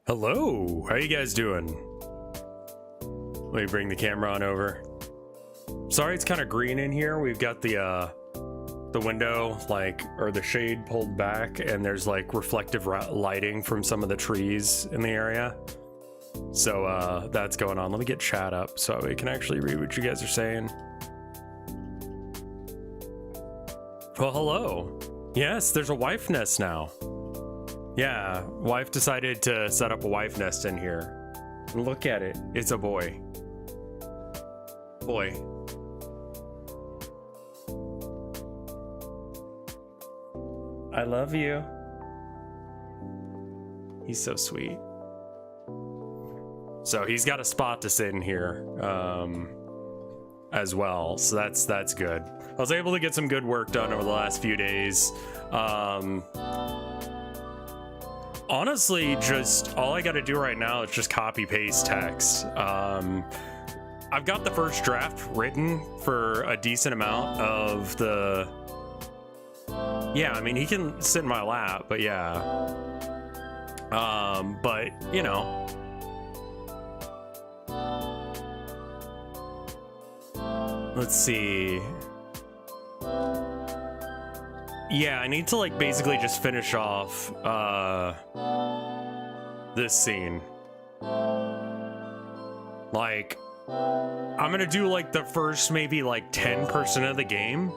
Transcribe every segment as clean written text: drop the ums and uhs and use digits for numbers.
Hello, how you guys doing? Let me bring the camera on over. Sorry it's kind of green in here. We've got the window, like, or the shade pulled back, and there's like reflective lighting from some of the trees in the area. So that's going on. Let me get chat up so we can actually read what you guys are saying. Well, hello. Yes, there's a wife nest now. Yeah, wife decided to set up a wife nest in here. Look at it. It's a boy. Boy. I love you. He's so sweet. So he's got a spot to sit in here as well. So that's good. I was able to get some good work done over the last few days. Honestly, just all I got to do right now is just copy paste text. I've got the first draft written for a decent amount of the. Yeah, I mean, he can sit in my lap, but yeah. But you know. Let's see. Yeah, I need to like basically just finish off this scene. Like, I'm gonna do like the first maybe like 10% of the game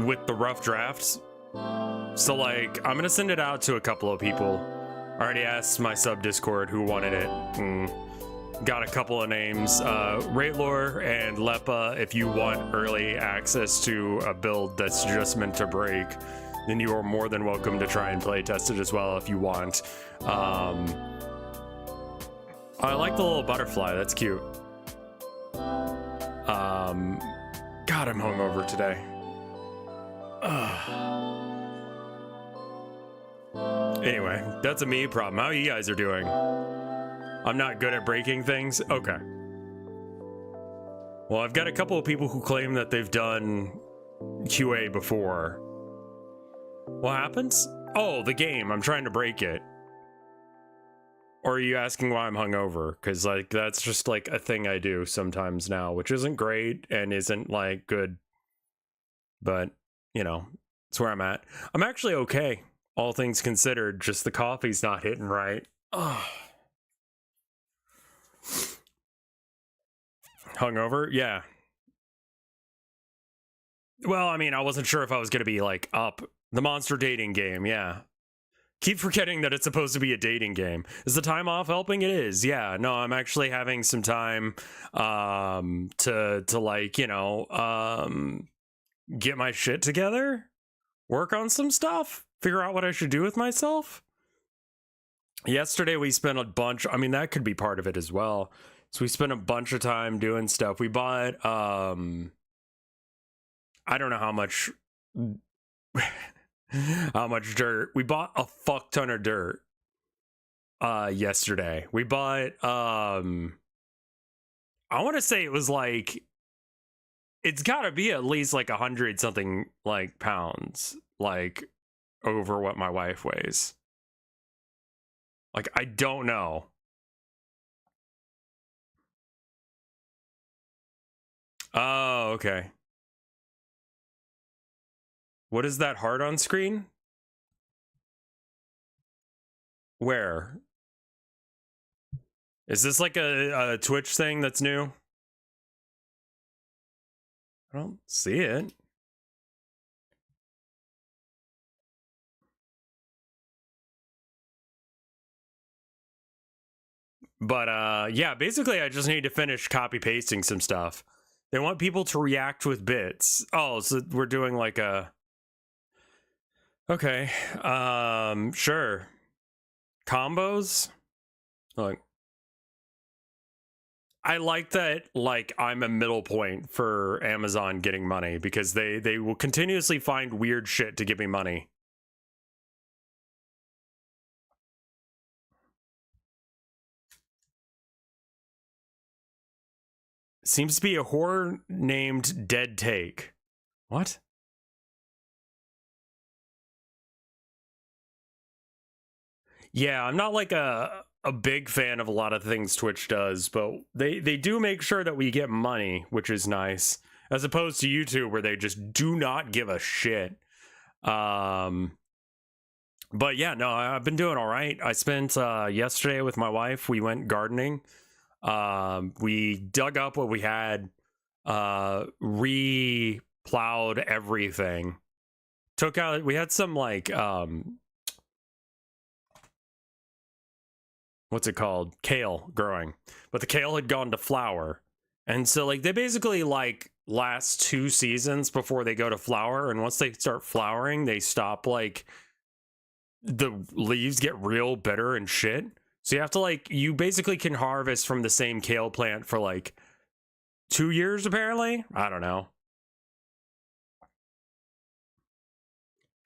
with the rough drafts. So like, I'm gonna send it out to a couple of people. I already asked my sub Discord who wanted it. Got a couple of names, Raitlor and Lepa. If you want early access to a build that's just meant to break, then you are more than welcome to try and play test it as well if you want. I like the little butterfly, that's cute. God, I'm hungover today. Anyway, that's a me problem. How you guys are doing? I'm not good at breaking things? Okay. Well, I've got a couple of people who claim that they've done QA before. What happens? Oh, the game. I'm trying to break it. Or are you asking why I'm hungover? Because, like, that's just, like, a thing I do sometimes now, which isn't great and isn't, like, good. But, you know, it's where I'm at. I'm actually okay, all things considered. Just the coffee's not hitting right. Ugh. Hungover? Yeah. Well, I mean, I wasn't sure if I was going to be, like, up. The monster dating game, yeah. Keep forgetting that it's supposed to be a dating game. Is the time off helping? It is, yeah. No, I'm actually having some time to like, you know, get my shit together, work on some stuff, figure out what I should do with myself. Yesterday we spent a bunch, I mean, that could be part of it as well. So we spent a bunch of time doing stuff. We bought, I don't know how much, how much dirt. We bought a fuck ton of dirt, yesterday. We bought, I want to say it was like, it's gotta be at least like 100 something like pounds, like over what my wife weighs. Like, I don't know. Oh, okay. What is that heart on screen? Where? Is this like a Twitch thing that's new? I don't see it. But yeah, basically I just need to finish copy pasting some stuff. They want people to react with bits. Oh, so we're doing like a... Okay, sure. Combos? Look. I like that, like, I'm a middle point for Amazon getting money, because they will continuously find weird shit to give me money. Seems to be a horror named Dead Take. What? Yeah, I'm not like a big fan of a lot of things Twitch does, but they do make sure that we get money, which is nice, as opposed to YouTube where they just do not give a shit. But yeah, no, I've been doing all right. I spent yesterday with my wife. We went gardening. We dug up what we had, re-plowed everything. Took out, we had some like what's it called? Kale growing. But the kale had gone to flower. And so like they basically like last 2 seasons before they go to flower, and once they start flowering, they stop, like the leaves get real bitter and shit. So you have to like, you basically can harvest from the same kale plant for like 2 years apparently. I don't know.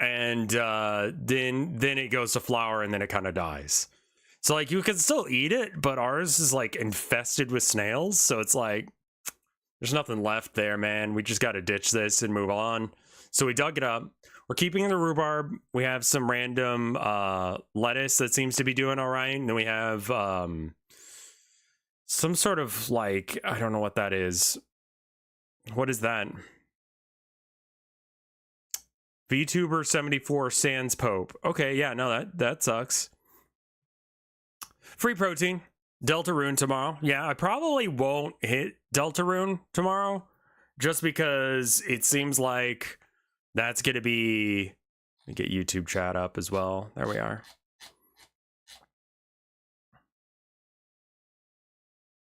And then it goes to flower and then it kind of dies. So like you can still eat it, but ours is like infested with snails, so it's like there's nothing left there, man. We just got to ditch this and move on. So we dug it up. We're keeping the rhubarb. We have some random lettuce that seems to be doing all right. And then we have some sort of like, I don't know what that is. What is that? VTuber 74 Sans Pope. Okay, yeah, no, that sucks. Free protein. Deltarune tomorrow. Yeah, I probably won't hit Deltarune tomorrow just because it seems like that's going to be... Let me get YouTube chat up as well. There we are.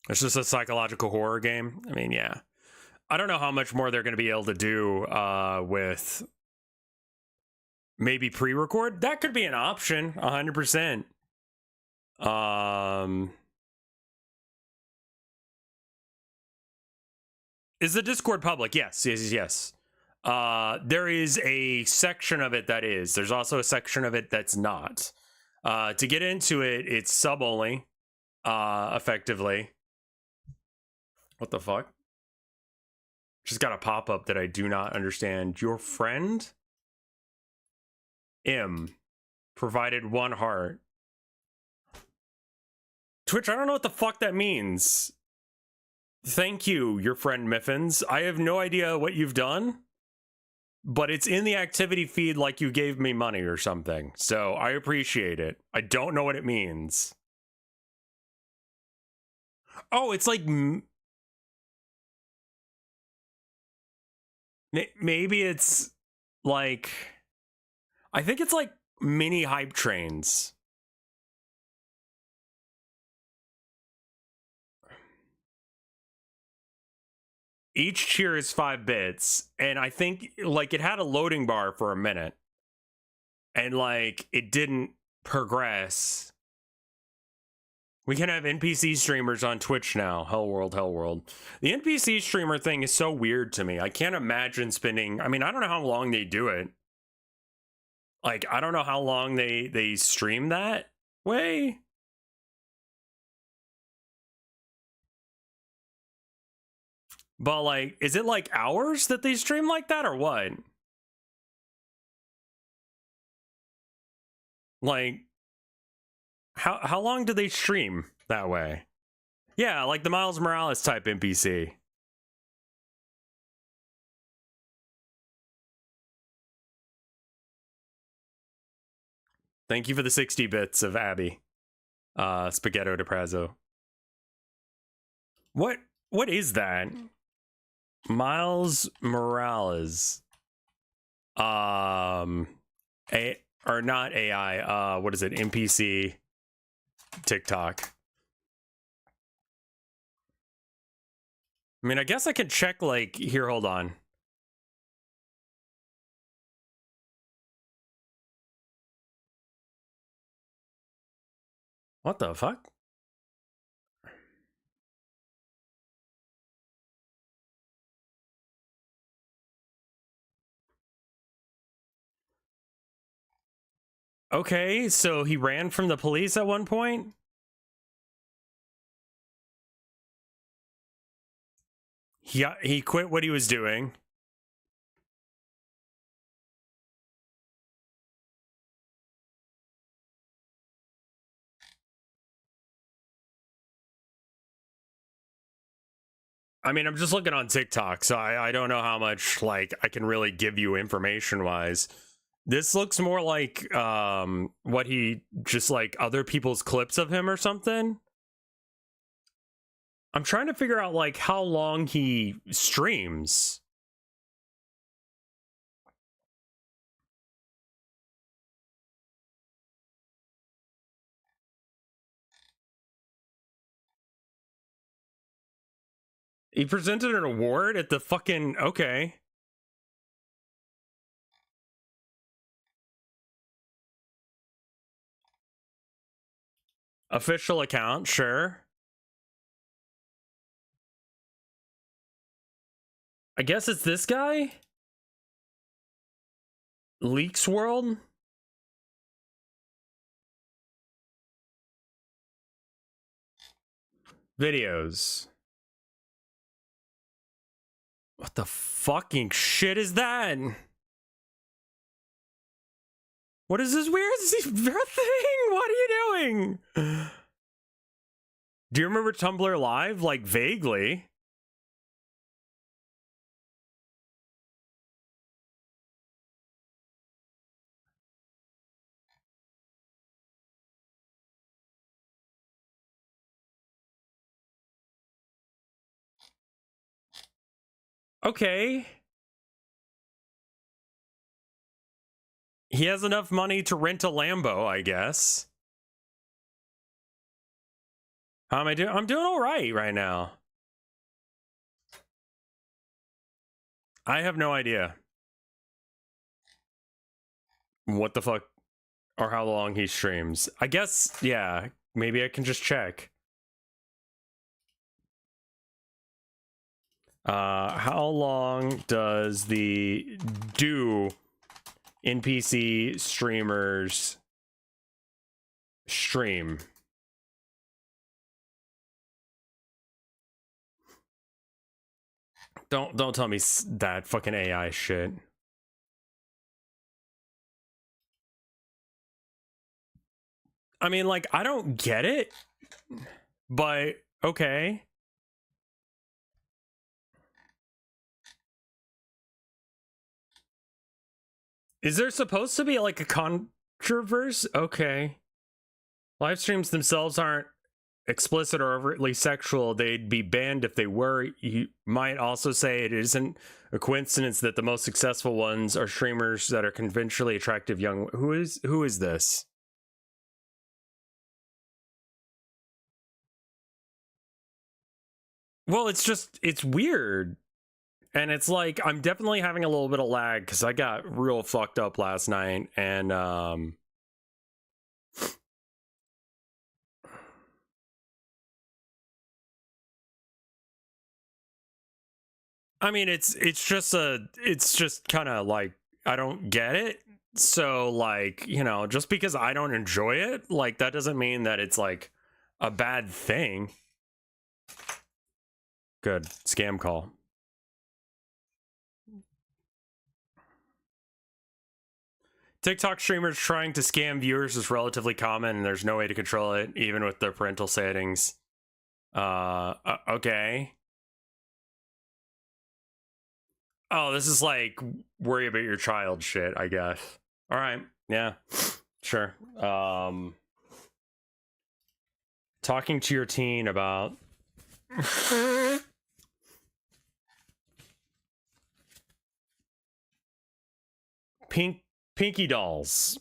It's just a psychological horror game. I mean, yeah. I don't know how much more they're going to be able to do with maybe pre-record. That could be an option, 100%. Is the Discord public? Yes. There is a section of it that is. There's also a section of it that's not. To get into it, it's sub only, effectively. What the fuck? Just got a pop-up that I do not understand. Your friend M provided 1 heart. Twitch, I don't know what the fuck that means. Thank you, your friend Miffins. I have no idea what you've done, but it's in the activity feed like you gave me money or something. So I appreciate it. I don't know what it means. Oh, it's like... Maybe it's like... I think it's like mini hype trains. Each cheer is 5 bits, and I think like it had a loading bar for a minute, and like it didn't progress. We can have NPC streamers on Twitch now. Hellworld. The NPC streamer thing is so weird to me. I can't imagine spending... I mean, I don't know how long they do it. Like, I don't know how long they stream that way. But like, is it like hours that they stream like that or what? Like, how long do they stream that way? Yeah, like the Miles Morales type NPC. Thank you for the 60 bits of Abby. Spaghetto de Prazo. What is that? Miles Morales. Or not AI, what is it? NPC TikTok. I mean, I guess I could check, like, here, hold on. What the fuck? Okay, so he ran from the police at one point? He quit what he was doing. I mean, I'm just looking on TikTok, so I don't know how much like I can really give you information wise. This looks more like what he just like other people's clips of him or something. I'm trying to figure out like how long he streams. He presented an award at the fucking okay. Official account, sure. I guess it's this guy? Leaks World? Videos. What the fucking shit is that? What is this weird thing? What are you doing? Do you remember Tumblr Live? Like, vaguely. Okay. He has enough money to rent a Lambo, I guess. How am I doing? I'm doing all right now. I have no idea what the fuck or how long he streams. I guess, yeah, maybe I can just check. How long does the NPC streamers stream? Don't tell me that fucking AI shit. I mean, like, I don't get it, but okay. Is there supposed to be like a controversy? Okay. Live streams themselves aren't explicit or overtly sexual. They'd be banned if they were. You might also say it isn't a coincidence that the most successful ones are streamers that are conventionally attractive young. Who is this? Well, it's weird. And it's like, I'm definitely having a little bit of lag because I got real fucked up last night. And, I mean, it's just kind of like, I don't get it. So, like, you know, just because I don't enjoy it, like, that doesn't mean that it's like a bad thing. Good. Scam call. TikTok streamers trying to scam viewers is relatively common, and there's no way to control it, even with the parental settings. Okay. Oh, this is like worry about your child shit, I guess. All right. Yeah. Sure. Talking to your teen about Pinky dolls.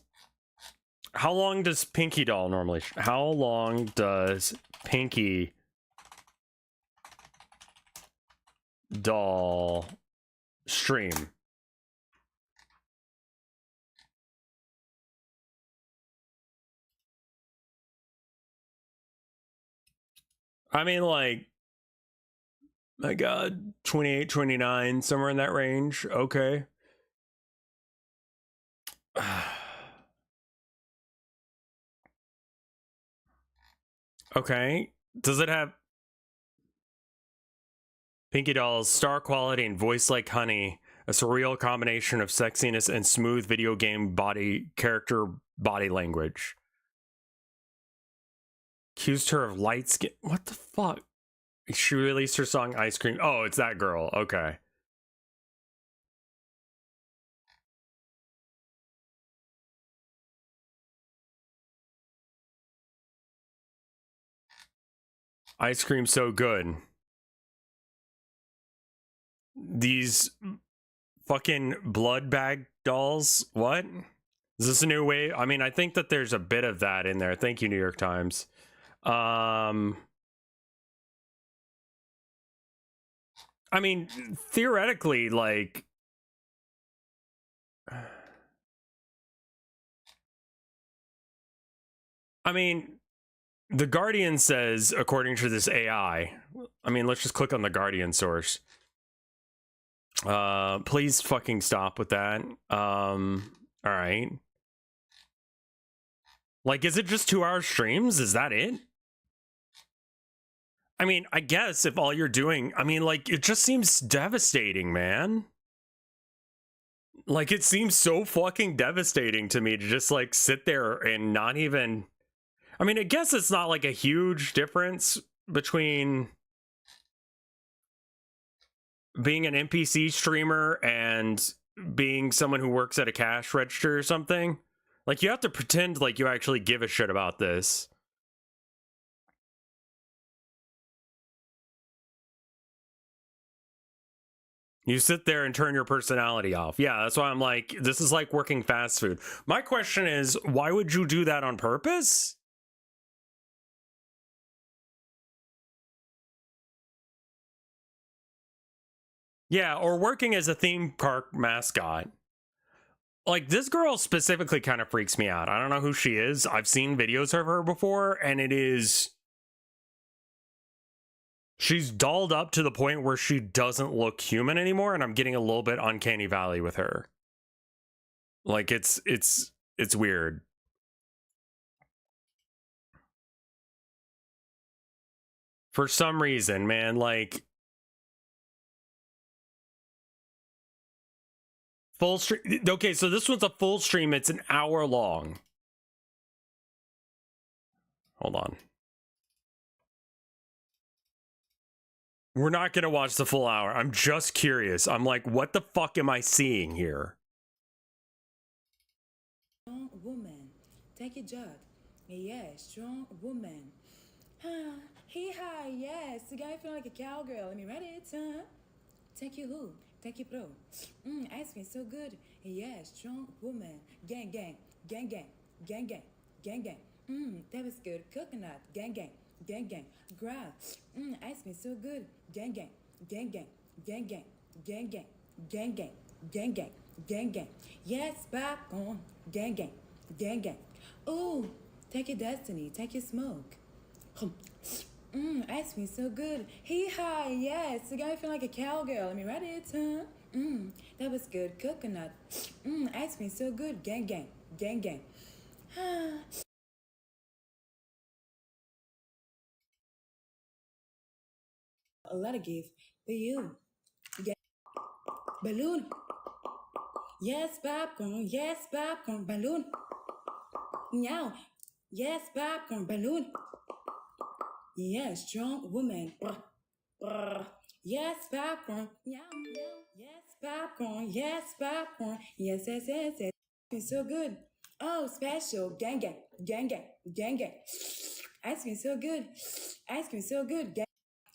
How long does Pinky doll normally? How long does Pinky doll stream? I mean, like, my God, 28, 29, somewhere in that range. Okay. Okay. Does it have Pinky Doll's star quality and voice like honey, a surreal combination of sexiness and smooth video game character body language? Accused her of light skin. What the fuck? She released her song Ice Cream. Oh, it's that girl. Okay. Ice Cream so good. These fucking blood bag dolls. What? Is this a new way? I mean, I think that there's a bit of that in there. Thank you, New York Times. I mean, theoretically, like, I mean, The Guardian says, according to this AI, I mean, let's just click on the Guardian source. Please fucking stop with that. All right. Like, is it just 2-hour streams? Is that it? I mean, I guess if all you're doing, I mean, like, it just seems devastating, man. Like, it seems so fucking devastating to me to just, like, sit there and not even... I mean, I guess it's not, like, a huge difference between being an NPC streamer and being someone who works at a cash register or something. Like, you have to pretend like you actually give a shit about this. You sit there and turn your personality off. Yeah, that's why I'm like, this is like working fast food. My question is, why would you do that on purpose? Yeah, or working as a theme park mascot. Like, this girl specifically kind of freaks me out. I don't know who she is. I've seen videos of her before, and it is... She's dolled up to the point where she doesn't look human anymore, and I'm getting a little bit uncanny valley with her. Like, it's weird. For some reason, man, like... Full stream. Okay, so this one's a full stream. It's an hour long. Hold on. We're not going to watch the full hour. I'm just curious. I'm like, what the fuck am I seeing here? Strong woman. Take a jog. Yeah, strong woman. Hee ha, yes. The guy feeling like a cowgirl. Let me read it, huh? Take you who? Take you pro. Ice cream so good. Yeah, strong woman. Gang, gang, gang, gang, gang, gang, gang, gang. That was good. Coconut. Gang, gang, gang, gang. Grab. Ice cream so good. Gang, gang, gang, gang, gang, gang, gang, gang, gang, gang, gang, gang, gang, gang. Yes, back on. Gang, gang, gang, gang. Ooh, take your destiny. Take your smoke. Ice cream so good. Hee ha, yes. The guy feeling like a cowgirl. Let me read it, huh? That was good. Coconut. Ice cream so good. Gang, gang, gang, gang. A lot of give for you. Balloon. Yes, popcorn. Yes, popcorn. Balloon. Meow. Yes, popcorn. Balloon. Yes, strong woman. Brr, brr. Yes, popcorn. Meow, meow. Yes, popcorn. Yes, popcorn. Yes, yes, yes, yes. It's so good. Oh, special. Gang, gang, gang, gang, gang, gang. Ice cream so good. Ice cream so good. Gang.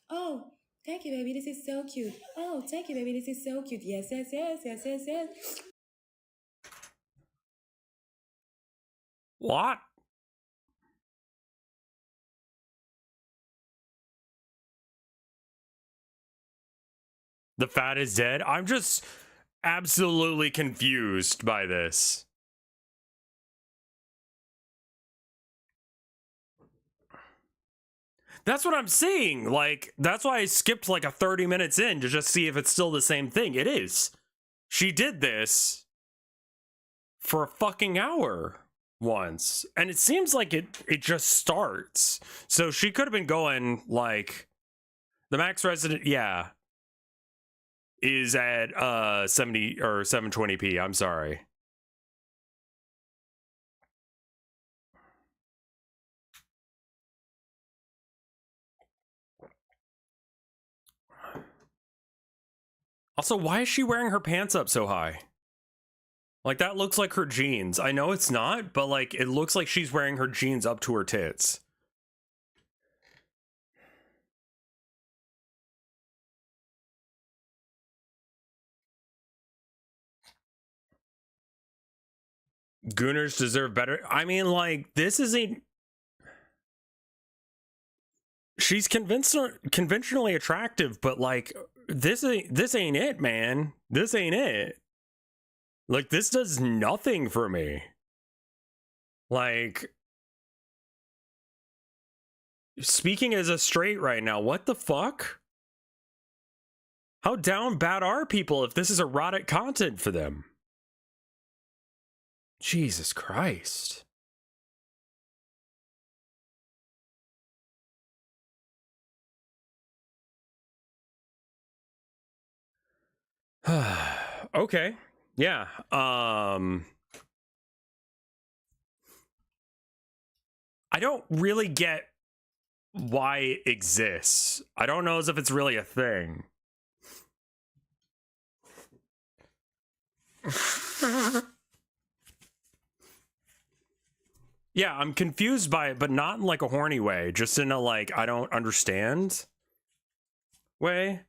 Oh, thank you, baby. This is so cute. Oh, thank you, baby. This is so cute. Yes, yes, yes, yes, yes, yes. What? The fat is dead? I'm just absolutely confused by this. That's what I'm seeing. Like, that's why I skipped like a 30 minutes in to just see if it's still the same thing. It is. She did this for a fucking hour once. And it seems like it just starts. So she could have been going like the max resident, yeah, is at 70 or 720p. I'm sorry. Also, why is she wearing her pants up so high? Like, that looks like her jeans. I know it's not, but like, it looks like she's wearing her jeans up to her tits. Gooners deserve better. I mean, like, this isn't. She's conventionally attractive, but like, this ain't it, man. This ain't it. Like, this does nothing for me. Like, speaking as a straight right now, what the fuck? How down bad are people if this is erotic content for them? Jesus Christ. Okay. Yeah. I don't really get why it exists. I don't know as if it's really a thing. Yeah, I'm confused by it, but not in like a horny way, just in a like I don't understand way.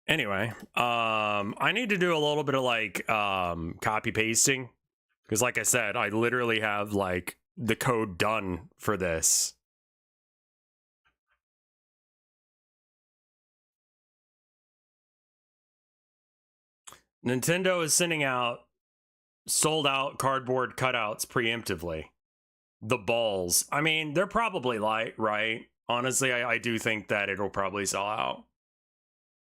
Anyway, I need to do a little bit of like copy pasting because like I said, I literally have like the code done for this. Nintendo is sending out sold out cardboard cutouts preemptively. The balls. I mean, they're probably right. Honestly, I do think that it'll probably sell out.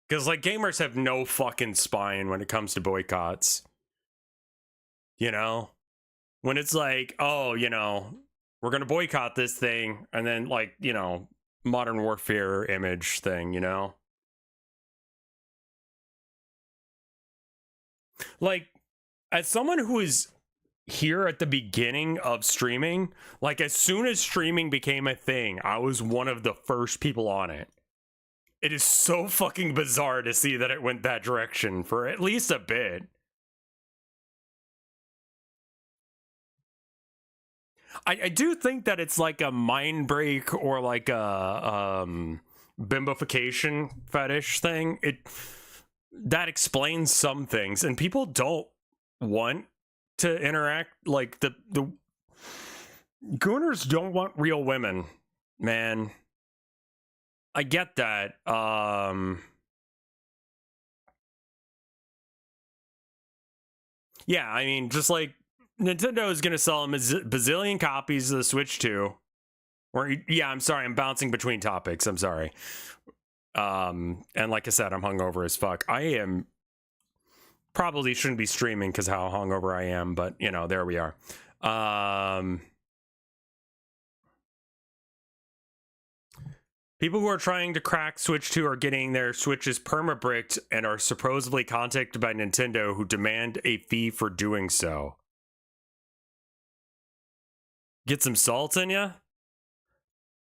Because, like, gamers have no fucking spine when it comes to boycotts. You know? When it's like, oh, you know, we're going to boycott this thing, and then, like, you know, Modern Warfare image thing, you know? Like, as someone who is here at the beginning of streaming, like, as soon as streaming became a thing, I was one of the first people on it. It is so fucking bizarre to see that it went that direction for at least a bit. I do think that it's like a mind break or like a bimbofication fetish thing. That explains some things, and people don't want to interact. Like the gooners don't want real women, man. I get that. Yeah, I mean, just like Nintendo is going to sell a bazillion copies of the Switch 2. Or yeah, I'm sorry, I'm bouncing between topics. I'm sorry. And like I said, I'm hungover as fuck. I am probably shouldn't be streaming because how hungover I am, but you know, there we are. People who are trying to crack Switch 2 are getting their Switches perma-bricked and are supposedly contacted by Nintendo who demand a fee for doing so. Get some salt in ya?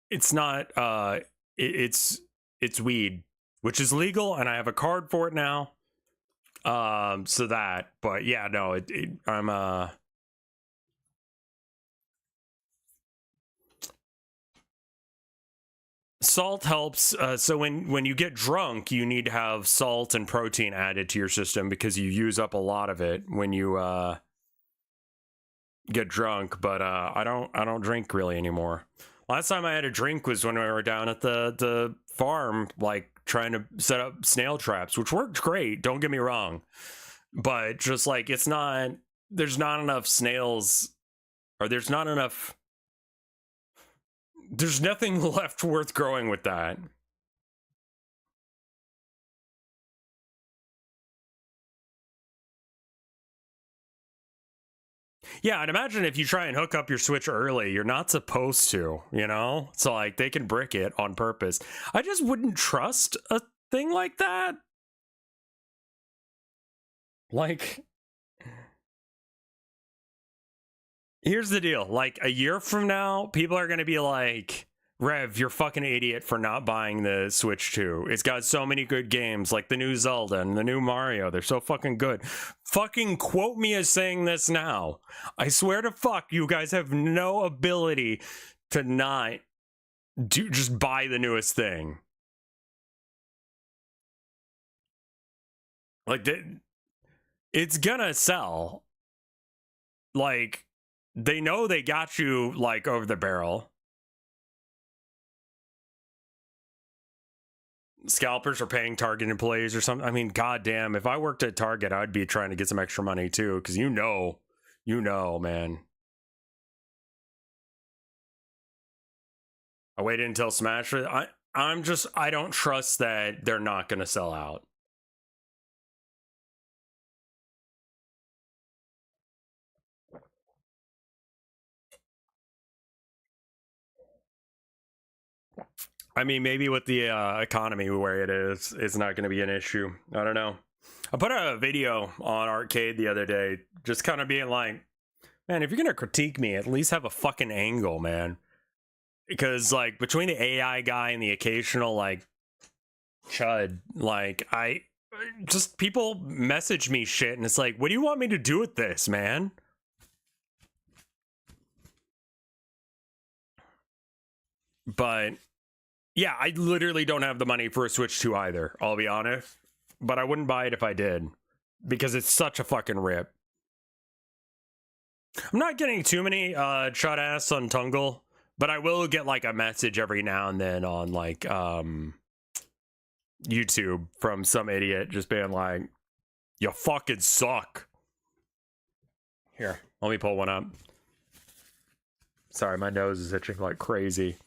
It's not, it's weed, which is legal, and I have a card for it now. So that, but yeah, no, I'm, salt helps. So when you get drunk, you need to have salt and protein added to your system because you use up a lot of it when you get drunk. But I don't drink really anymore. Last time I had a drink was when we were down at the farm, like trying to set up snail traps, which worked great. Don't get me wrong, but just like there's not enough snails, or there's nothing left worth growing with that. Yeah, I'd imagine if you try and hook up your Switch early, you're not supposed to, you know? So, like, they can brick it on purpose. I just wouldn't trust a thing like that. Like, here's the deal. Like, a year from now, people are going to be like, Rev, you're fucking idiot for not buying the Switch 2. It's got so many good games, like the new Zelda and the new Mario. They're so fucking good. Fucking quote me as saying this now. I swear to fuck, you guys have no ability to not just buy the newest thing. Like, it's gonna sell. Like, they know they got you, like, over the barrel. Scalpers are paying Target employees or something. I mean, goddamn, if I worked at Target, I'd be trying to get some extra money too, because you know, man. I waited until Smash. I don't trust that they're not gonna sell out. I mean, maybe with the economy where it is, it's not going to be an issue. I don't know. I put a video on Arcade the other day, just kind of being like, man, if you're going to critique me, at least have a fucking angle, man. Because, like, between the AI guy and the occasional, like, chud, like, people message me shit, and it's like, what do you want me to do with this, man? But yeah, I literally don't have the money for a Switch 2 either, I'll be honest. But I wouldn't buy it if I did, because it's such a fucking rip. I'm not getting too many chud ass on Tungle, but I will get like a message every now and then on like YouTube from some idiot just being like, you fucking suck. Here, let me pull one up. Sorry, my nose is itching like crazy.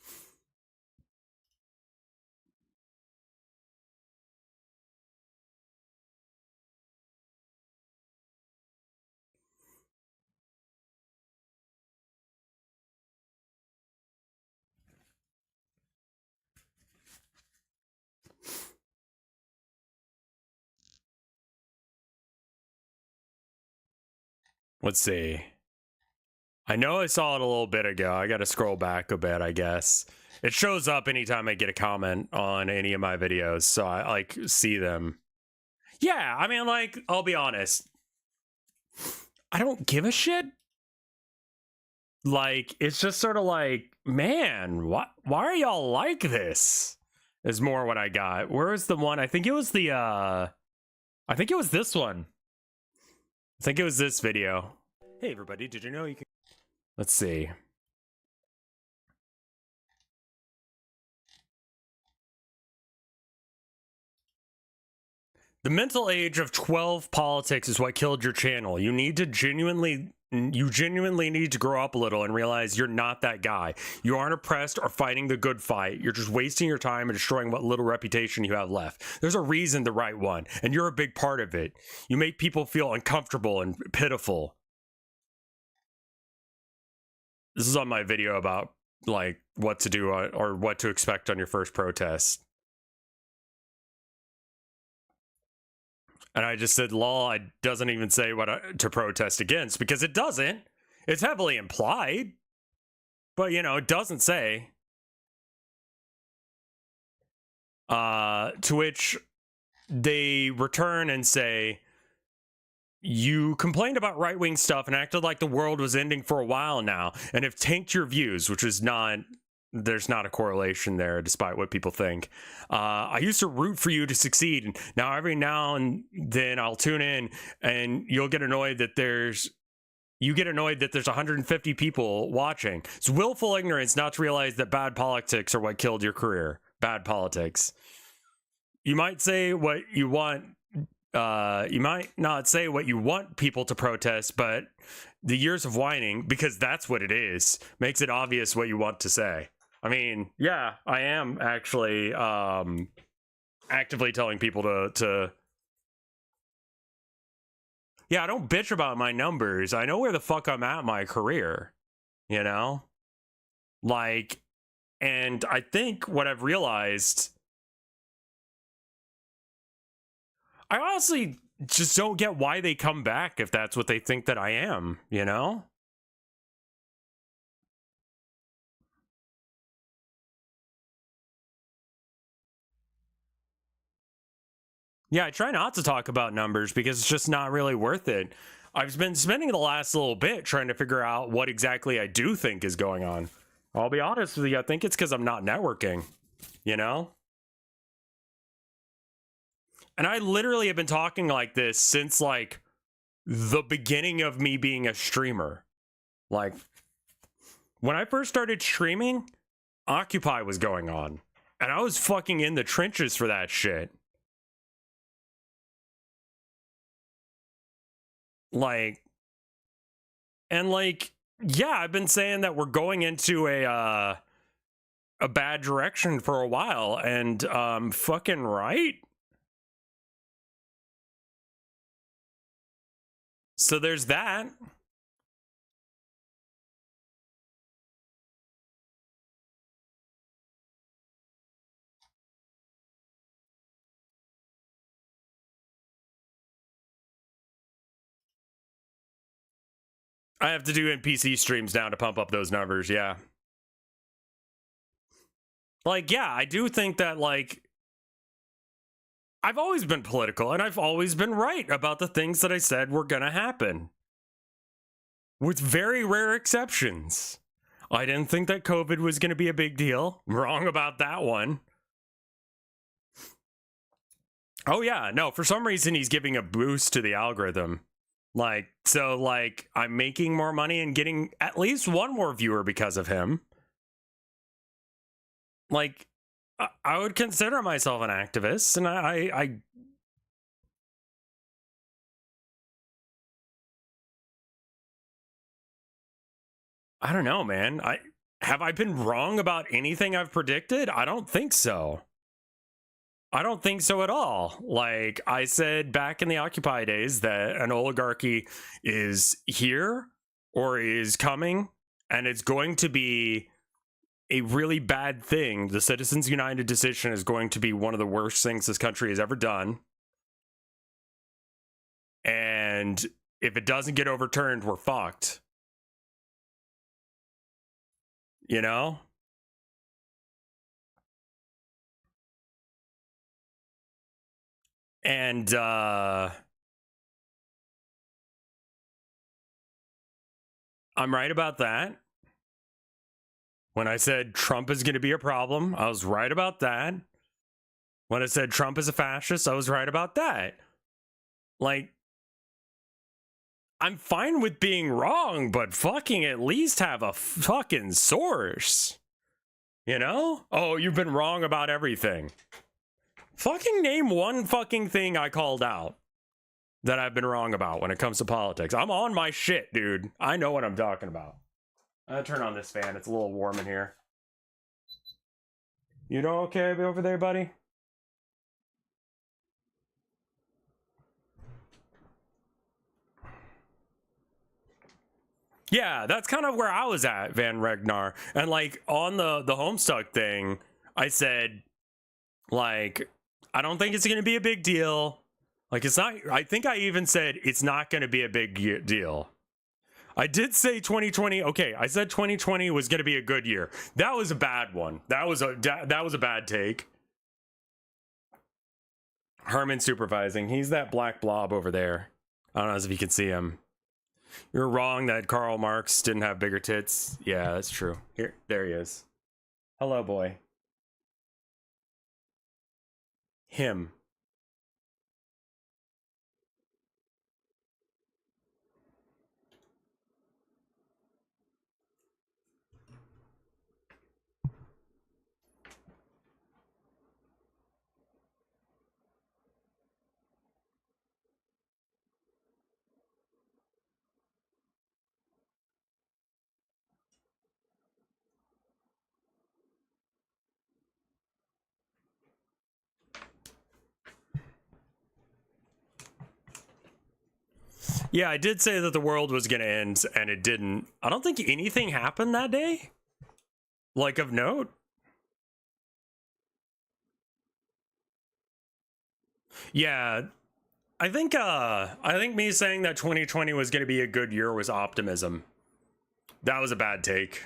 Let's see. I know I saw it a little bit ago. I gotta scroll back a bit, I guess. It shows up anytime I get a comment on any of my videos, so I like see them. Yeah, I mean, like, I'll be honest. I don't give a shit. Like, it's just sort of like, man, why are y'all like this? Is more what I got. Where is the one? I think it was the I think it was this one. I think it was this video. Hey everybody, did you know you can... Let's see. The mental age of 12 politics is what killed your channel. You genuinely need to grow up a little and realize you're not that guy. You aren't oppressed or fighting the good fight. You're just wasting your time and destroying what little reputation you have left. There's a reason to write one, and you're a big part of it. You make people feel uncomfortable and pitiful. This is on my video about like what to do or what to expect on your first protest. And I just said, law doesn't even say what to protest against, because it doesn't. It's heavily implied. But, you know, it doesn't say. To which they return and say, you complained about right-wing stuff and acted like the world was ending for a while now, and have tanked your views, which is not... There's not a correlation there, despite what people think. I used to root for you to succeed, and now every now and then I'll tune in, and you'll get annoyed that there's 150 people watching. It's willful ignorance not to realize that bad politics are what killed your career. Bad politics. You might say what you want. You might not say what you want people to protest, but the years of whining, because that's what it is, makes it obvious what you want to say. I mean, yeah, I am actually actively telling people to... Yeah, I don't bitch about my numbers. I know where the fuck I'm at in my career, you know? Like, and I think what I've realized... I honestly just don't get why they come back if that's what they think that I am, you know? Yeah, I try not to talk about numbers because it's just not really worth it. I've been spending the last little bit trying to figure out what exactly I do think is going on. I'll be honest with you, I think it's because I'm not networking, you know? And I literally have been talking like this since like the beginning of me being a streamer. Like, when I first started streaming, Occupy was going on. And I was fucking in the trenches for that shit. Like, and like, yeah, I've been saying that we're going into a bad direction for a while, and fucking right. So there's that. I have to do NPC streams now to pump up those numbers, yeah. Like, yeah, I do think that, like, I've always been political, and I've always been right about the things that I said were gonna happen. With very rare exceptions. I didn't think that COVID was gonna be a big deal. Wrong about that one. Oh yeah, no, for some reason he's giving a boost to the algorithm. Like, so, like, I'm making more money and getting at least one more viewer because of him. Like, I would consider myself an activist, and I don't know, man. Have I been wrong about anything I've predicted? I don't think so. I don't think so at all. Like, I said back in the Occupy days that an oligarchy is here or is coming, and it's going to be a really bad thing. The Citizens United decision is going to be one of the worst things this country has ever done. And if it doesn't get overturned, we're fucked. You know? And I'm right about that. When I said Trump is going to be a problem, I was right about that. When I said Trump is a fascist, I was right about that. Like, I'm fine with being wrong, but fucking at least have a fucking source. You know? Oh, you've been wrong about everything. Fucking name one fucking thing I called out that I've been wrong about when it comes to politics. I'm on my shit, dude. I know what I'm talking about. I'm gonna turn on this fan. It's a little warm in here. You doing okay over there, buddy? Yeah, that's kind of where I was at, Van Regnar. And like on the Homestuck thing, I said, like, I don't think it's gonna be a big deal. Like, it's not, I think I even said it's not gonna be a big deal. I did say 2020. Okay, I said 2020 was going to be a good year. That was a bad one. That was a bad take. Herman supervising. He's that black blob over there. I don't know if you can see him. You're wrong that Karl Marx didn't have bigger tits. Yeah, that's true. Here, there he is. Hello, boy. Him. Yeah, I did say that the world was going to end, and it didn't. I don't think anything happened that day. Like, of note. Yeah, I think me saying that 2020 was going to be a good year was optimism. That was a bad take.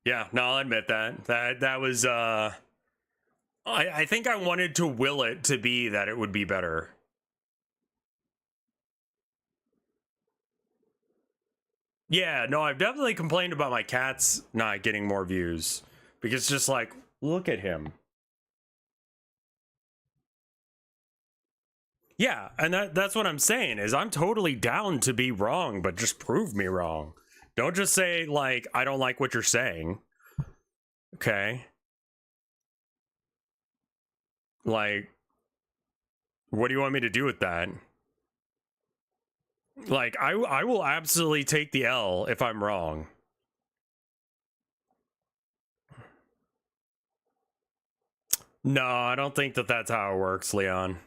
Yeah, no, I'll admit that. That was I think I wanted to will it to be that it would be better. Yeah, no, I've definitely complained about my cats not getting more views because just like, look at him. Yeah, and that's what I'm saying is I'm totally down to be wrong, but just prove me wrong. Don't just say like I don't like what you're saying. Okay? Like what do you want me to do with that? Like I will absolutely take the L if I'm wrong. No, I don't think that that's how it works, Leon.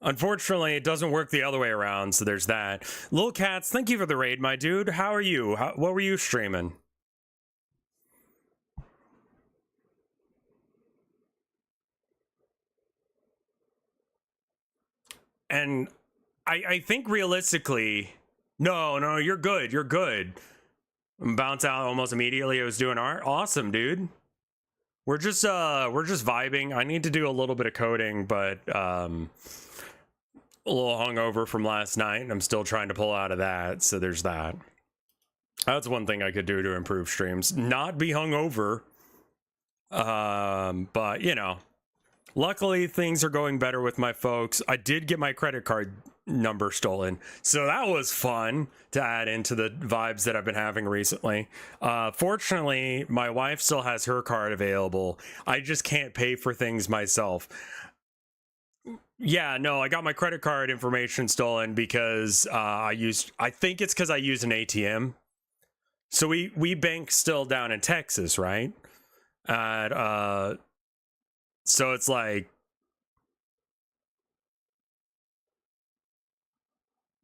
Unfortunately, it doesn't work the other way around, so there's that. Lil Cats, thank you for the raid, my dude. How are you? What were you streaming? And I think realistically, no, you're good. You're good. Bounce out almost immediately. I was doing art. Awesome, dude. We're just vibing. I need to do a little bit of coding, but a little hungover from last night, and I'm still trying to pull out of that. So there's that. That's one thing I could do to improve streams. Not be hungover. But you know, luckily things are going better with my folks. I did get my credit card number stolen, so that was fun to add into the vibes that I've been having recently. Fortunately, my wife still has her card available. I just can't pay for things myself. Yeah, no, I got my credit card information stolen because I think it's because I used an ATM. So we bank still down in Texas, right? At so it's like,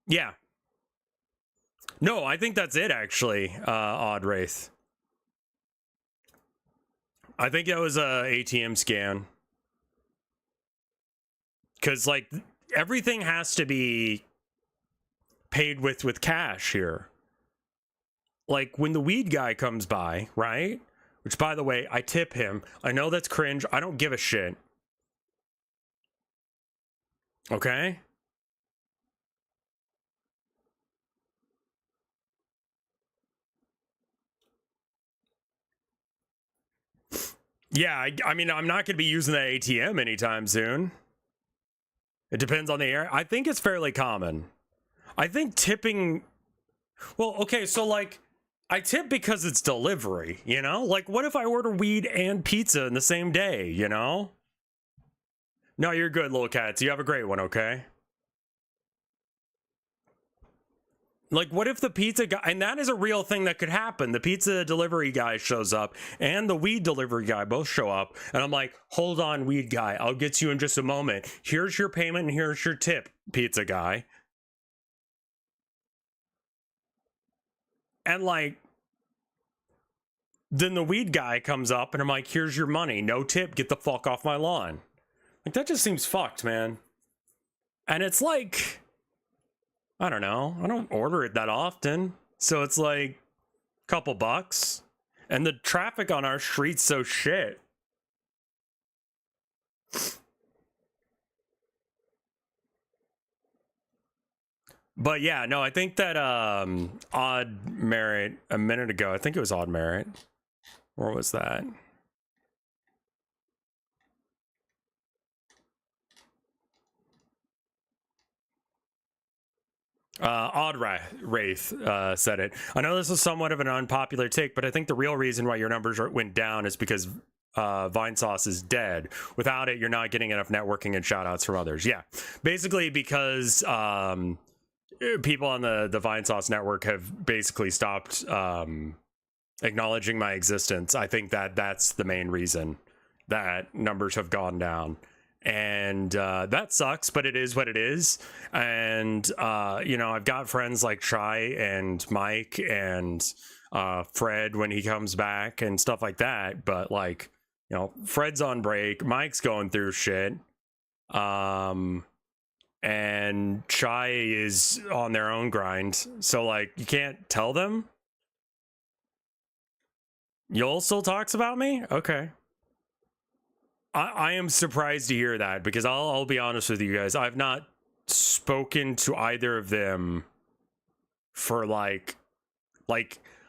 yeah. No, I think that's it actually, Odd Wraith. I think that was a ATM scan. Cause like everything has to be paid with cash here. Like when the weed guy comes by, right? Which by the way, I tip him. I know that's cringe. I don't give a shit. Okay? Yeah, I mean, I'm not going to be using that ATM anytime soon. It depends on the area. I think it's fairly common. I think tipping. Well, okay, so like, I tip because it's delivery, you know? Like, what if I order weed and pizza in the same day, you know? No, you're good, little cats. You have a great one, okay? Like, what if the pizza guy, and that is a real thing that could happen. The pizza delivery guy shows up and the weed delivery guy both show up. And I'm like, hold on, weed guy. I'll get you in just a moment. Here's your payment and here's your tip, pizza guy. And like, then the weed guy comes up and I'm like, here's your money. No tip. Get the fuck off my lawn. Like, that just seems fucked, man. And it's like, I don't know. I don't order it that often. So it's like a couple bucks. And the traffic on our street's so shit. But yeah, no, I think that Odd Merit a minute ago, I think it was Odd Merit. Or was that? Odd Wraith said it. I know this is somewhat of an unpopular take, but I think the real reason why your numbers went down is because Vinesauce is dead. Without it, you're not getting enough networking and shout outs from others. Yeah, basically because people on the Vinesauce network have basically stopped acknowledging my existence. I think that that's the main reason that numbers have gone down. And that sucks, but it is what it is. And you know, I've got friends like Try and Mike and Fred when he comes back and stuff like that. But like, you know, Fred's on break, Mike's going through shit, and Chai is on their own grind. So like, you can't tell them. Yoel still talks about me? Okay. I am surprised to hear that, because I'll be honest with you guys. I've not spoken to either of them for like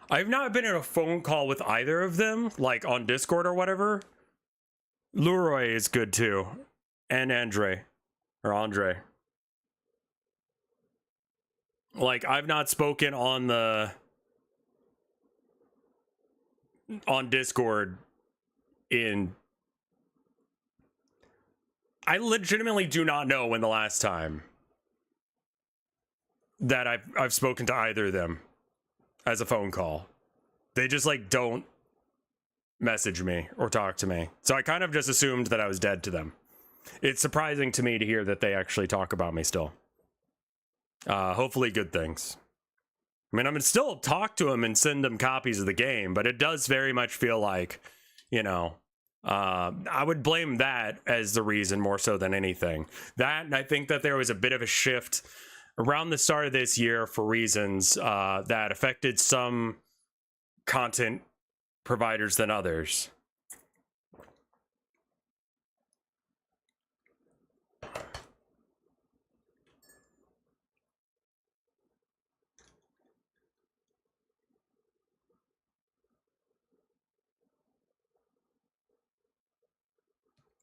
I've not been in a phone call with either of them, like on Discord or whatever. Leroy is good too. And Andre. Like, I've not spoken on Discord in... I legitimately do not know when the last time that I've spoken to either of them as a phone call. They just like don't message me or talk to me. So I kind of just assumed that I was dead to them. It's surprising to me to hear that they actually talk about me still. Hopefully good things. I mean, I'm gonna still talk to them and send them copies of the game, but it does very much feel like, you know, I would blame that as the reason more so than anything. That, and I think that there was a bit of a shift around the start of this year for reasons that affected some content providers than others.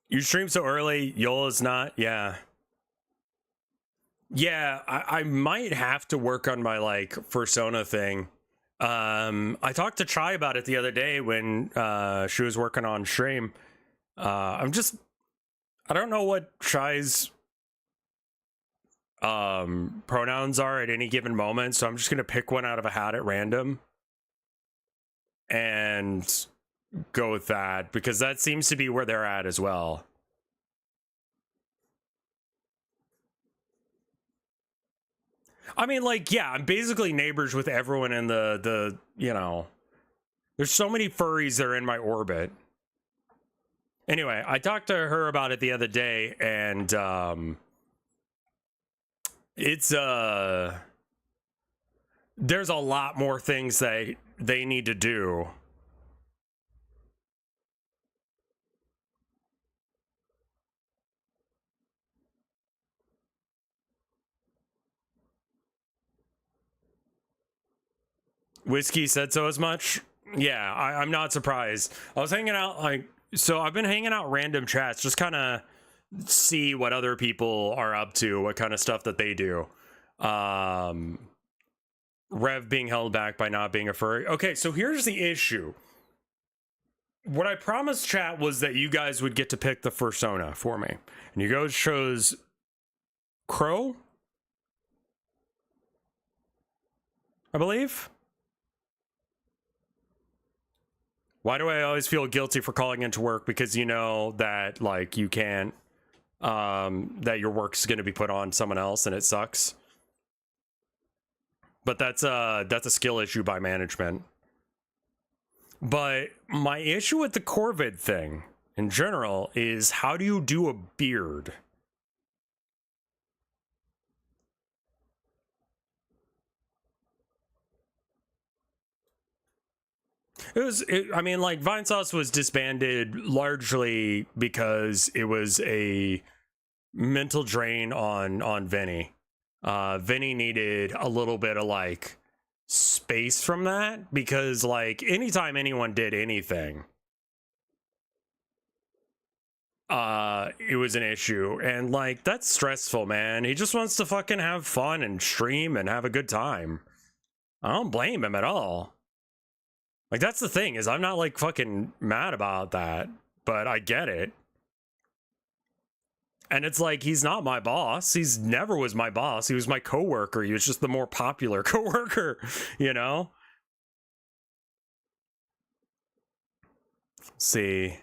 You stream so early, Yola's not, yeah. Yeah, I might have to work on my like persona thing. I talked to Chai about it the other day when she was working on stream. I don't know what Chai's pronouns are at any given moment, so I'm just gonna pick one out of a hat at random and go with that, because that seems to be where they're at as well. I mean, like, yeah, I'm basically neighbors with everyone in the you know, there's so many furries that are in my orbit. Anyway, I talked to her about it the other day, and it's there's a lot more things that they need to do. Whiskey said so as much. Yeah, I'm not surprised. I was hanging out, like, so I've been hanging out random chats, just kind of see what other people are up to, what kind of stuff that they do. Rev being held back by not being a furry. Okay, so here's the issue. What I promised chat was that you guys would get to pick the fursona for me. And you guys chose Crow, I believe. Why do I always feel guilty for calling into work? Because you know that, like, you can't, that your work's going to be put on someone else and it sucks. But that's a skill issue by management. But my issue with the Corvid thing in general is, how do you do a beard? I mean, like, Vinesauce was disbanded largely because it was a mental drain on Vinny. Vinny needed a little bit of, like, space from that, because, like, anytime anyone did anything, it was an issue. And, like, that's stressful, man. He just wants to fucking have fun and stream and have a good time. I don't blame him at all. Like, that's the thing, is I'm not, like, fucking mad about that, but I get it. And it's like, he's not my boss. He's never was my boss. He was my coworker. He was just the more popular coworker, you know? Let's see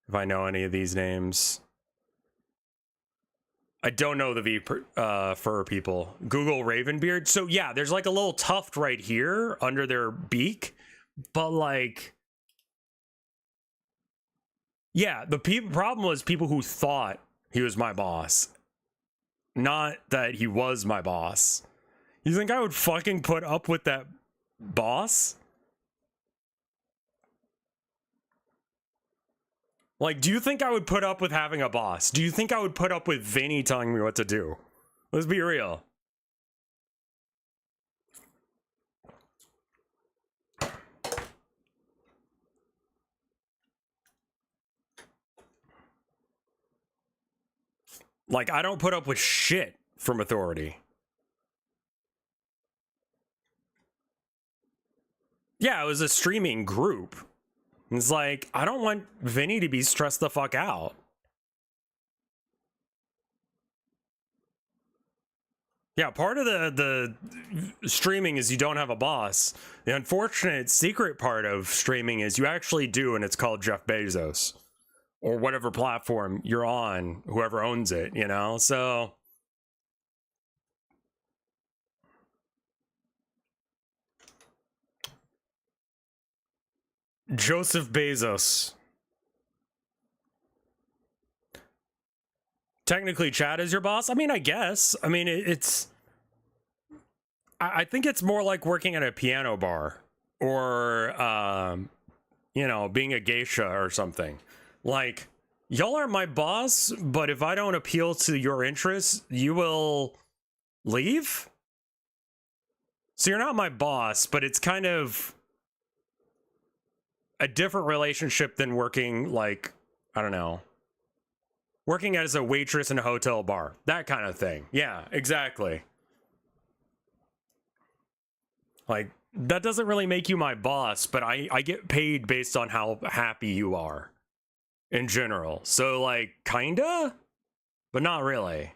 if I know any of these names. I don't know the V fur people. Google Ravenbeard. So yeah, there's like a little tuft right here under their beak. But, like, yeah, the problem was people who thought he was my boss, not that he was my boss. You think I would fucking put up with that boss? Like, do you think I would put up with having a boss? Do you think I would put up with Vinny telling me what to do? Let's be real. Like, I don't put up with shit from authority. Yeah, it was a streaming group. It's like, I don't want Vinny to be stressed the fuck out. Yeah, part of the streaming is you don't have a boss. The unfortunate secret part of streaming is you actually do, and it's called Jeff Bezos. Or whatever platform you're on, whoever owns it, you know? So... Joseph Bezos. Technically, Chad is your boss? I mean, I guess. I mean, it's... I think it's more like working at a piano bar. Or, you know, being a geisha or something. Like, y'all are my boss, but if I don't appeal to your interests, you will leave? So you're not my boss, but it's kind of a different relationship than working, like, I don't know, working as a waitress in a hotel bar. That kind of thing. Yeah, exactly. Like, that doesn't really make you my boss, but I get paid based on how happy you are. In general. So, like, kinda? But not really.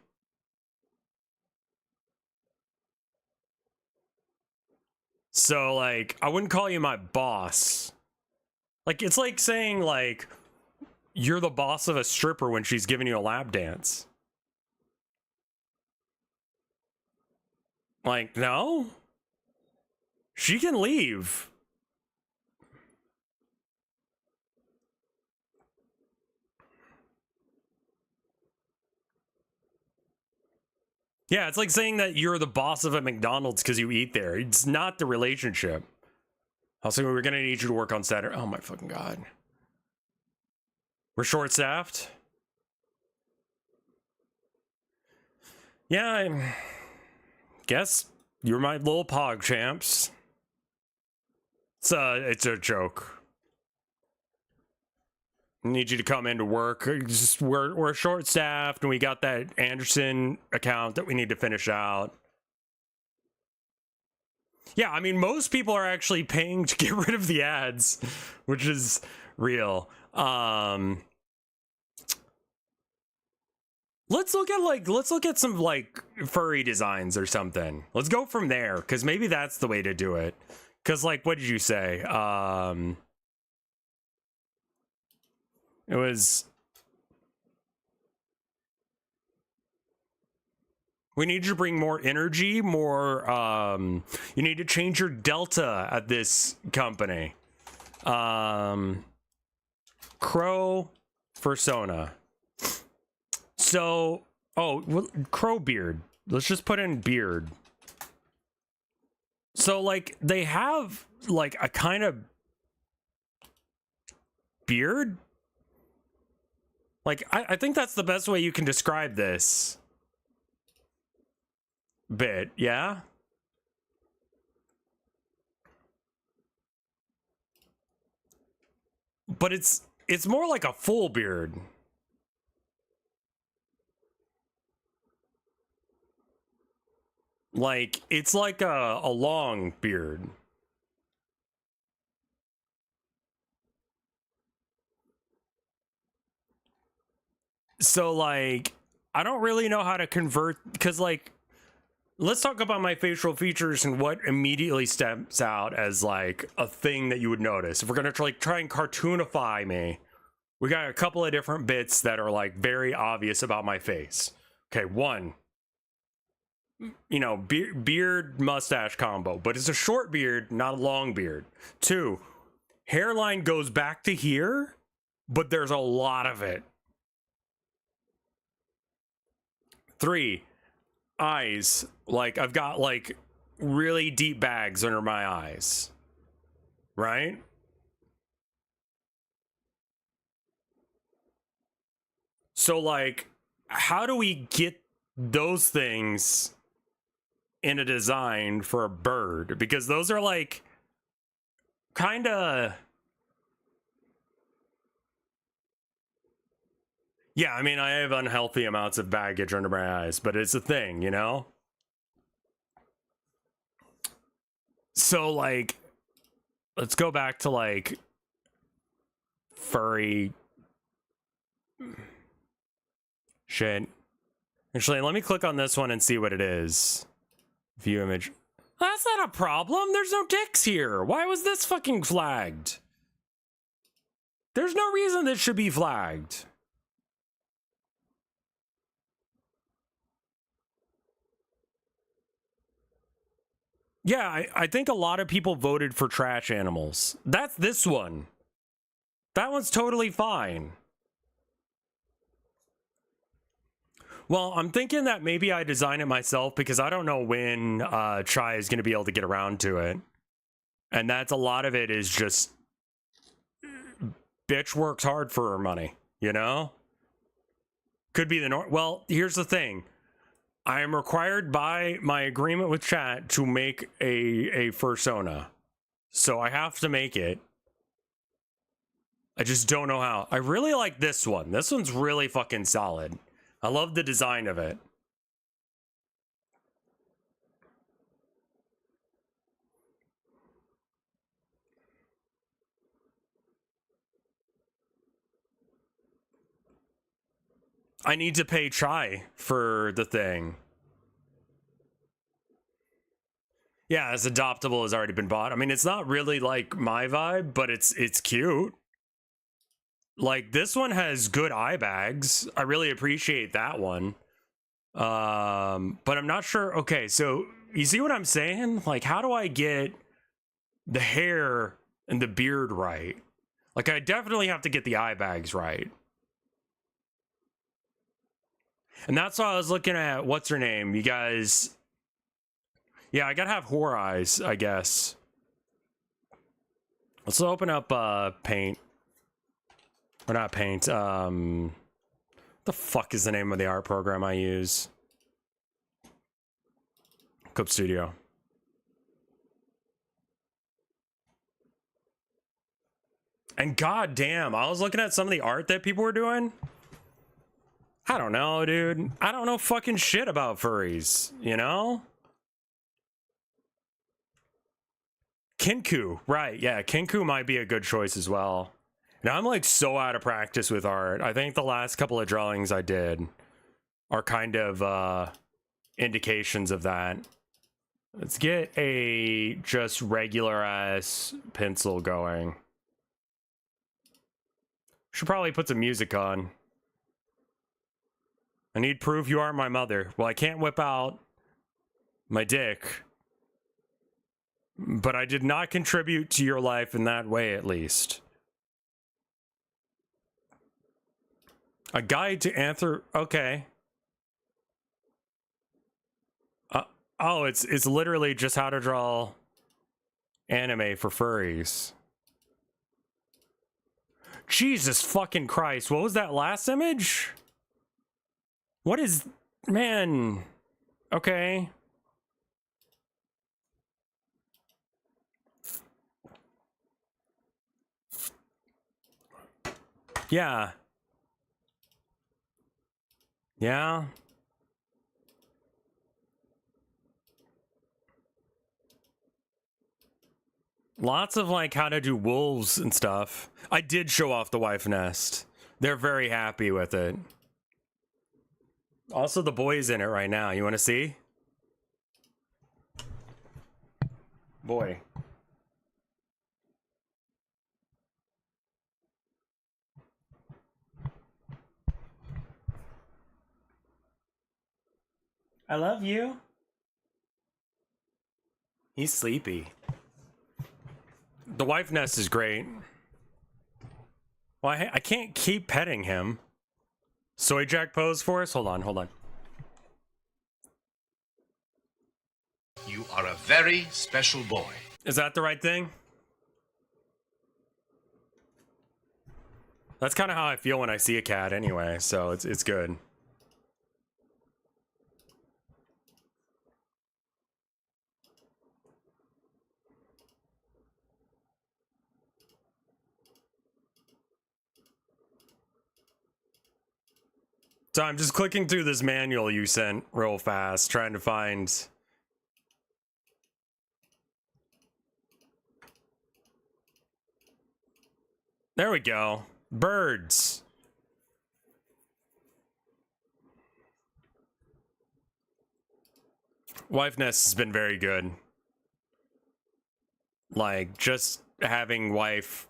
So, like, I wouldn't call you my boss. Like, it's like saying, like, you're the boss of a stripper when she's giving you a lap dance. Like, no? She can leave. Yeah, it's like saying that you're the boss of a McDonald's because you eat there. It's not the relationship. Also, we're gonna need you to work on Saturday. Oh my fucking god. We're short-staffed? Yeah, I guess you're my little pog champs. It's a joke. I need you to come into work. We're short-staffed, and we got that Anderson account that we need to finish out. Yeah, I mean, most people are actually paying to get rid of the ads, which is real. Let's look at some like furry designs or something. Let's go from there, because maybe that's the way to do it. Because, like, what did you say? It was... We need you to bring more energy, more, you need to change your delta at this company. Crow persona. So, crow beard. Let's just put in beard. So, like, they have, like, a kind of beard? Like, I think that's the best way you can describe this bit, yeah? But it's more like a full beard. Like, it's like a long beard. So, like, I don't really know how to convert, because, like, let's talk about my facial features and what immediately steps out as, like, a thing that you would notice. If we're gonna try and cartoonify me, we got a couple of different bits that are, like, very obvious about my face. Okay, one, you know, beard mustache combo, but it's a short beard, not a long beard. Two, hairline goes back to here, but there's a lot of it. Three, eyes. Like, I've got, like, really deep bags under my eyes. Right? So, like, how do we get those things in a design for a bird? Because those are, like, kind of... Yeah, I mean, I have unhealthy amounts of baggage under my eyes, but it's a thing, you know? So, like, let's go back to, like, furry shit. Actually, let me click on this one and see what it is. View image. That's not a problem. There's no dicks here. Why was this fucking flagged? There's no reason this should be flagged. Yeah, I think a lot of people voted for trash animals. That's this one. That one's totally fine. Well, I'm thinking that maybe I design it myself because I don't know when Chai is going to be able to get around to it. And that's a lot of it is just bitch works hard for her money, you know? Could be the norm. Well, here's the thing. I am required by my agreement with chat to make a fursona. So I have to make it. I just don't know how. I really like this one. This one's really fucking solid. I love the design of it. I need to pay Chai for the thing. Yeah, it's adoptable has already been bought. I mean, it's not really like my vibe, but it's cute. Like this one has good eye bags. I really appreciate that one. But I'm not sure. Okay, so you see what I'm saying? Like, how do I get the hair and the beard right? Like, I definitely have to get the eye bags right. And that's why I was looking at, what's her name? You guys... Yeah, I gotta have whore eyes, I guess. Let's open up Paint. Or not Paint, what the fuck is the name of the art program I use? Clip Studio. And goddamn, I was looking at some of the art that people were doing. I don't know, dude. I don't know fucking shit about furries, you know? Kinku, right, yeah, Kinku might be a good choice as well. Now I'm like so out of practice with art. I think the last couple of drawings I did are kind of indications of that. Let's get a just regular ass pencil going. Should probably put some music on. I need proof you are my mother. Well, I can't whip out my dick. But I did not contribute to your life in that way, at least. A guide to answer. Okay. Oh, it's literally just how to draw anime for furries. Jesus fucking Christ. What was that last image? What is... Man. Okay. Yeah. Yeah. Lots of like how to do wolves and stuff. I did show off the wife nest. They're very happy with it. Also, the boy's in it right now. You want to see? Boy. I love you. He's sleepy. The wife nest is great. Well, I can't keep petting him. Soy Jack pose for us? Hold on, hold on. You are a very special boy. Is that the right thing? That's kind of how I feel when I see a cat anyway, so it's good. So I'm just clicking through this manual you sent real fast, trying to find... There we go. Birds. Wife Nest has been very good. Like, just having wife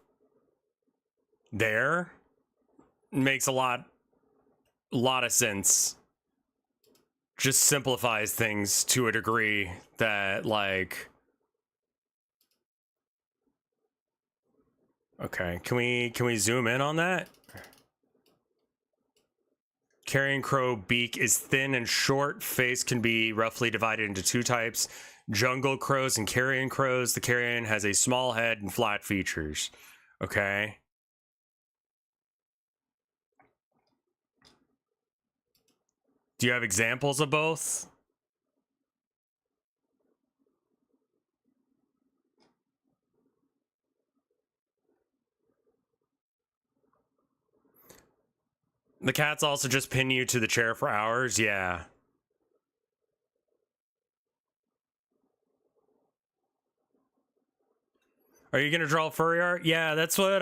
there makes a lot of sense. Just simplifies things to a degree that, like... Okay, can we zoom in on that? Carrion crow beak is thin and short. Face can be roughly divided into two types: jungle crows and carrion crows. The carrion has a small head and flat features. Okay. Do you have examples of both? The cats also just pin you to the chair for hours? Yeah. Are you gonna draw furry art? Yeah, that's what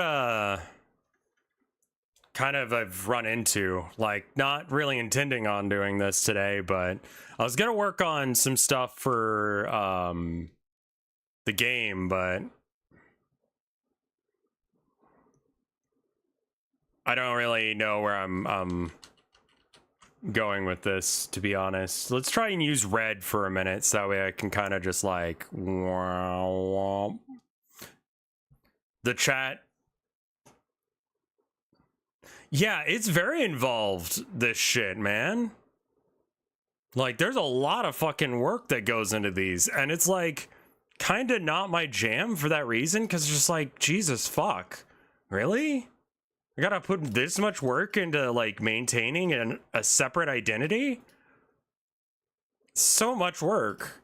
kind of I've run into. Like, not really intending on doing this today, but I was gonna work on some stuff for the game, but I don't really know where I'm going with this, to be honest. Let's try and use red for a minute, so that way I can kind of just like... The chat... Yeah, it's very involved, this shit, man. Like, there's a lot of fucking work that goes into these, and it's like kind of not my jam for that reason, because it's just like, Jesus fuck. Really? I gotta put this much work into, like, maintaining a separate identity? So much work.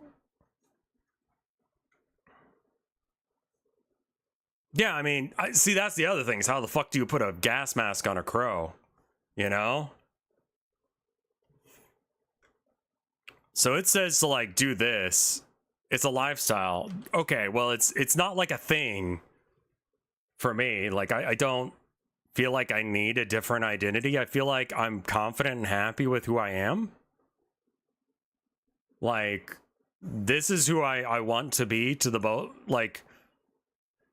Yeah, I mean, see, that's the other thing, is how the fuck do you put a gas mask on a crow? You know? So it says to, like, do this. It's a lifestyle. Okay, well, it's not like a thing for me. Like, I don't feel like I need a different identity. I feel like I'm confident and happy with who I am. Like, this is who I want to be to the boat. Like,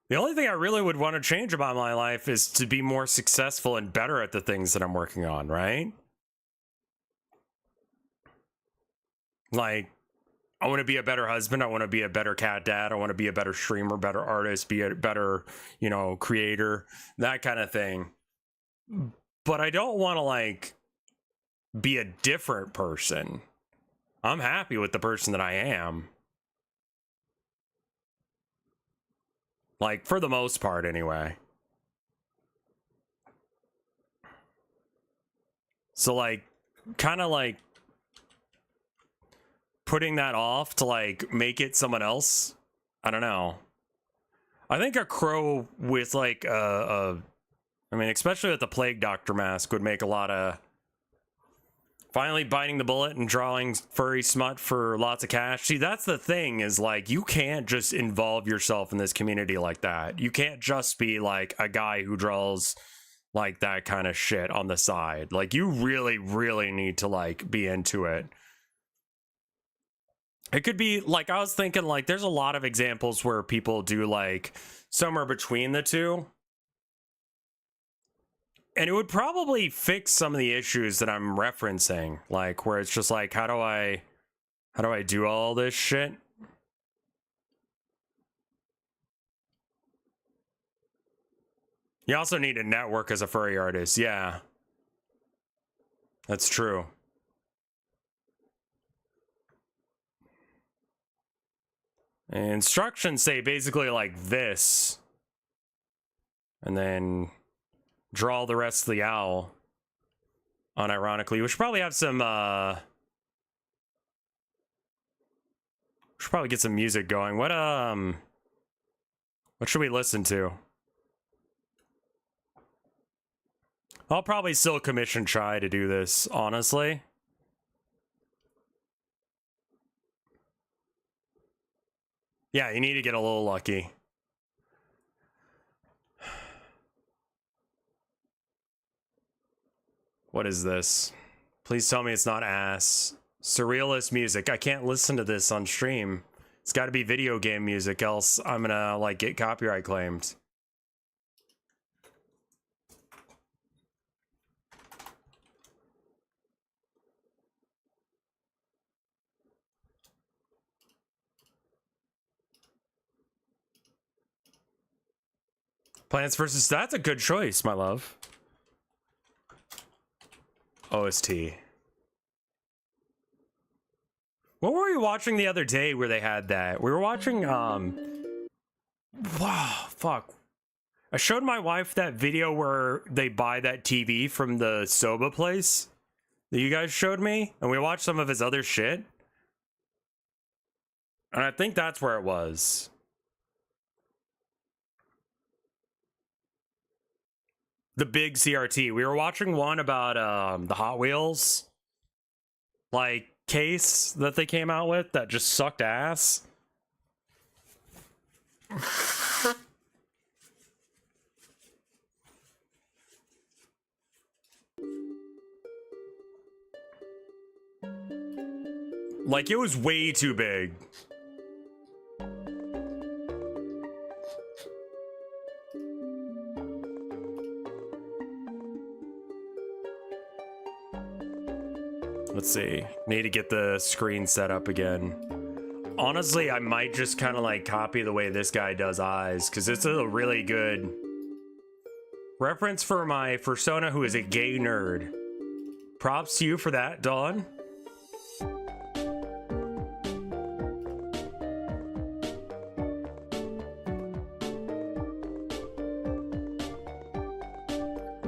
the only thing I really would want to change about my life is to be more successful and better at the things that I'm working on, right? Like, I want to be a better husband. I want to be a better cat dad. I want to be a better streamer, better artist, be a better, you know, creator, that kind of thing. But I don't want to, like, be a different person. I'm happy with the person that I am. Like, for the most part, anyway. So, like, kind of, like, putting that off to, like, make it someone else, I don't know. I think a crow with, like, I mean, especially with the Plague Doctor mask would make a lot of... Finally biting the bullet and drawing furry smut for lots of cash. See, that's the thing, is, like, you can't just involve yourself in this community like that. You can't just be, like, a guy who draws, like, that kind of shit on the side. Like, you really, really need to, like, be into it. It could be, like, I was thinking, like, there's a lot of examples where people do, like, somewhere between the two. And it would probably fix some of the issues that I'm referencing, like, where it's just like, how do I do all this shit? You also need a network as a furry artist. Yeah, that's true. And instructions say basically like this, and then draw the rest of the owl. Unironically, we should probably have some, should probably get some music going. What should we listen to? I'll probably still commission try to do this, honestly. Yeah, you need to get a little lucky. What is this? Please tell me it's not ass. Surrealist music. I can't listen to this on stream. It's got to be video game music, else I'm gonna, like, get copyright claimed. Plants vs. That's a good choice, my love. OST. What were we watching the other day where they had that? We were watching, wow, fuck. I showed my wife that video where they buy that TV from the soba place that you guys showed me, and we watched some of his other shit. And I think that's where it was. The big CRT. We were watching one about the Hot Wheels, like, case that they came out with that just sucked ass. Like, it was way too big. Let's see. Need to get the screen set up again. Honestly, I might just kind of like copy the way this guy does eyes, because it's a really good reference for my persona who is a gay nerd. Props to you for that, Dawn.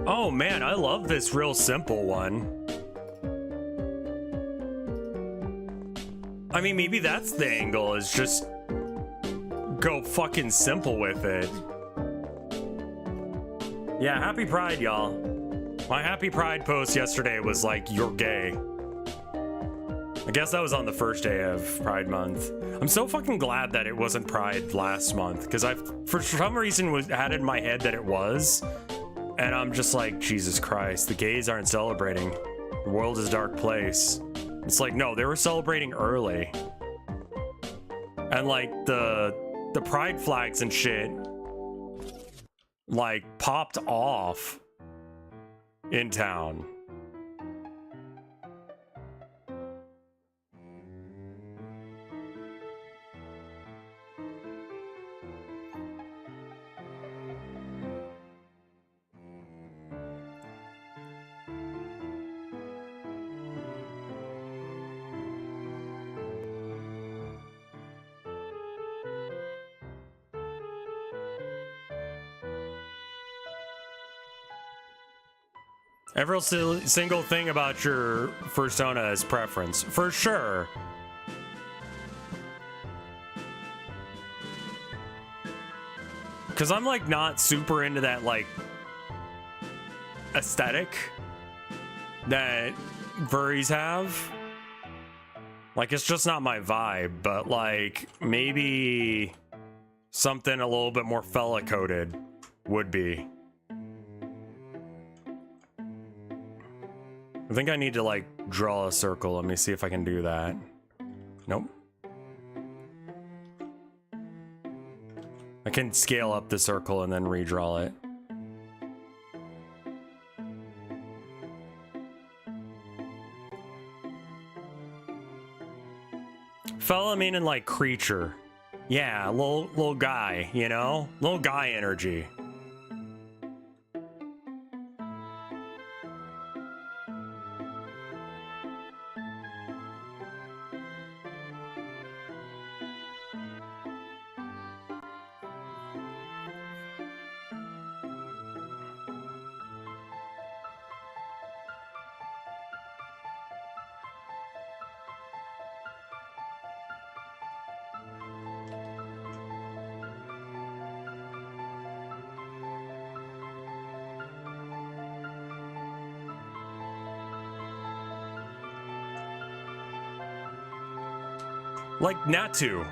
Oh man, I love this real simple one. I mean, maybe that's the angle, is just go fucking simple with it. Yeah, happy Pride, y'all. My happy Pride post yesterday was like, you're gay. I guess that was on the first day of Pride Month. I'm so fucking glad that it wasn't Pride last month, because I, for some reason, had in my head that it was. And I'm just like, Jesus Christ, the gays aren't celebrating. The world is a dark place. It's like, no, they were celebrating early. And like the pride flags and shit like popped off in town. Every single thing about your persona is preference, for sure. Because I'm like not super into that like aesthetic that furries have. Like, it's just not my vibe, but like maybe something a little bit more fella coded would be. I think I need to like draw a circle. Let me see if I can do that. Nope. I can scale up the circle and then redraw it. Fella meaning like creature. Yeah, little guy, you know? Little guy energy. Like Natu.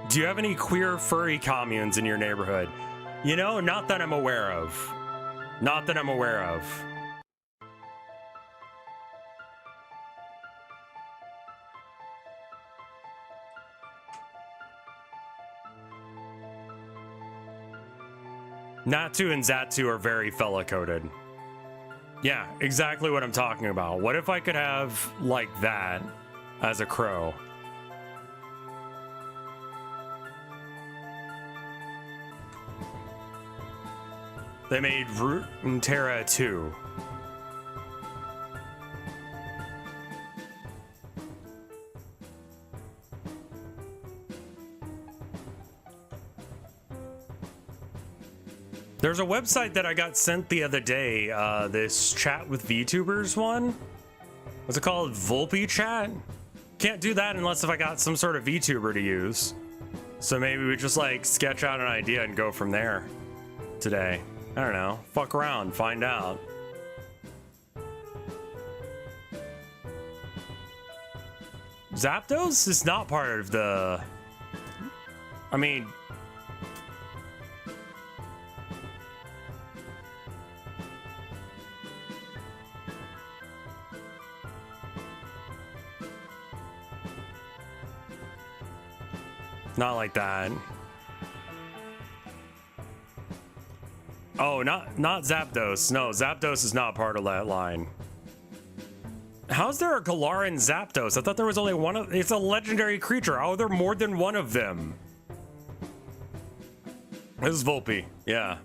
Do you have any queer furry communes in your neighborhood? You know, not that I'm aware of. Not that I'm aware of. Natu and Zatu are very fella-coded. Yeah, exactly what I'm talking about. What if I could have, like, that as a crow? They made Root and Terra 2. There's a website that I got sent the other day, this chat with VTubers one. What's it called? Volpe chat? Can't do that unless if I got some sort of VTuber to use. So maybe we just like sketch out an idea and go from there today. I don't know. Fuck around, find out. Zapdos is not part of the... I mean... Not like that. Oh, not Zapdos. No, Zapdos is not part of that line. How's there a Galaran Zapdos? I thought there was only one of... It's a legendary creature. How are there more than one of them? This is Volpe. Yeah.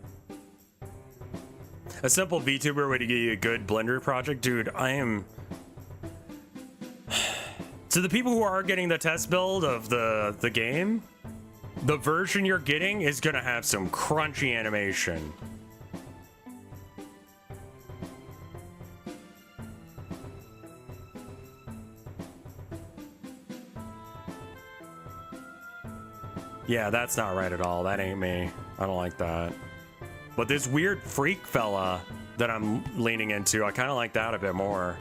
A simple VTuber way to get you a good Blender project? Dude, I am... To the people who are getting the test build of the game, the version you're getting is gonna have some crunchy animation. Yeah, that's not right at all. That ain't me. I don't like that. But this weird freak fella that I'm leaning into, I kind of like that a bit more.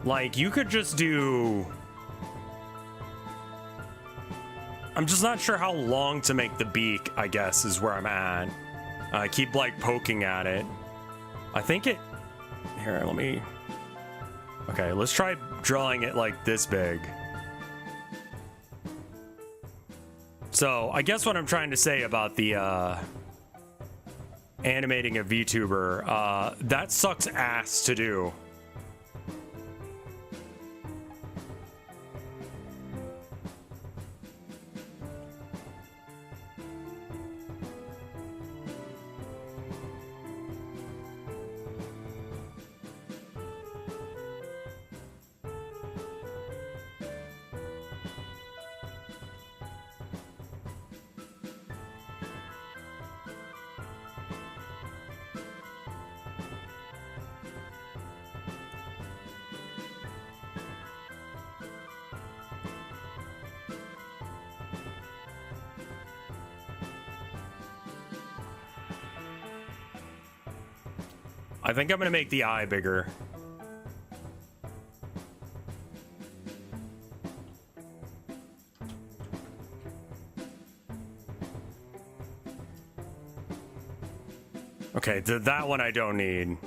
Like, you could just do... I'm just not sure how long to make the beak, I guess, is where I'm at. I keep, like, poking at it. I think it... Here, let me... Okay, let's try drawing it, like, this big. So, I guess what I'm trying to say about the, animating a VTuber, that sucks ass to do. I think I'm gonna make the eye bigger. Okay, that one I don't need.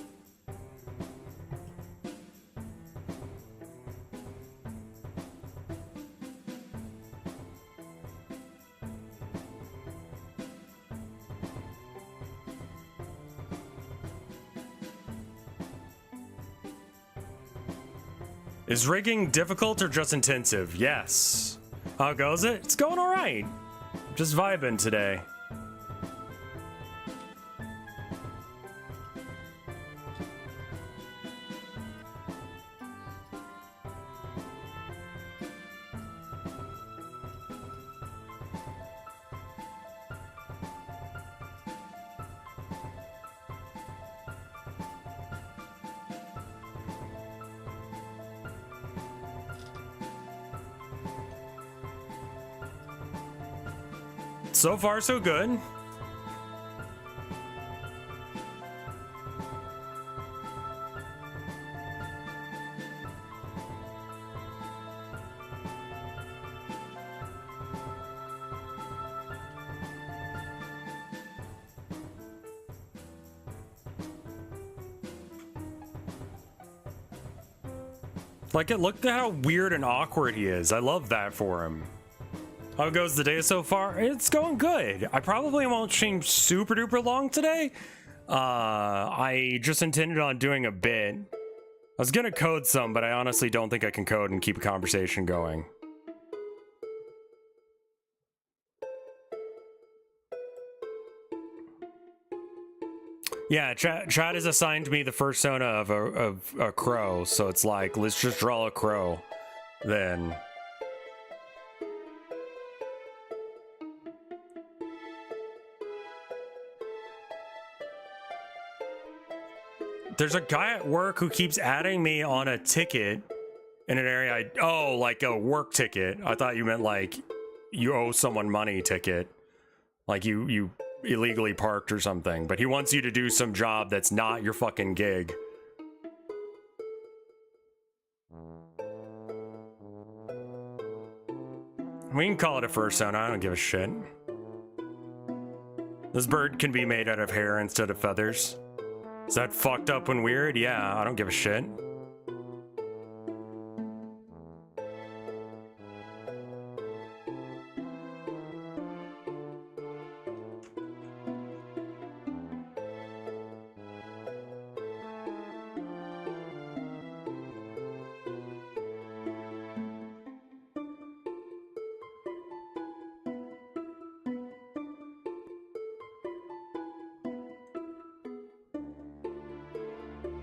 Is rigging difficult or just intensive? Yes. How goes it? It's going all right. Just vibing today. So far, so good. Like, look at how weird and awkward he is. I love that for him. How goes the day so far? It's going good. I probably won't stream super duper long today. I just intended on doing a bit. I was gonna code some, but I honestly don't think I can code and keep a conversation going. Yeah, Chad has assigned me the persona of a crow, so it's like, let's just draw a crow, then. There's a guy at work who keeps adding me on a ticket in an area oh, like a work ticket. I thought you meant like you owe someone money ticket. Like you illegally parked or something, but he wants you to do some job that's not your fucking gig. We can call it a fursona, I don't give a shit. This bird can be made out of hair instead of feathers. Is that fucked up and weird? Yeah, I don't give a shit.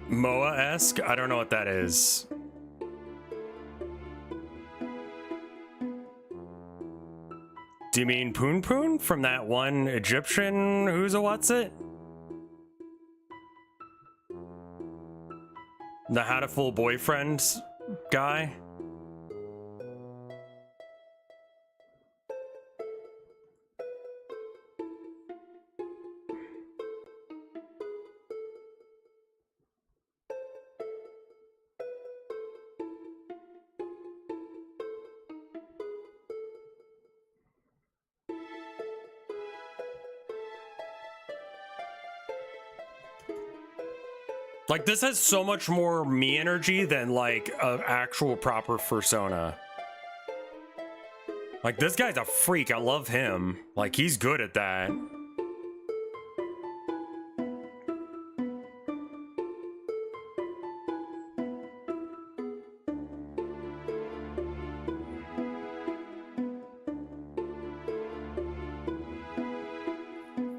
Moa-esque? I don't know what that is. Do you mean Poon Poon from that one Egyptian who's a what's it? The Hatful boyfriend guy? Like, this has so much more me energy than, like, an actual proper fursona. Like, this guy's a freak. I love him. Like, he's good at that.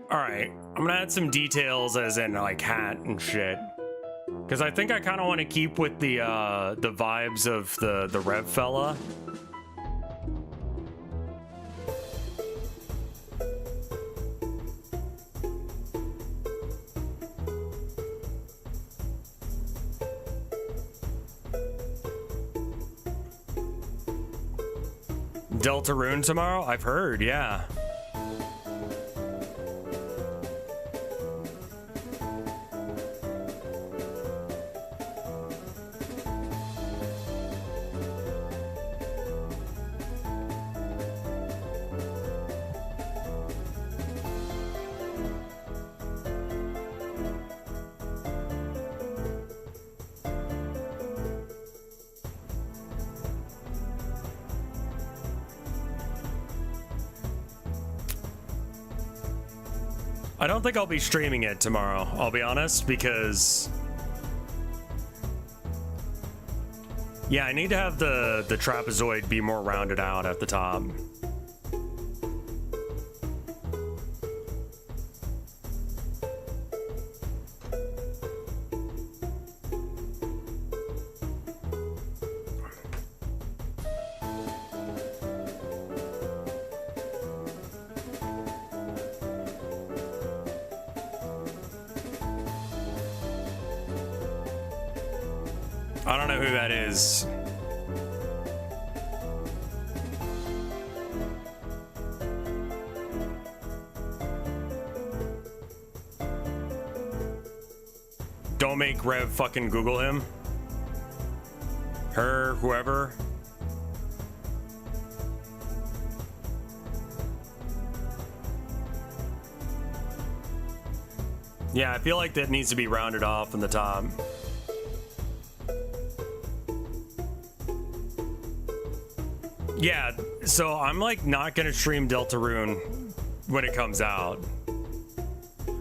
Alright, I'm gonna add some details as in, like, hat and shit. Because I think I kind of want to keep with the vibes of the Rev fella. Deltarune tomorrow? I've heard, yeah. I don't think I'll be streaming it tomorrow, I'll be honest, because... yeah, I need to have the trapezoid be more rounded out at the top. I don't know who that is. Don't make Rev fucking Google him. Her, whoever. Yeah, I feel like that needs to be rounded off in the top. Yeah, so I'm like not gonna stream Deltarune when it comes out.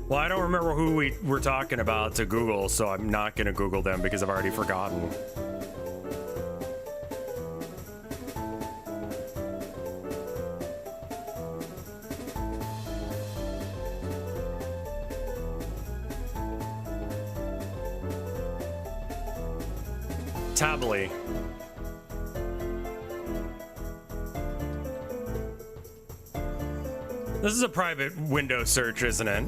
Well, I don't remember who we were talking about to Google, so I'm not gonna Google them because I've already forgotten. Tably. This is a private window search, isn't it?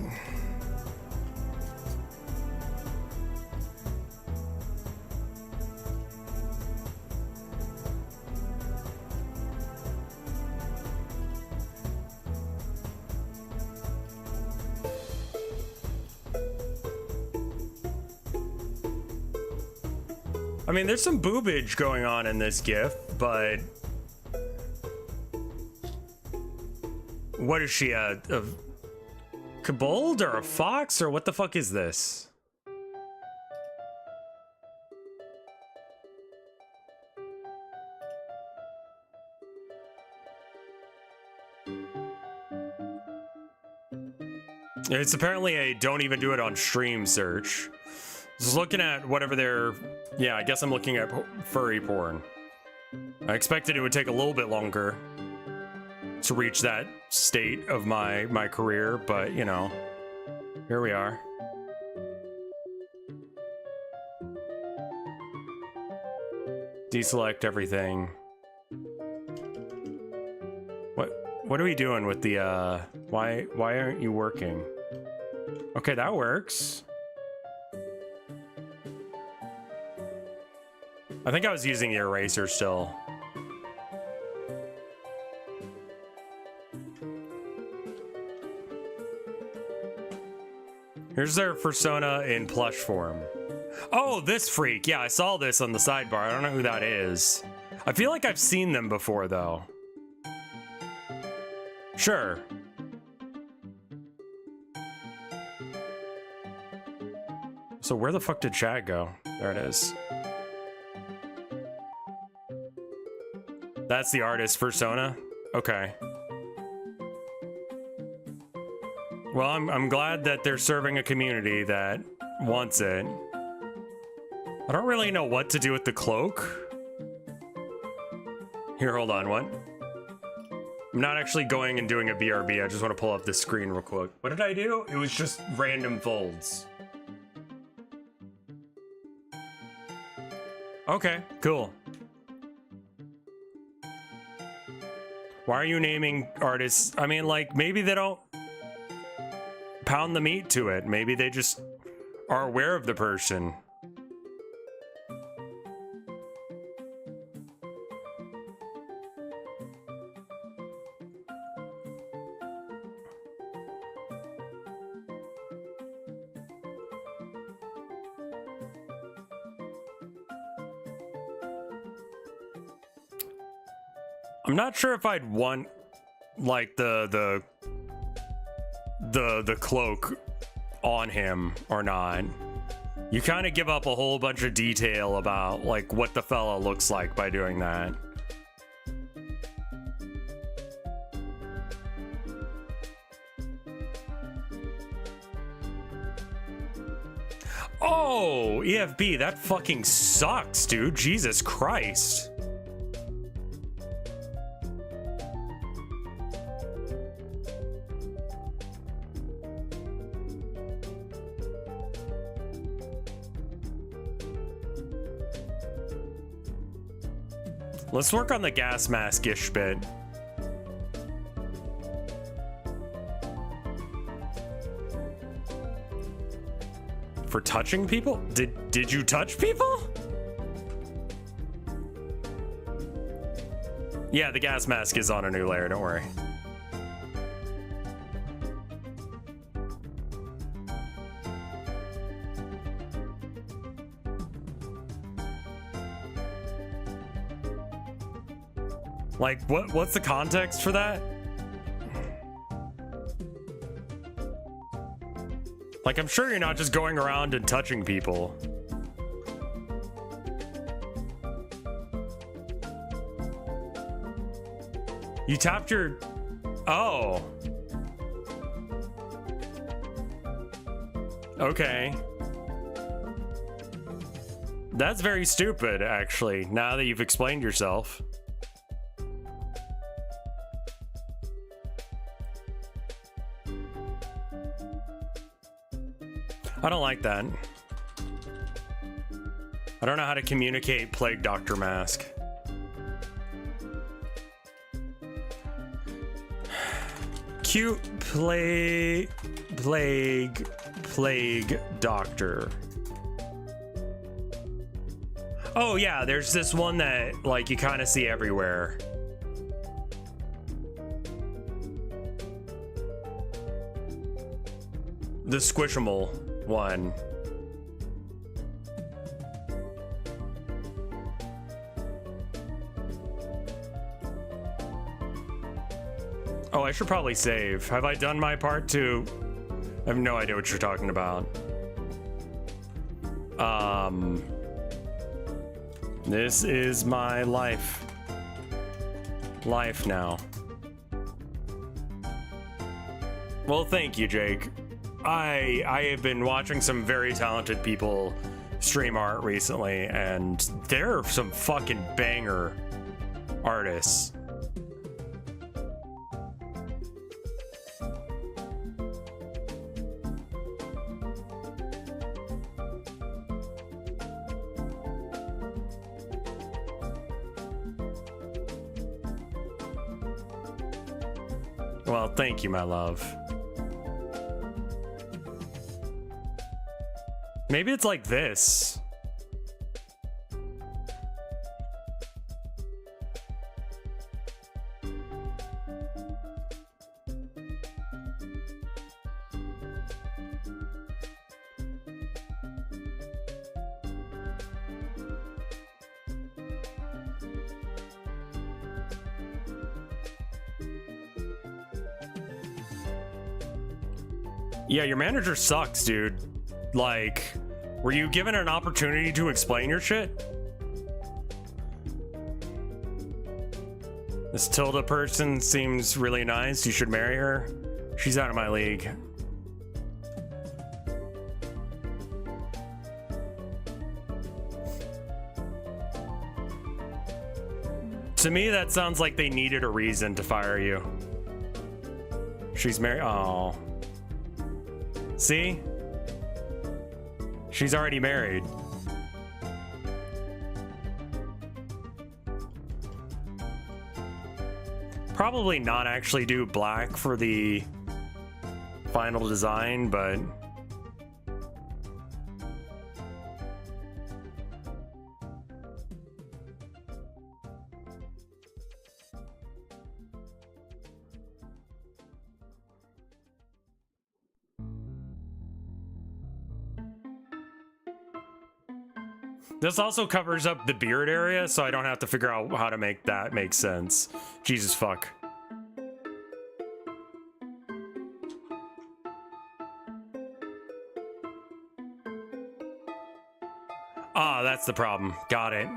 I mean, there's some boobage going on in this GIF, but what is she, a kobold or a fox, or what the fuck is this? It's apparently a don't even do it on stream search. Just looking at whatever they're... Yeah, I guess I'm looking at furry porn. I expected it would take a little bit longer to reach that state of my career, but, you know, here we are. Deselect everything. What are we doing with the, why aren't you working? Okay, that works. I think I was using the eraser still. Here's their persona in plush form. Oh, this freak. Yeah, I saw this on the sidebar. I don't know who that is. I feel like I've seen them before, though. Sure. So where the fuck did chat go? There it is. That's the artist persona? Okay. Well, I'm glad that they're serving a community that wants it. I don't really know what to do with the cloak. Here, hold on, what? I'm not actually going and doing a BRB, I just want to pull up this screen real quick. What did I do? It was just random folds. Okay, cool. Why are you naming artists? I mean, like, maybe they don't pound the meat to it. Maybe they just are aware of the person. I'm not sure if I'd want like the cloak on him or not. You kind of give up a whole bunch of detail about like what the fella looks like by doing that. Oh, EFB, that fucking sucks, dude. Jesus Christ. Let's work on the gas mask-ish bit. For touching people? Did you touch people? Yeah, the gas mask is on a new layer, don't worry. Like, what's the context for that? Like, I'm sure you're not just going around and touching people. You tapped your... Oh. Okay. That's very stupid, actually, now that you've explained yourself. I don't like that. I don't know how to communicate Plague Doctor Mask. Cute Plague Doctor. Oh yeah, there's this one that like you kind of see everywhere. The squishable one. Oh, I should probably save. Have I done my part too? I have no idea what you're talking about. This is my life. Life now. Well, thank you, Jake. I have been watching some very talented people stream art recently, and there are some fucking banger artists. Well, thank you, my love. Maybe it's like this. Yeah, your manager sucks, dude. Like, were you given an opportunity to explain your shit? This Tilda person seems really nice. You should marry her. She's out of my league. To me, that sounds like they needed a reason to fire you. She's married. Oh. See? She's already married. Probably not actually do black for the final design, but this also covers up the beard area, so I don't have to figure out how to make that make sense. Jesus fuck. Ah, that's the problem. Got it.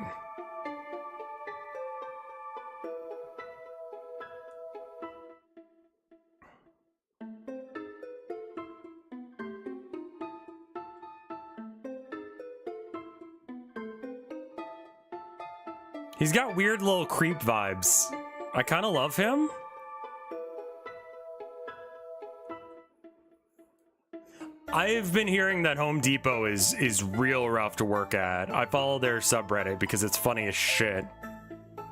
He's got weird little creep vibes. I kind of love him. I've been hearing that Home Depot is real rough to work at. I follow their subreddit because it's funny as shit.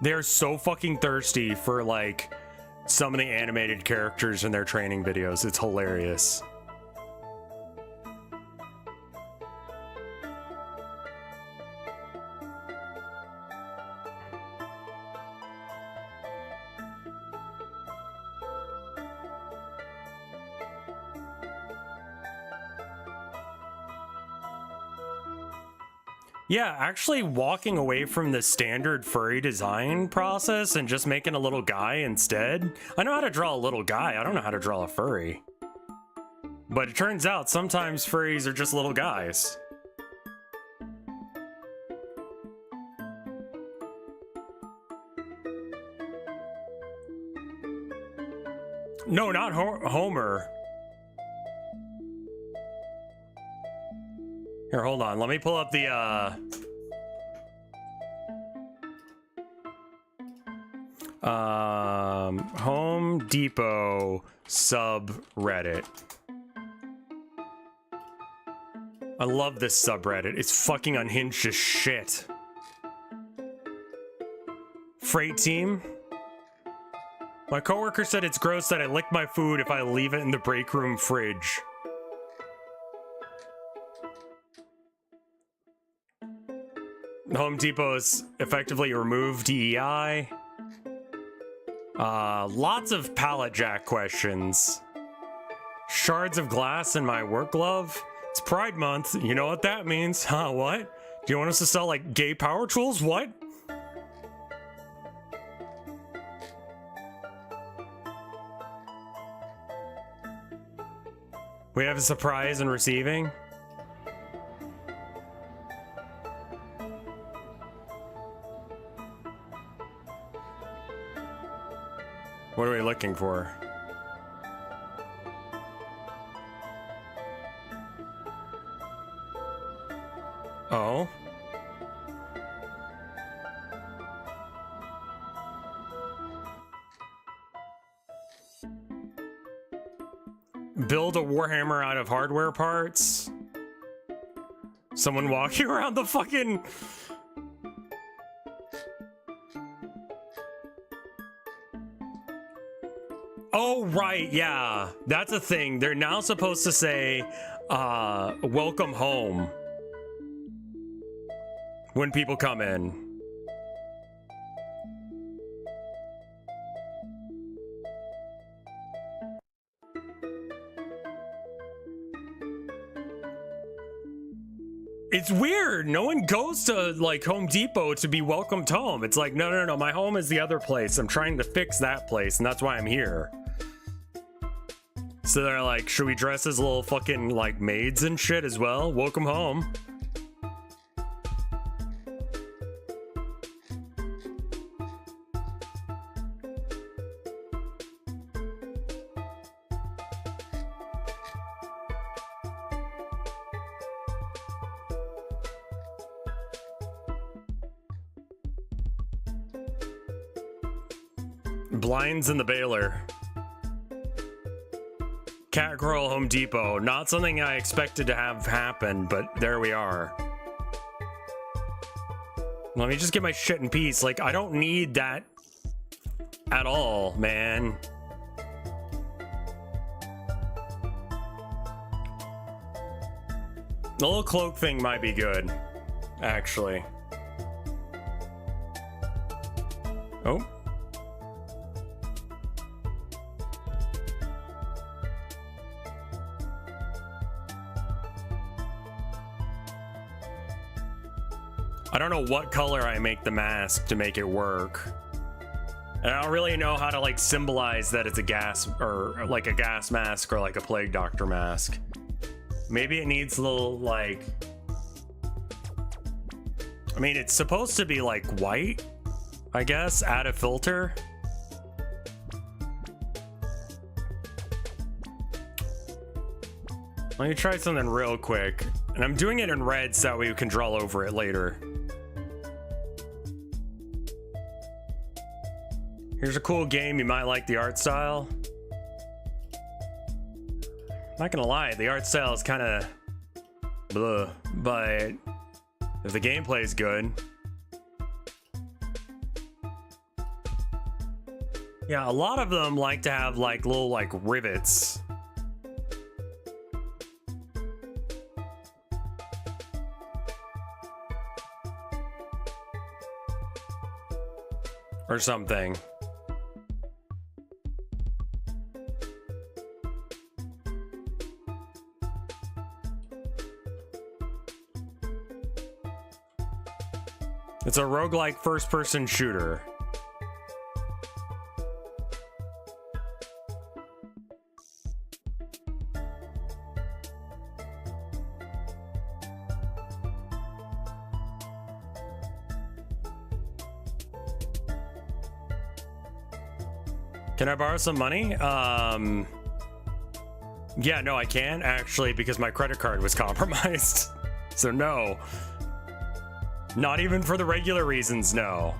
They're so fucking thirsty for like some of the animated characters in their training videos. It's hilarious. Yeah, actually walking away from the standard furry design process and just making a little guy instead. I know how to draw a little guy, I don't know how to draw a furry. But it turns out sometimes furries are just little guys. No, not Homer. Here, hold on. Let me pull up the, Home Depot subreddit. I love this subreddit. It's fucking unhinged as shit. Freight team. My coworker said it's gross that I lick my food if I leave it in the break room fridge. Home Depot has effectively removed DEI. Lots of pallet jack questions. Shards of glass in my work glove. It's Pride Month. You know what that means, huh? What? Do you want us to sell like gay power tools? What? We have a surprise in receiving. What are we looking for? Oh. Build a Warhammer out of hardware parts. Someone walking around the fucking... Oh, right, yeah. That's a thing. They're now supposed to say, welcome home when people come in. It's weird. No one goes to like Home Depot to be welcomed home. It's like, no, no, no, my home is the other place. I'm trying to fix that place, and that's why I'm here. So they're like, should we dress as little fucking like maids and shit as well? Welcome home. Blinds in the baler. Cat girl Home Depot. Not something I expected to have happen, but there we are. Let me just get my shit in peace. Like, I don't need that at all, man. The little cloak thing might be good, actually. Oh. I don't know what color I make the mask to make it work. And I don't really know how to like symbolize that it's a gas or like a gas mask or like a plague doctor mask. Maybe it needs a little like, I mean, it's supposed to be like white, I guess. Add a filter. Let me try something real quick. And I'm doing it in red so that way we can draw over it later. Here's a cool game, you might like the art style. Not gonna lie, the art style is kind of blah, but if the gameplay is good. Yeah, a lot of them like to have like little like rivets. Or something. It's a roguelike first-person shooter. Can I borrow some money? Yeah, no, I can't actually because my credit card was compromised. So no. Not even for the regular reasons, no.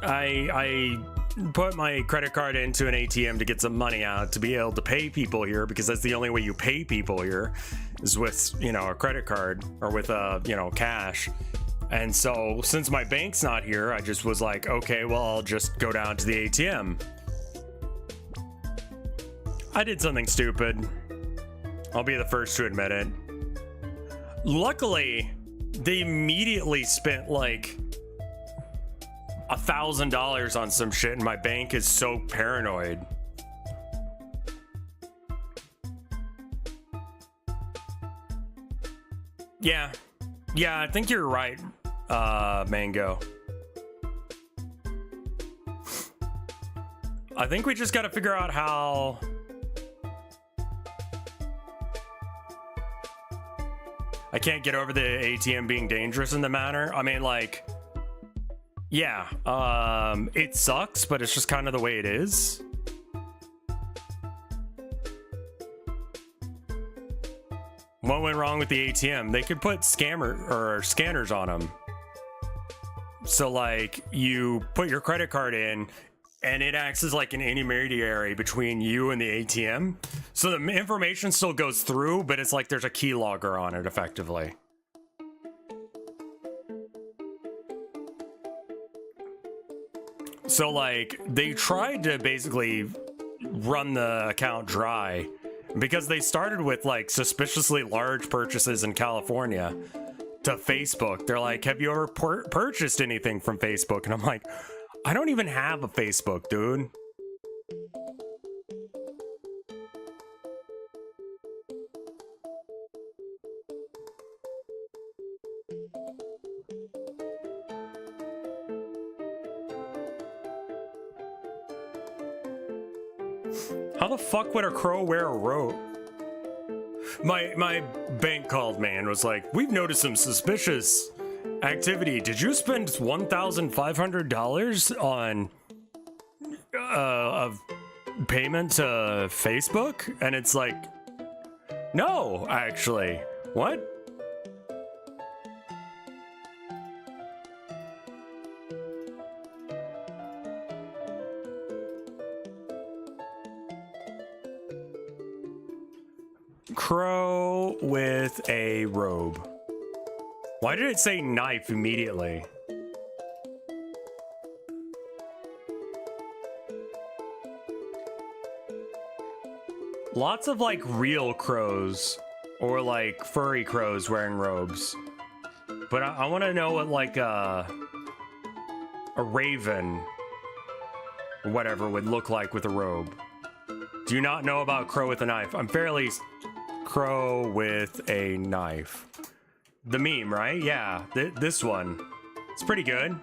I put my credit card into an ATM to get some money out to be able to pay people here because that's the only way you pay people here is with, you know, a credit card or with you know, cash. And so since my bank's not here, I just was like, okay, well, I'll just go down to the ATM. I did something stupid. I'll be the first to admit it. Luckily, they immediately spent like $1,000 on some shit and my bank is so paranoid. Yeah, I think you're right, Mango. I think we just got to figure out how... I can't get over the ATM being dangerous in the manner. I mean, like... Yeah, it sucks, but it's just kind of the way it is. What went wrong with the ATM? They could put scanners on them. So like you put your credit card in and it acts as like an intermediary between you and the ATM. So the information still goes through, but it's like there's a keylogger on it effectively. So like they tried to basically run the account dry because they started with like suspiciously large purchases in California to Facebook. They're like, have you ever purchased anything from Facebook? And I'm like, I don't even have a Facebook, dude. How the fuck would a crow wear a robe? My bank called me and was like, we've noticed some suspicious activity. Did you spend $1,500 on a payment to Facebook? And it's like, no, actually. What? Crow with a robe. Why did it say knife immediately? Lots of like real crows or like furry crows wearing robes. But I want to know what like a raven or whatever would look like with a robe. Do you not know about crow with a knife? I'm fairly... Crow with a knife. The meme, right? Yeah, this one. It's pretty good.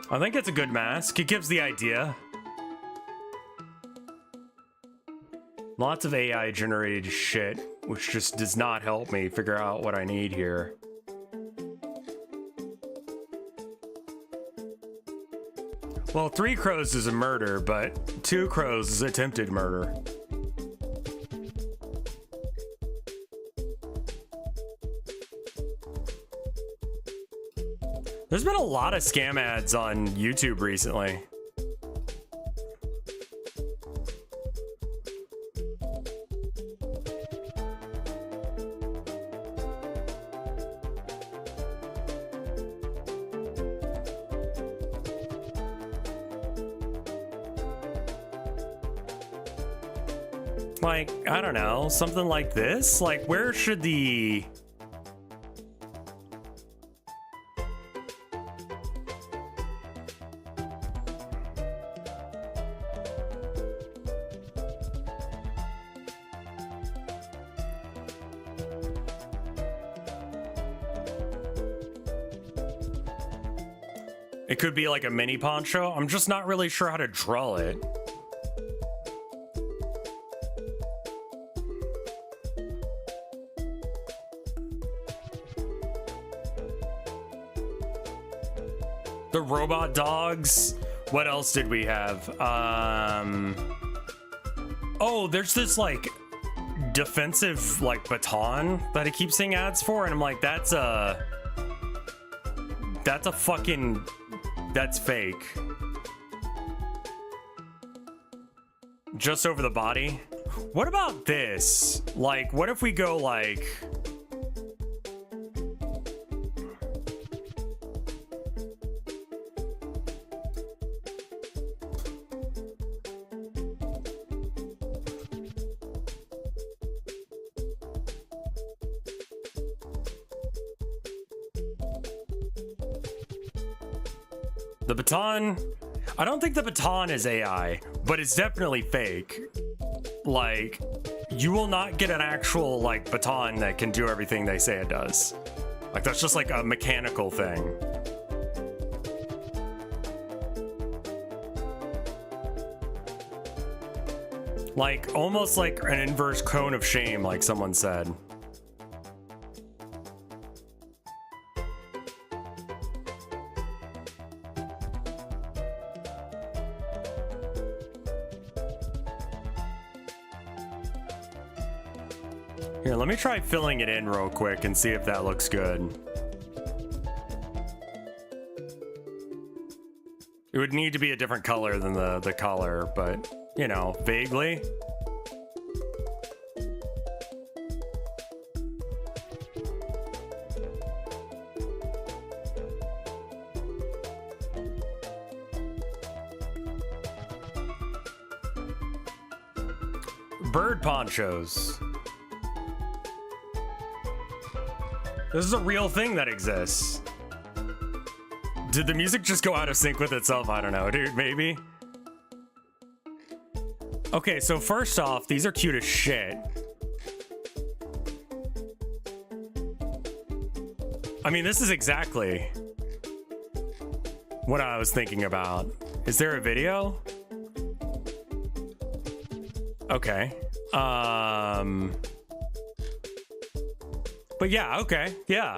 I think it's a good mask. It gives the idea. Lots of AI generated shit, which just does not help me figure out what I need here. Well, 3 crows is a murder, but 2 crows is attempted murder. There's been a lot of scam ads on YouTube recently. Like, I don't know, something like this? Like, where should the... It could be like a mini poncho. I'm just not really sure how to draw it. The robot dogs. What else did we have? Oh, there's this like defensive like baton that I keep seeing ads for, and I'm like, that's fake. Just over the body. What about this? Like, what if we go like... The baton, I don't think the baton is AI, but it's definitely fake. Like, you will not get an actual, like, baton that can do everything they say it does. Like, that's just like a mechanical thing. Like, almost like an inverse cone of shame, like someone said. Here, let me try filling it in real quick and see if that looks good. It would need to be a different color than the collar, but, you know, vaguely. Bird ponchos. This is a real thing that exists. Did the music just go out of sync with itself? I don't know, dude, maybe. Okay, so first off, these are cute as shit. I mean, this is exactly what I was thinking about. Is there a video? Okay. But yeah, okay, yeah.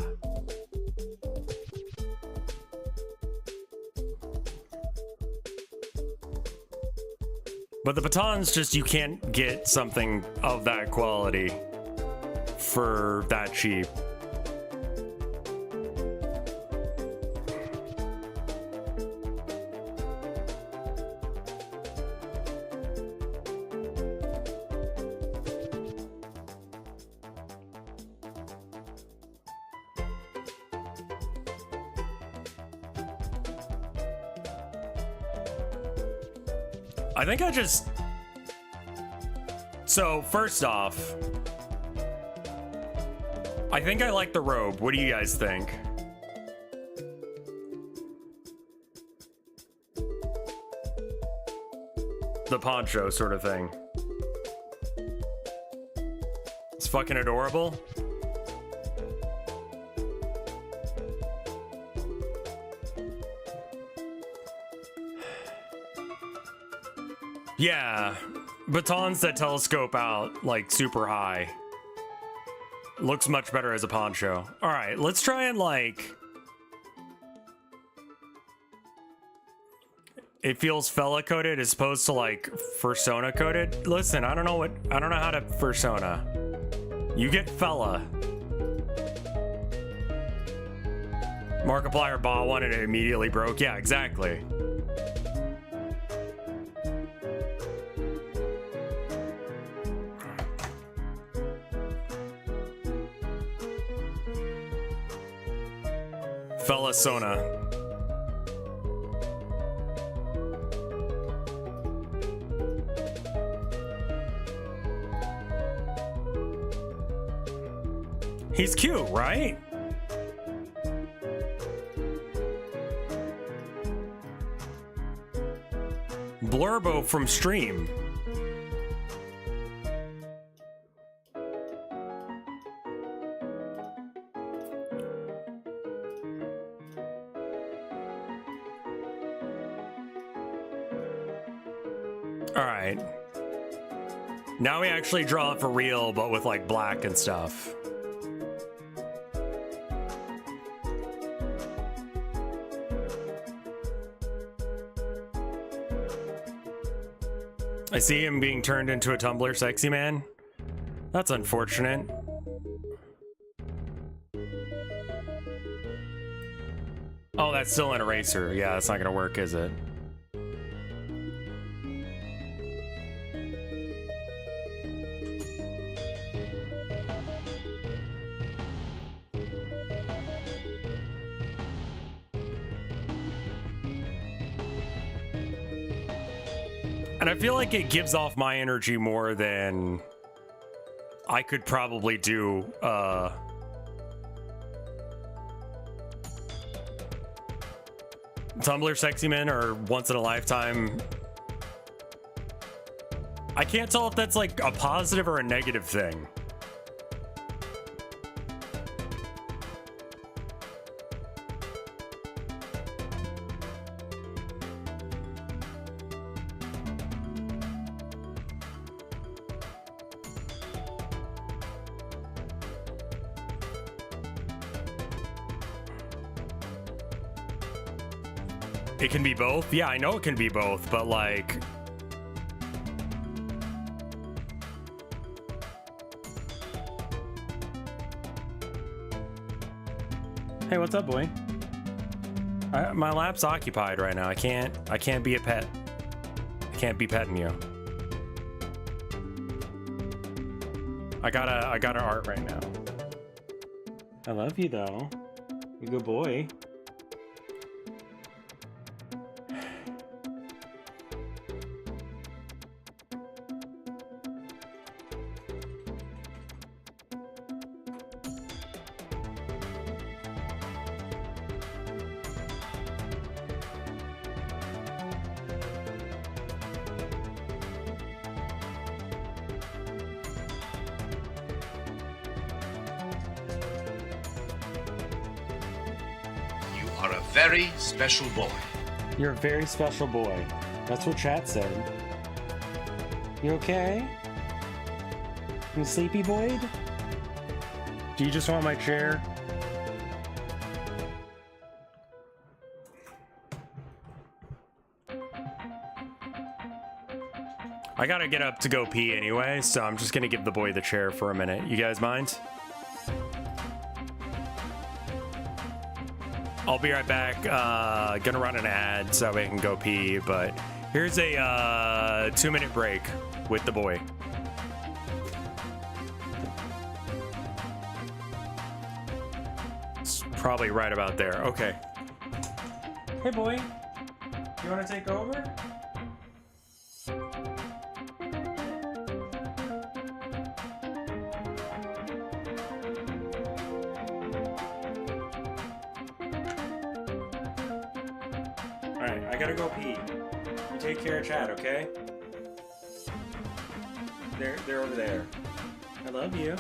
But the baton's just, you can't get something of that quality for that cheap. I think I just... So, first off, I think I like the robe. What do you guys think? The poncho sort of thing. It's fucking adorable. Yeah, batons that telescope out like super high. Looks much better as a poncho. All right, let's try and like... It feels fella coded as opposed to like fursona coded. Listen, I don't know how to fursona. You get fella. Markiplier bought one and it immediately broke. Yeah, exactly. Fella Sona. He's cute, right? Blurbo from stream. All right. Now we actually draw it for real, but with like black and stuff. I see him being turned into a Tumblr sexy man. That's unfortunate. Oh, that's still an eraser. Yeah, that's not gonna work, is it? And I feel like it gives off my energy more than I could probably do, Tumblr sexy men or once in a lifetime. I can't tell if that's like a positive or a negative thing. It can be both. Yeah, I know it can be both, but like... Hey, what's up, boy? My lap's occupied right now. I can't be a pet. I can't be petting you. I gotta art right now. I love you though. You good boy. Are a very special boy. You're a very special boy. That's what chat said. You okay? You sleepy boy? Do you just want my chair? I gotta get up to go pee anyway, so I'm just gonna give the boy the chair for a minute. You guys mind? I'll be right back. Gonna run an ad so we can go pee, but here's a 2-minute break with the boy. It's probably right about there. Okay. Hey, boy. You want to take over? Alright, I gotta go pee. You take care of Chad, okay? They're over there. I love you.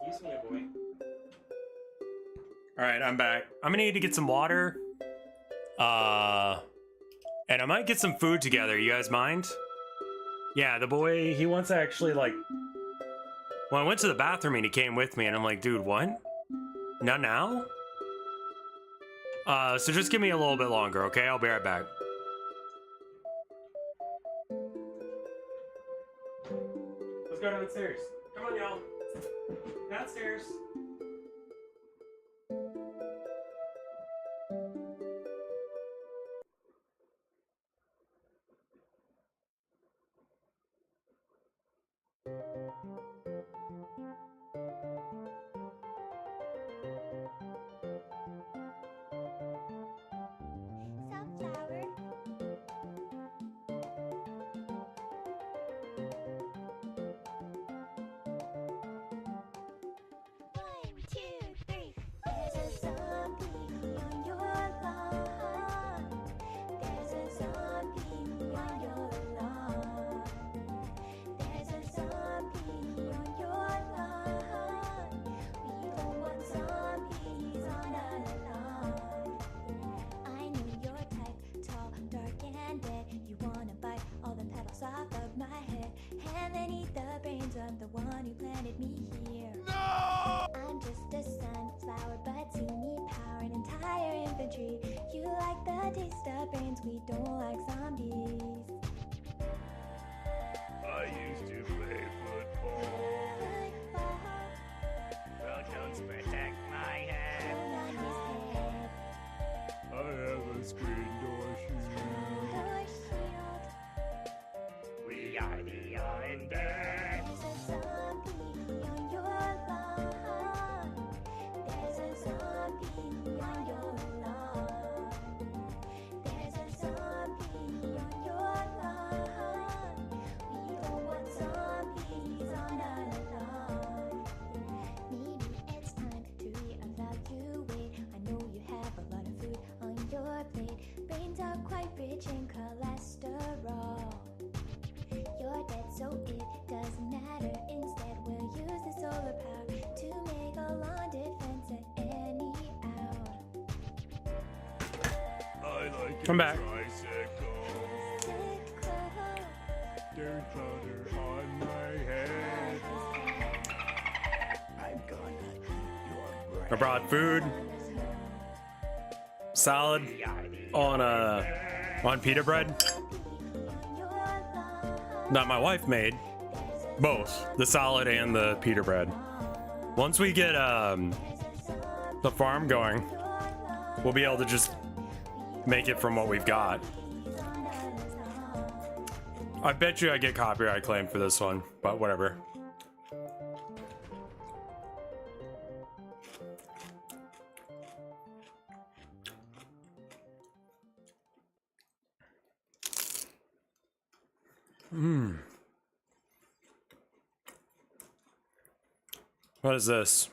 Excuse me, boy. Alright, I'm back. I'm gonna need to get some water. And I might get some food together. You guys mind? Yeah, the boy, he wants to actually, like... Well, I went to the bathroom and he came with me and I'm like, dude, what? Not now? So just give me a little bit longer, okay? I'll be right back. Let's go downstairs. Come on, y'all. Downstairs. Sunflower. One, two, three. There's a zombie on your lawn. There's a zombie on your lawn. There's a zombie on your lawn. We don't want zombies on our lawn. I know your type, tall, dark, and dead. You wanna bite all the petals off of my head and then eat the brains of the one who planted me here. No! I'm just a sunflower, but you need power and entire infantry. You like the taste of brains, we don't like zombies. I used to play football. Well, don't protect my head. I have a screen door shield. We are the undead. There's a zombie on your lawn. There's a zombie on your lawn. There's a zombie on your lawn. We don't want zombies on our lawn. Maybe it's time to reevaluate. I know you have a lot of food on your plate. Brains are quite rich in cholesterol. You're dead, so it doesn't matter. Instead, we'll use the solar power to make a lawn defense at any hour. I like Come your back. tricycle. There's butter on my head. I'm gonna eat your brain. I brought food, salad on pita bread that my wife made. Both the salad and the pita bread. Once we get the farm going, we'll be able to just make it from what we've got. I bet you I get copyright claim for this one, but whatever. What is this?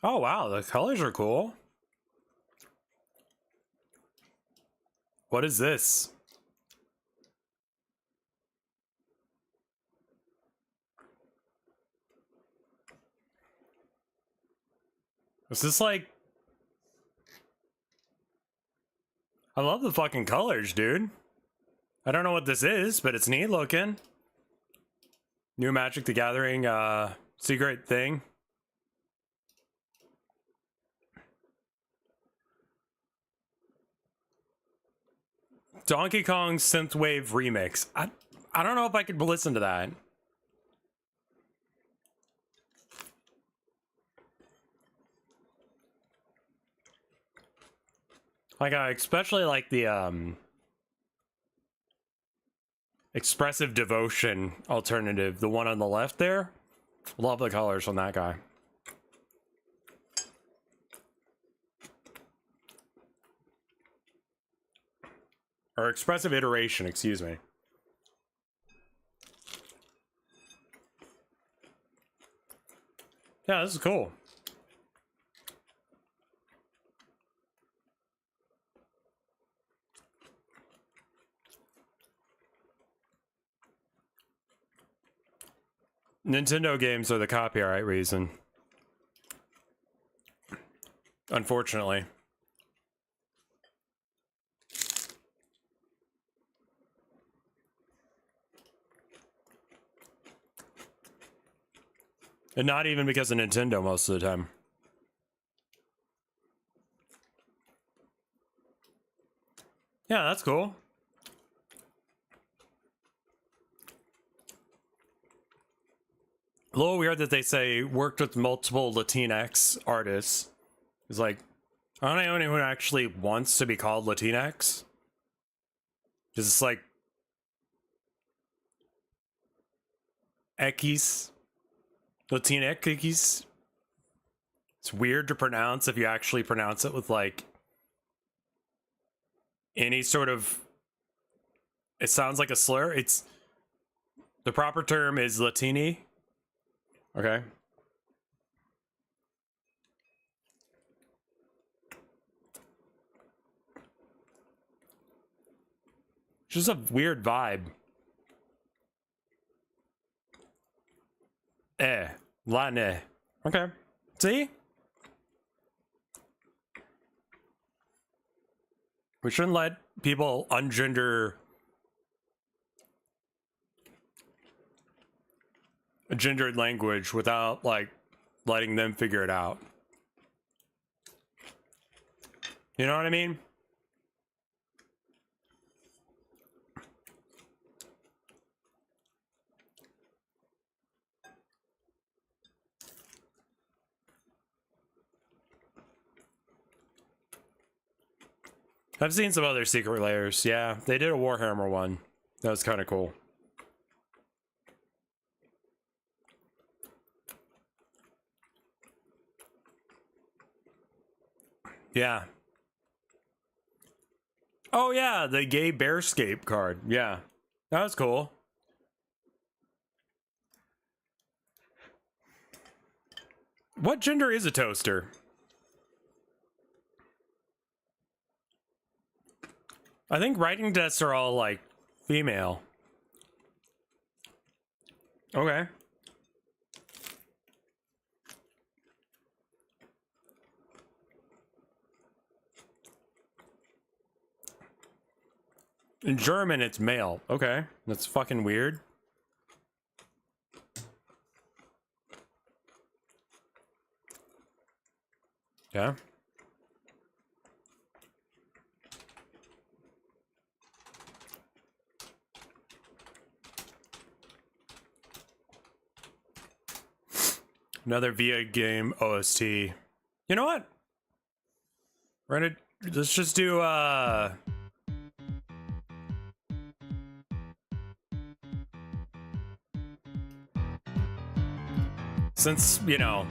Oh wow, the colors are cool. What is this? Is this like... I love the fucking colors, dude. I don't know what this is, but it's neat looking. New Magic the Gathering secret thing. Donkey Kong Synthwave Remix. I don't know if I could listen to that. Like I especially like the Expressive Devotion alternative, the one on the left there. Love the colors on that guy. Or Expressive Iteration, excuse me. Yeah, this is cool. Nintendo games are the copyright reason. Unfortunately. And not even because of Nintendo most of the time. Yeah, that's cool. A little weird that they say worked with multiple Latinx artists. It's like, I don't know anyone who actually wants to be called Latinx. Because it's like X, Latinx. It's weird to pronounce if you actually pronounce it with like any sort of, it sounds like a slur. It's, the proper term is Latini. Okay. Just a weird vibe. Latine. Okay. See? We shouldn't let people ungender a gendered language without, like, letting them figure it out. You know what I mean? I've seen some other secret layers. Yeah, they did a Warhammer one. That was kind of cool. Yeah. Oh yeah, the gay bearscape card. Yeah, that was cool. What gender is a toaster? I think writing desks are all like female. Okay. In German, it's male. Okay. That's fucking weird. Yeah. Another VIA game OST. You know what? We're gonna, let's just do, since, you know,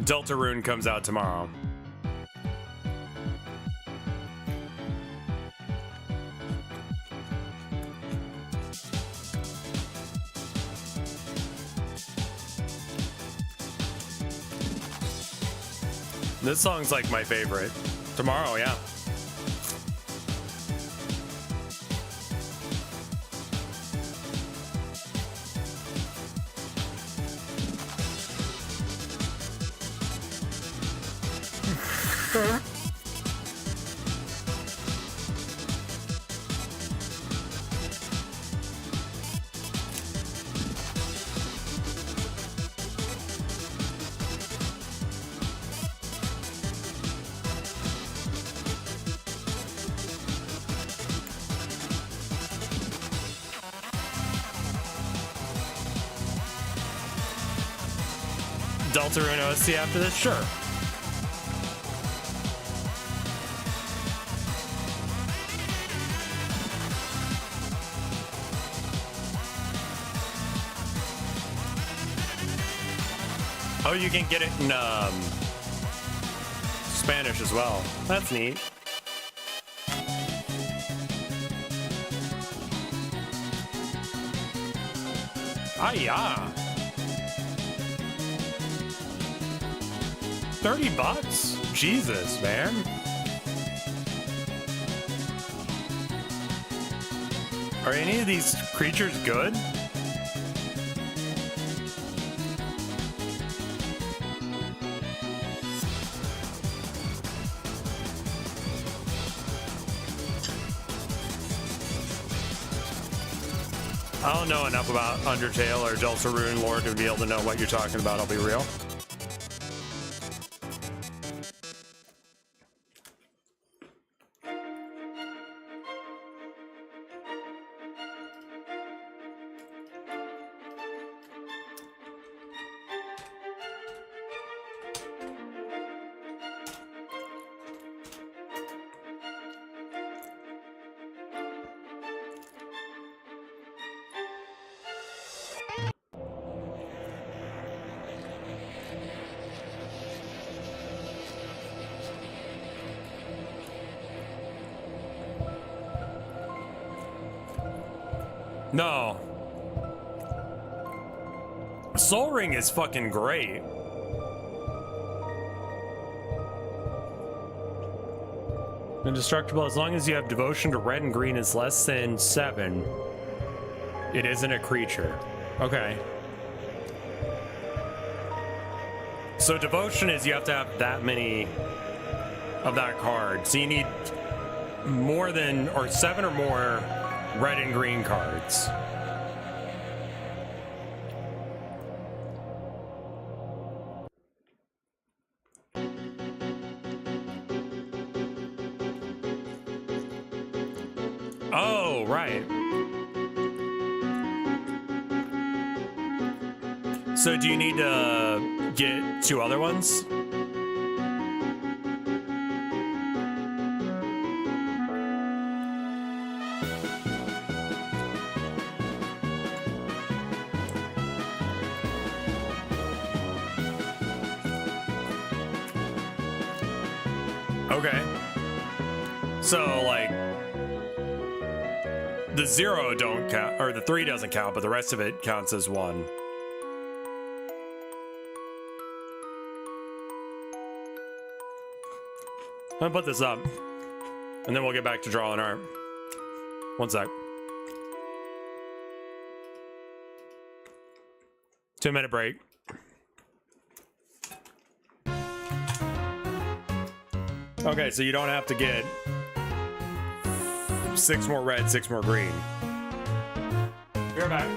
Deltarune comes out tomorrow. This song's like my favorite. Tomorrow, yeah. Deltarune OST after this? Sure. Oh, you can get it in Spanish as well. That's neat. Ah, yeah. $30? Jesus, man. Are any of these creatures good? I don't know enough about Undertale or Deltarune lore to be able to know what you're talking about, I'll be real. No. Soul Ring is fucking great. Indestructible, as long as you have devotion to red and green is less than 7, it isn't a creature. Okay. So devotion is you have to have that many of that card. So you need more than, or 7 or more red and green cards. Oh, right. So do you need to get 2 other ones? Okay. So, like, the 0 don't count, or the 3 doesn't count, but the rest of it counts as 1. I'm gonna put this up, and then we'll get back to drawing art. One sec. 2-minute break. Okay, so you don't have to get 6 more red, 6 more green. You're back.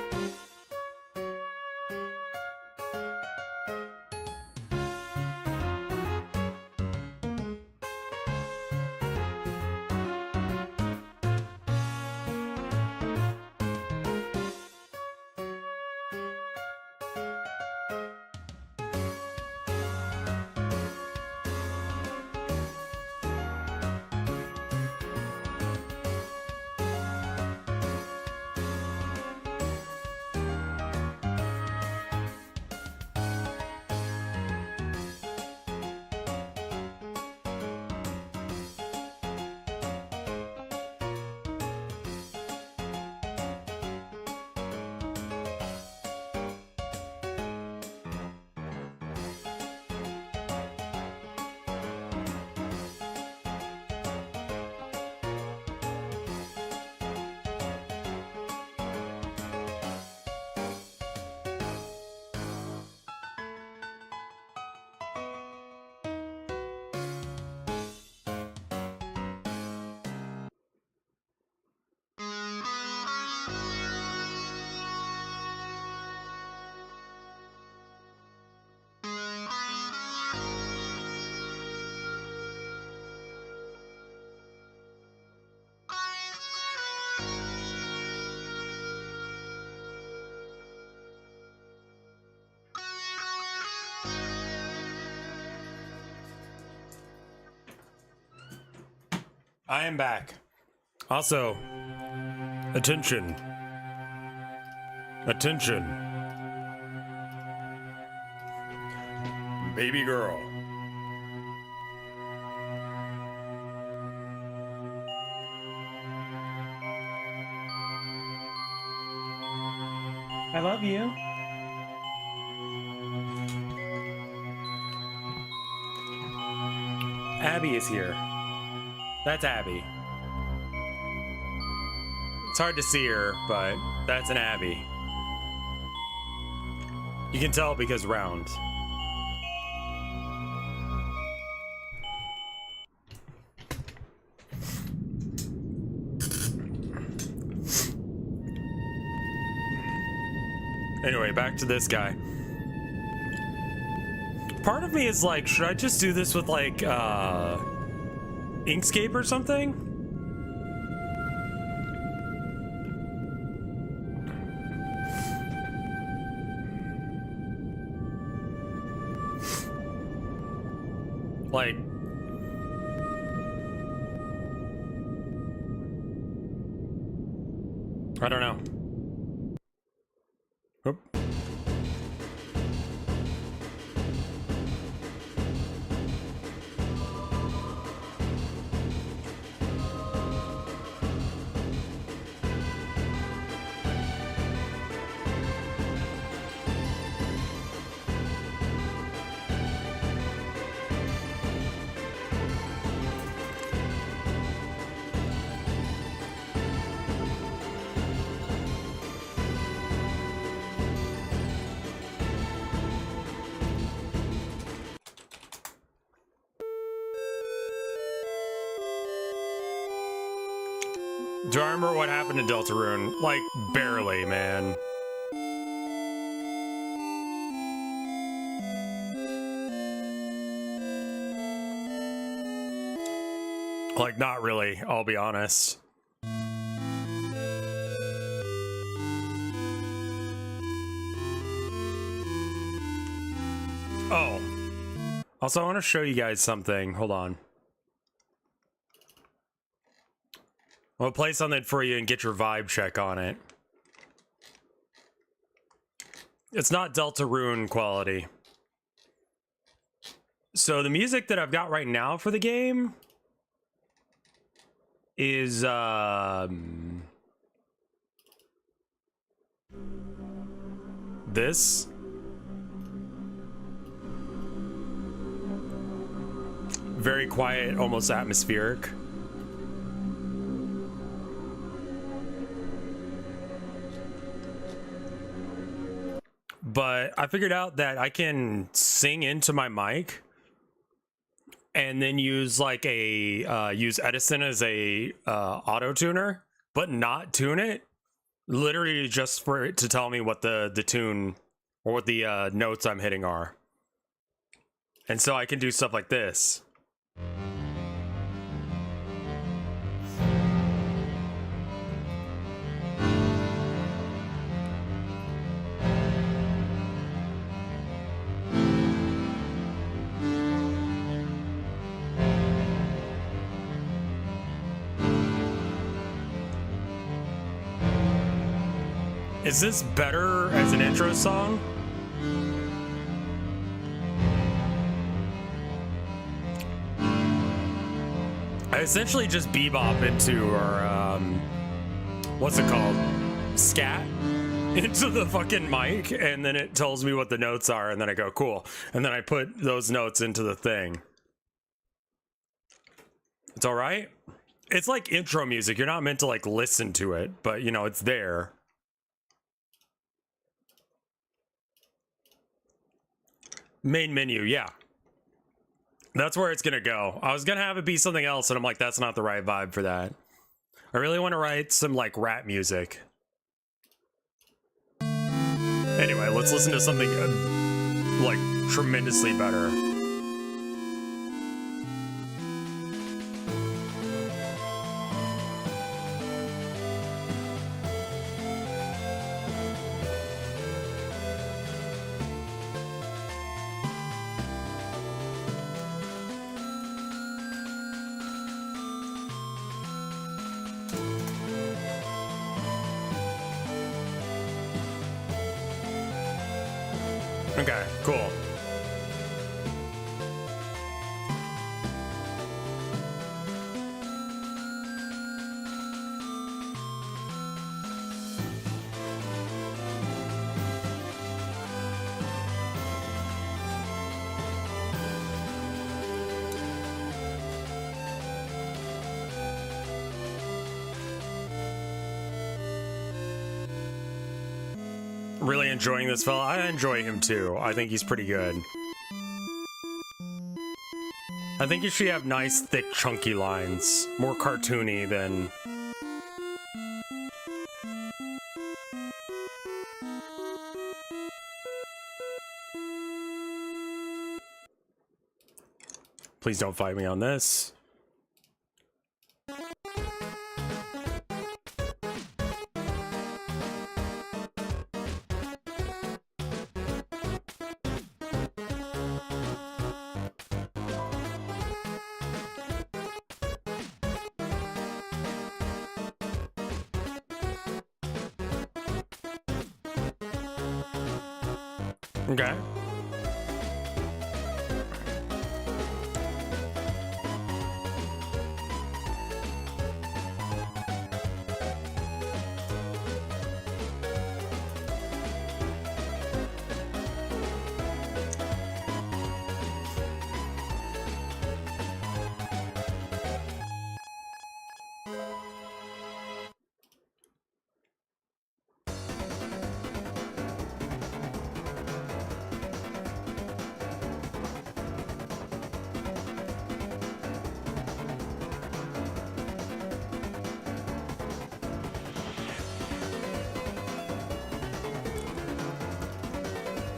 I am back. Also, attention. Attention. Baby girl. I love you. Abby is here. That's Abby. It's hard to see her, but that's an Abby. You can tell because round. Anyway, back to this guy. Part of me is like, should I just do this with like Inkscape or something? Like, I don't know. Oop. Do I remember what happened to Deltarune? Like, barely, man. Like, not really, I'll be honest. Oh. Also, I want to show you guys something. Hold on. I'll play something for you and get your vibe check on it. It's not Deltarune quality. So the music that I've got right now for the game is this. Very quiet, almost atmospheric. But I figured out that I can sing into my mic and then use like a use Edison as a auto tuner, but not tune it. Literally just for it to tell me what the tune or what the notes I'm hitting are. And so I can do stuff like this. Is this better as an intro song? I essentially just bebop into, or what's it called? Scat into the fucking mic, and then it tells me what the notes are, and then I go, cool. And then I put those notes into the thing. It's all right. It's like intro music. You're not meant to like listen to it, but you know, it's there. Main menu, yeah. That's where it's gonna go. I was gonna have it be something else, and I'm like, that's not the right vibe for that. I really want to write some like rap music. Anyway, let's listen to something like tremendously better. Okay, cool. Really enjoying this fella. I enjoy him too. I think he's pretty good. I think you should have nice, thick, chunky lines. More cartoony than... Please don't fight me on this. Okay.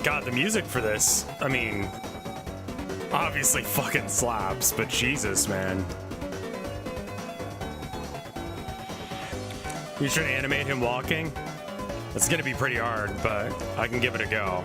God, the music for this, I mean, obviously fucking slaps, but Jesus, man. We should animate him walking. It's gonna be pretty hard, but I can give it a go.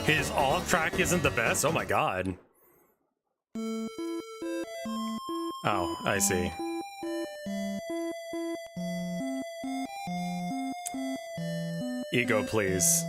His off track isn't the best? Oh my god. Oh, I see. Ego, please.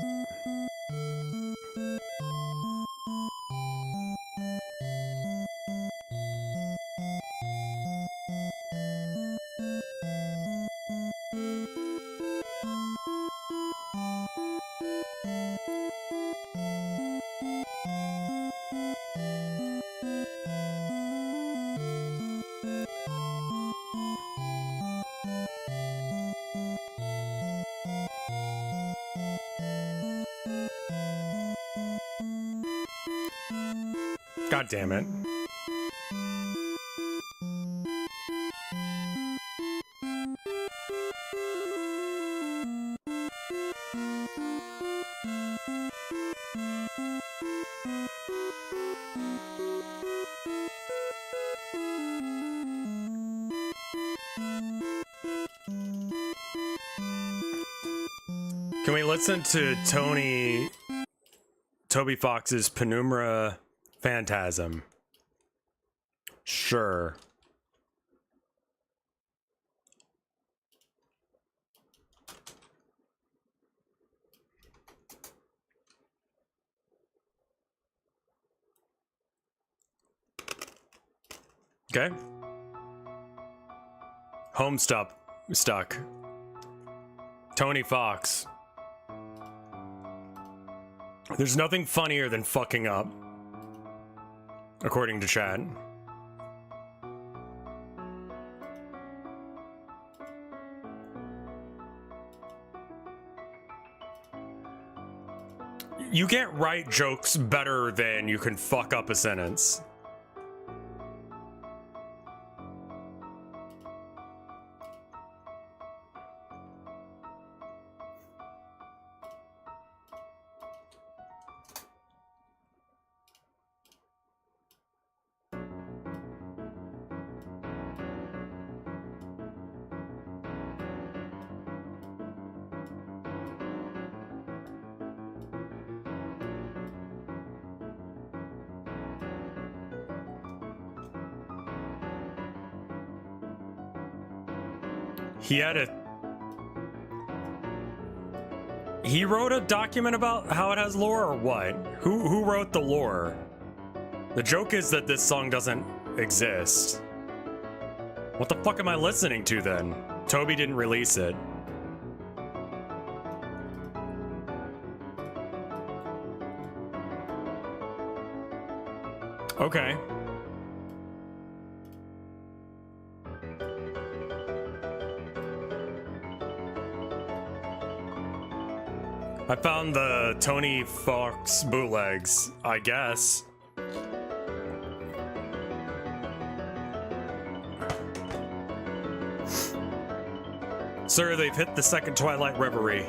God damn it. Can we listen to Toby Fox's Penumbra Phantasm? Sure. Okay. Stuck. Tony Fox. There's nothing funnier than fucking up, according to chat. You can't write jokes better than you can fuck up a sentence. He wrote a document about how it has lore, or what? Who wrote the lore? The joke is that this song doesn't exist. What the fuck am I listening to then? Toby didn't release it. Okay. I found the Tony Fox bootlegs, I guess. Sir, they've hit the second Twilight Reverie.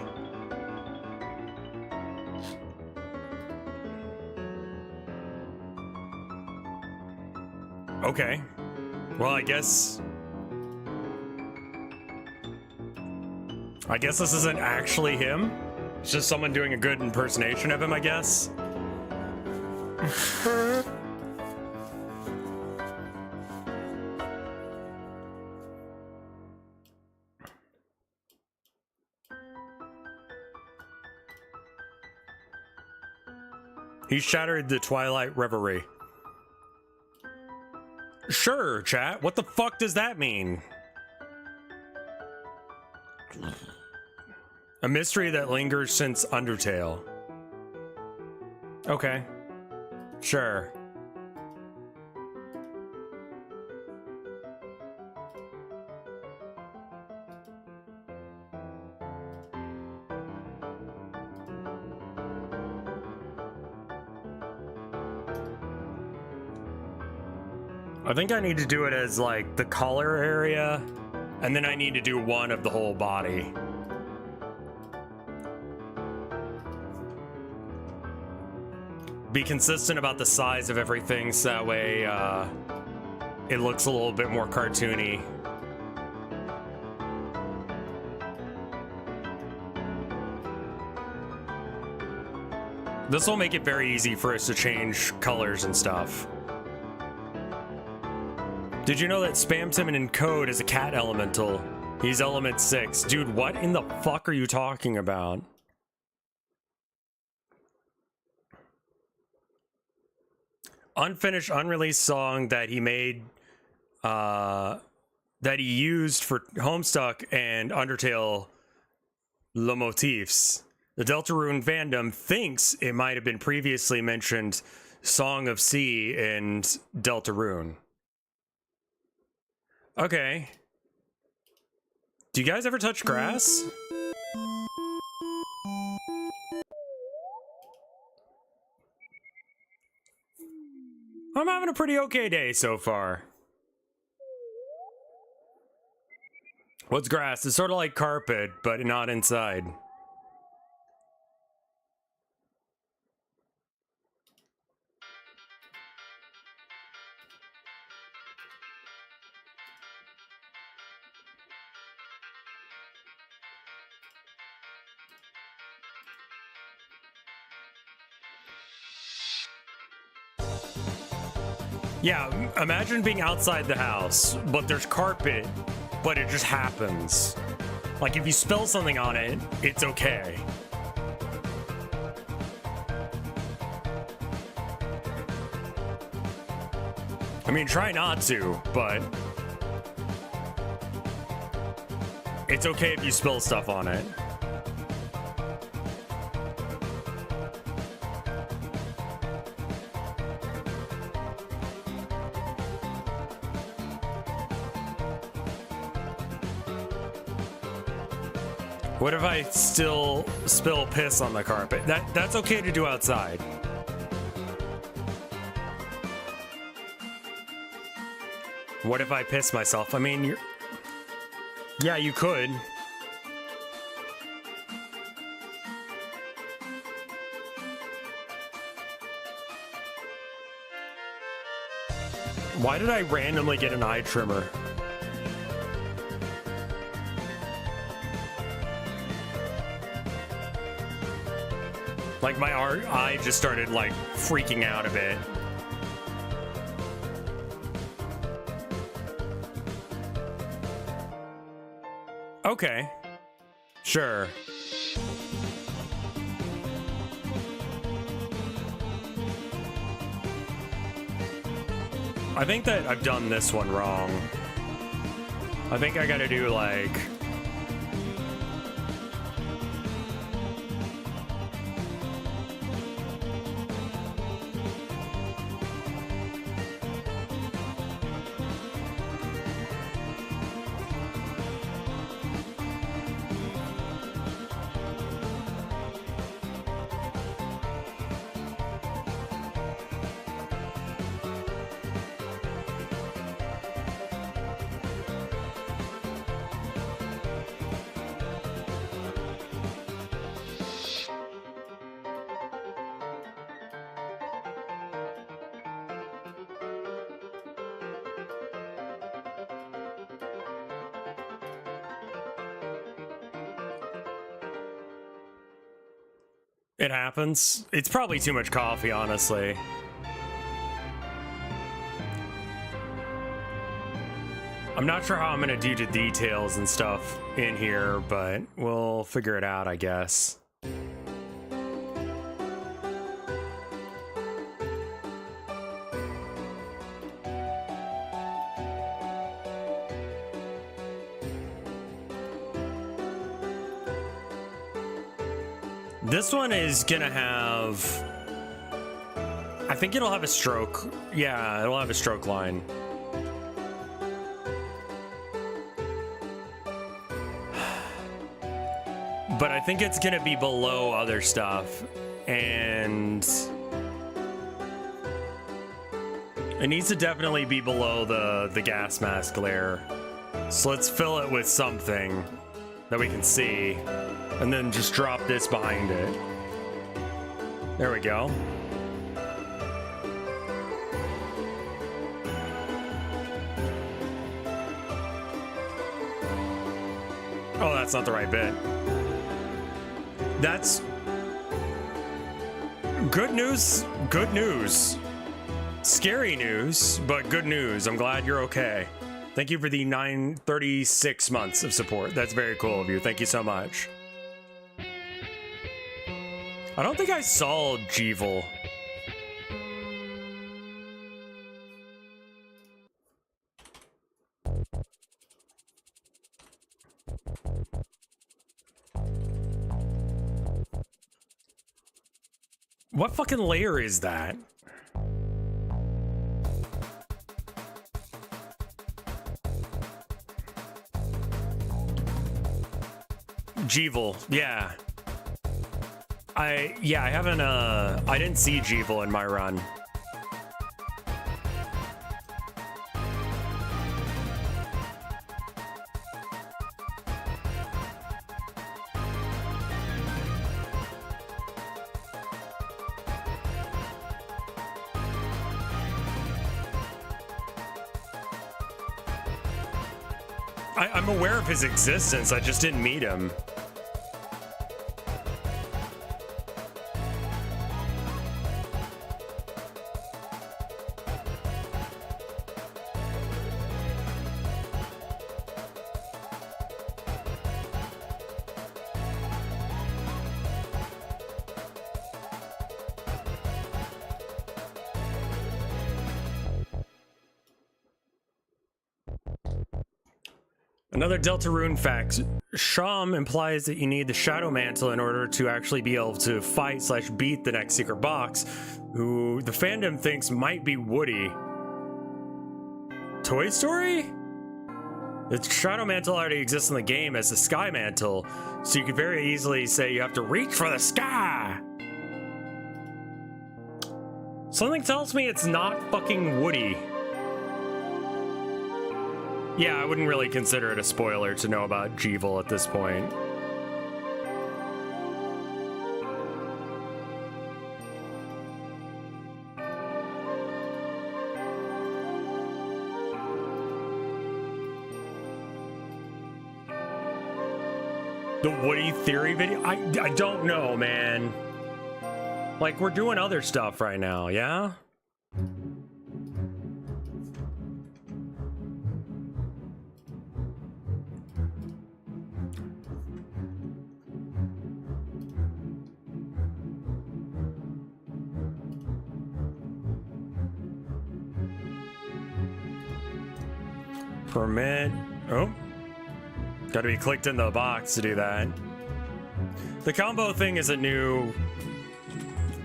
Okay. Well, I guess this isn't actually him. It's just someone doing a good impersonation of him, I guess. He shattered the Twilight Reverie. Sure, chat. What the fuck does that mean? A mystery that lingers since Undertale. Okay. Sure. I think I need to do it as like the collar area, and then I need to do one of the whole body. Be consistent about the size of everything so that way it looks a little bit more cartoony. This will make it very easy for us to change colors and stuff. Did you know that Spam Timon in code is a cat elemental? He's element 6. Dude, what in the fuck are you talking about? Unfinished, unreleased song that he made, that he used for Homestuck and Undertale Le Motifs. The Deltarune fandom thinks it might have been previously mentioned Song of Sea and Deltarune. Okay. Do you guys ever touch grass? I'm having a pretty okay day so far. What's grass? It's sort of like carpet, but not inside. Yeah, imagine being outside the house, but there's carpet, but it just happens. Like, if you spill something on it, it's okay. I mean, try not to, but it's okay if you spill stuff on it. What if I still spill piss on the carpet? That's okay to do outside. What if I piss myself? I mean, yeah, you could. Why did I randomly get an eye trimmer? Like, my eye just started, like, freaking out a bit. Okay. Sure. I think that I've done this one wrong. I think I gotta do like... It happens. It's probably too much coffee, honestly. I'm not sure how I'm gonna do the details and stuff in here, but we'll figure it out, I guess. This one is gonna have... I think it'll have a stroke. Yeah, it'll have a stroke line. But I think it's gonna be below other stuff. And... it needs to definitely be below the gas mask layer. So let's fill it with something that we can see. And then just drop this behind it. There we go. Oh, that's not the right bit. That's good news. Good news. Scary news, but good news. I'm glad you're okay. Thank you for the 936 months of support. That's very cool of you. Thank you so much. I don't think I saw Jeevel. What fucking layer is that? Jeevel, yeah. I haven't, I didn't see Jeevel in my run. I'm aware of his existence, I just didn't meet him. Another Deltarune fact. Sham implies that you need the Shadow Mantle in order to actually be able to fight / beat the next secret boss, who the fandom thinks might be Woody. Toy Story? The Shadow Mantle already exists in the game as the Sky Mantle, so you could very easily say you have to reach for the sky. Something tells me it's not fucking Woody. Yeah, I wouldn't really consider it a spoiler to know about Jeevel at this point. The Woody theory video? I don't know, man. Like, we're doing other stuff right now, yeah? Permit. Oh. Gotta be clicked in the box to do that. The combo thing is a new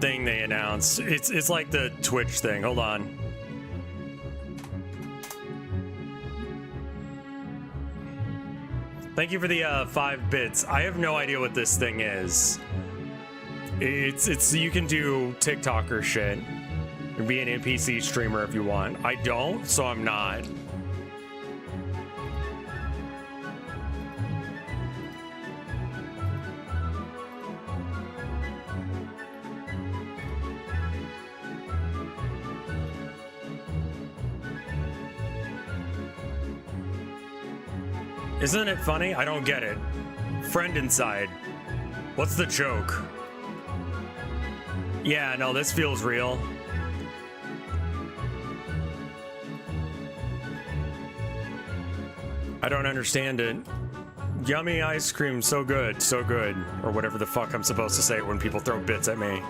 thing they announced. It's like the Twitch thing. Hold on. Thank you for the 5 bits. I have no idea what this thing is. It's you can do TikToker shit and be an NPC streamer if you want. I don't, so I'm not. Isn't it funny? I don't get it. Friend inside. What's the joke? Yeah, no, this feels real. I don't understand it. Yummy ice cream, so good, so good. Or whatever the fuck I'm supposed to say when people throw bits at me.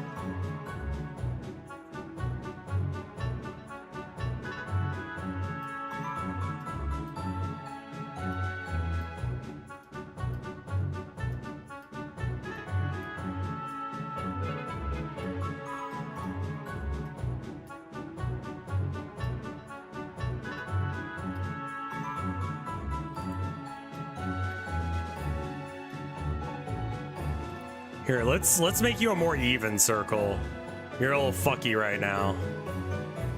Here, let's make you a more even circle. You're a little fucky right now.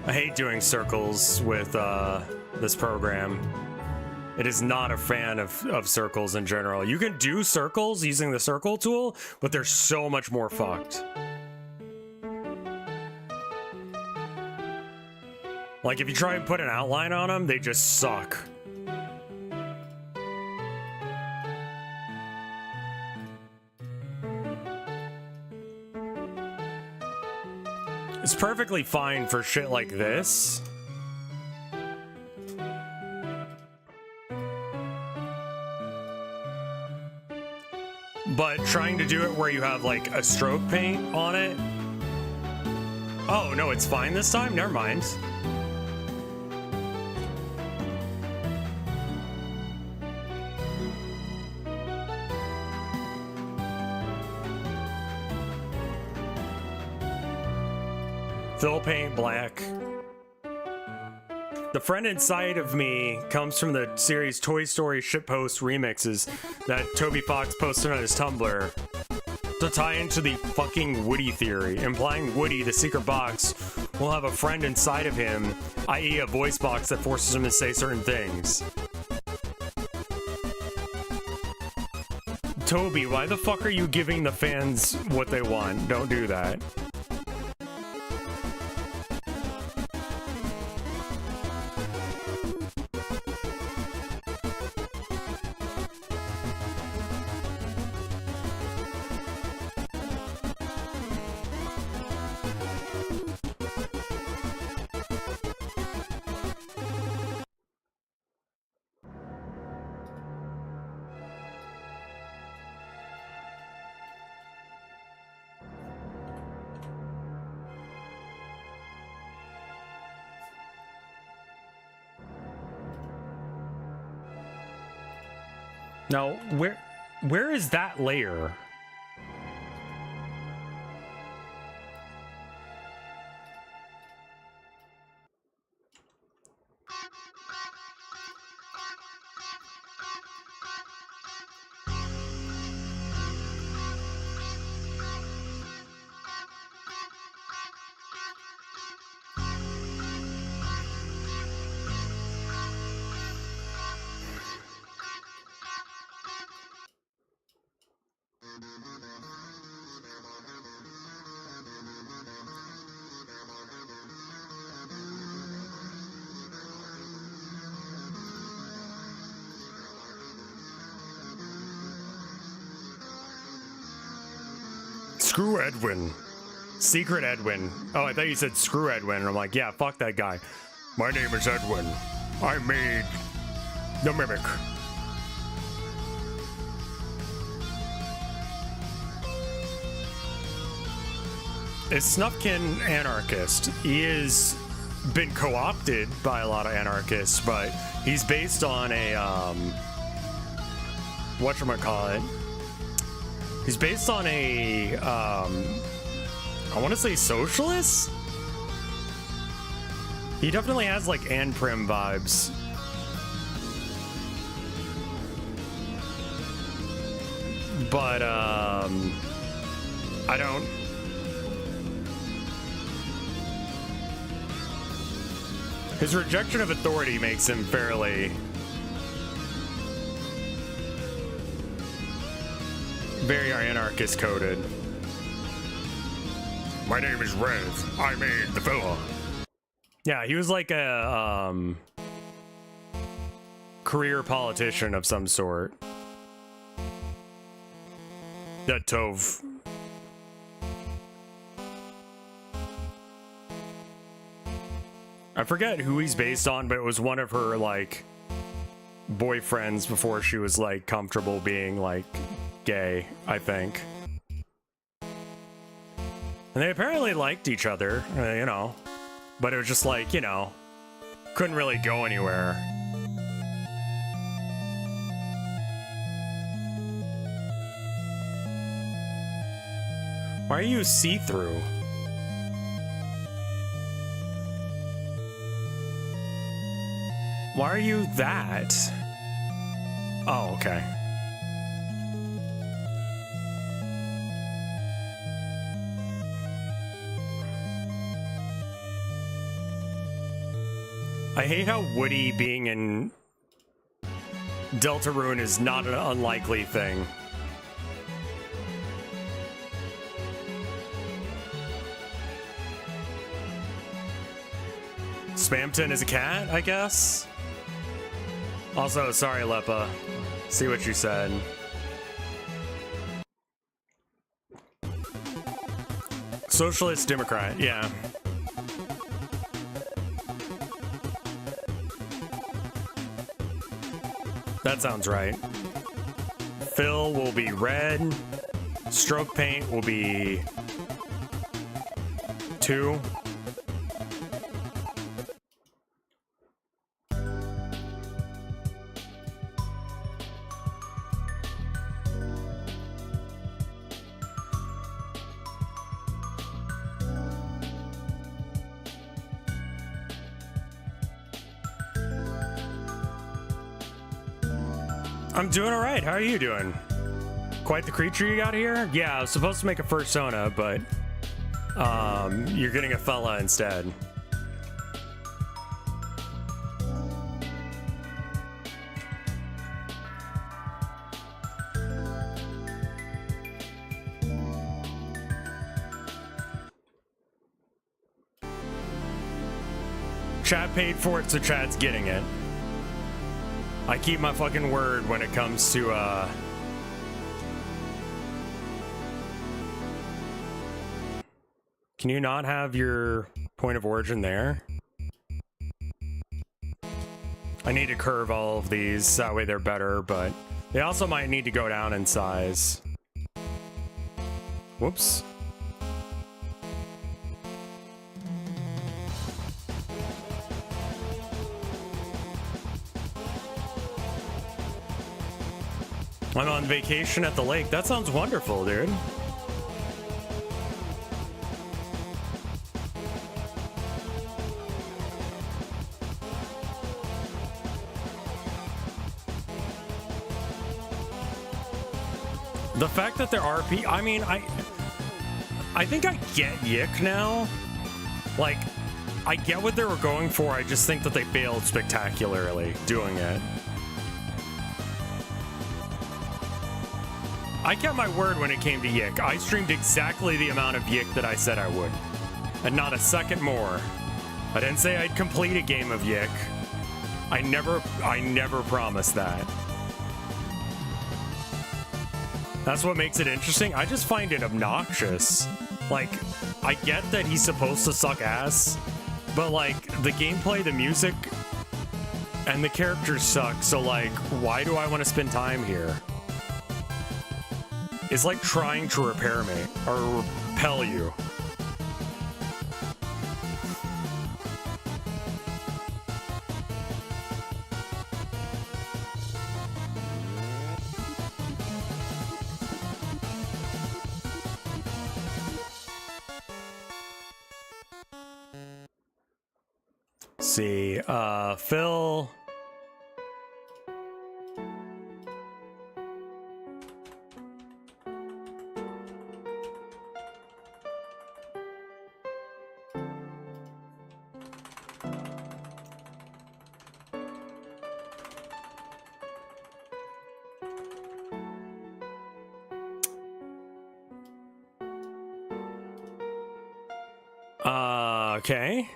I hate doing circles with this program. It is not a fan of circles in general. You can do circles using the circle tool, but they're so much more fucked. Like if you try and put an outline on them, they just suck. It's perfectly fine for shit like this. But trying to do it where you have like a stroke paint on it. Oh, no, it's fine this time? Never mind. Fill paint black. The friend inside of me comes from the series Toy Story shitpost remixes that Toby Fox posted on his Tumblr to tie into the fucking Woody theory, implying Woody, the secret box, will have a friend inside of him, i.e. a voice box that forces him to say certain things. Toby, why the fuck are you giving the fans what they want? Don't do that. Now, where is that layer? Screw Edwin. Secret Edwin. Oh, I thought you said screw Edwin. And I'm like, yeah, fuck that guy. My name is Edwin. I made the Mimic. Is Snufkin anarchist? He has been co-opted by a lot of anarchists, but he's based on a whatchamacallit. He's based on a, I want to say socialist? He definitely has like Ann Prim vibes. But, I don't... His rejection of authority makes him fairly... very anarchist coded. My name is Rev. I made the fella. Yeah, he was like a career politician of some sort. That Tove. I forget who he's based on, but it was one of her like boyfriends before she was like comfortable being like gay, I think. And they apparently liked each other, you know, but it was just like, you know, couldn't really go anywhere. Why are you see-through? Why are you that? Oh, okay. I hate how Woody being in Deltarune is not an unlikely thing. Spamton is a cat, I guess? Also, sorry, Leppa. See what you said. Socialist Democrat, yeah. That sounds right. Fill will be red. Stroke paint will be 2. I'm doing all right. How are you doing? Quite the creature you got here? Yeah, I was supposed to make a fursona, but you're getting a fella instead. Chat paid for it, so chat's getting it. I keep my fucking word when it comes to, Can you not have your point of origin there? I need to curve all of these, that way they're better, but they also might need to go down in size. Whoops. I'm on vacation at the lake. That sounds wonderful, dude. The fact that there are people, I mean, I think I get Yick now. Like, I get what they were going for. I just think that they failed spectacularly doing it. I kept my word when it came to Yick. I streamed exactly the amount of Yick that I said I would. And not a second more. I didn't say I'd complete a game of Yick. I never promised that. That's what makes it interesting. I just find it obnoxious. Like, I get that he's supposed to suck ass, but like, the gameplay, the music, and the characters suck, so like, why do I want to spend time here? It's like trying to repair me, or repel you. see. Phil. Okay.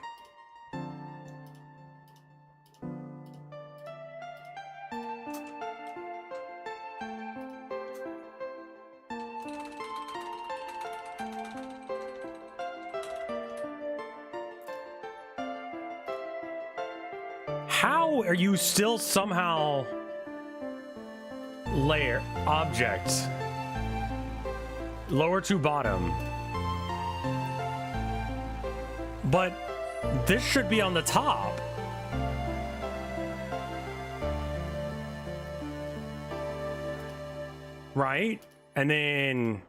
How are you still somehow layer object lower to bottom? But this should be on the top. Right? And then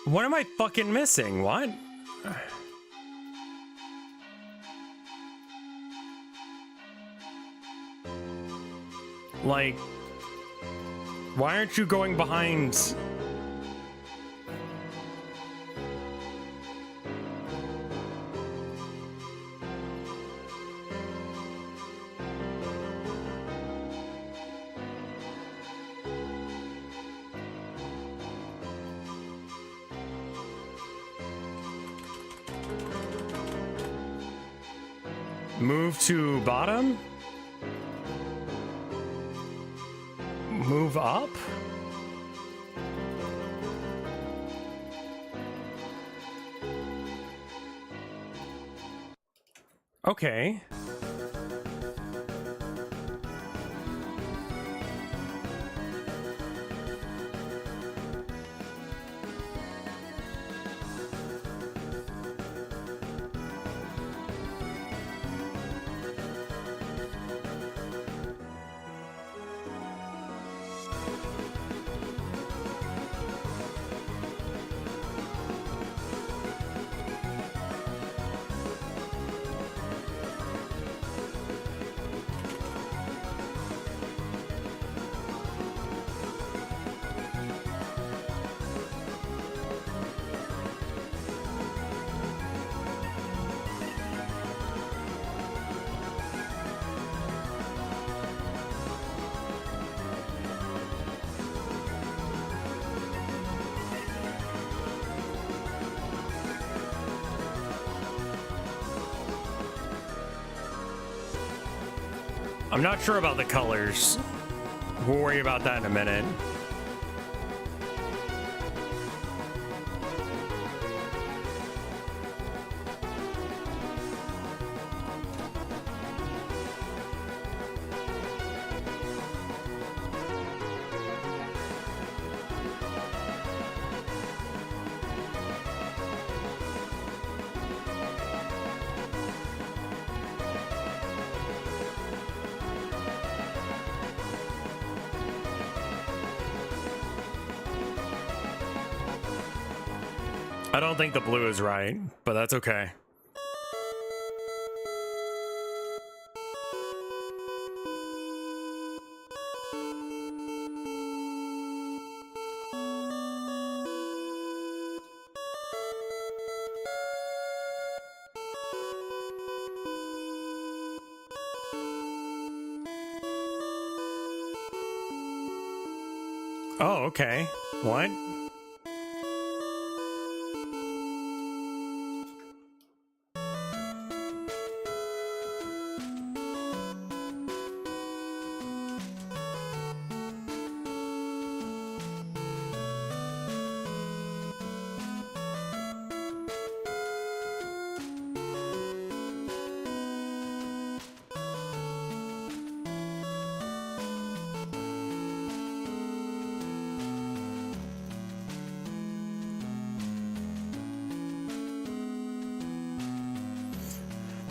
what am I fucking missing? What? Like, why aren't you going behind? Move to bottom? Move up? Okay. I'm not sure about the colors. We'll worry about that in a minute. I don't think the blue is right, but that's okay. Oh, okay. What?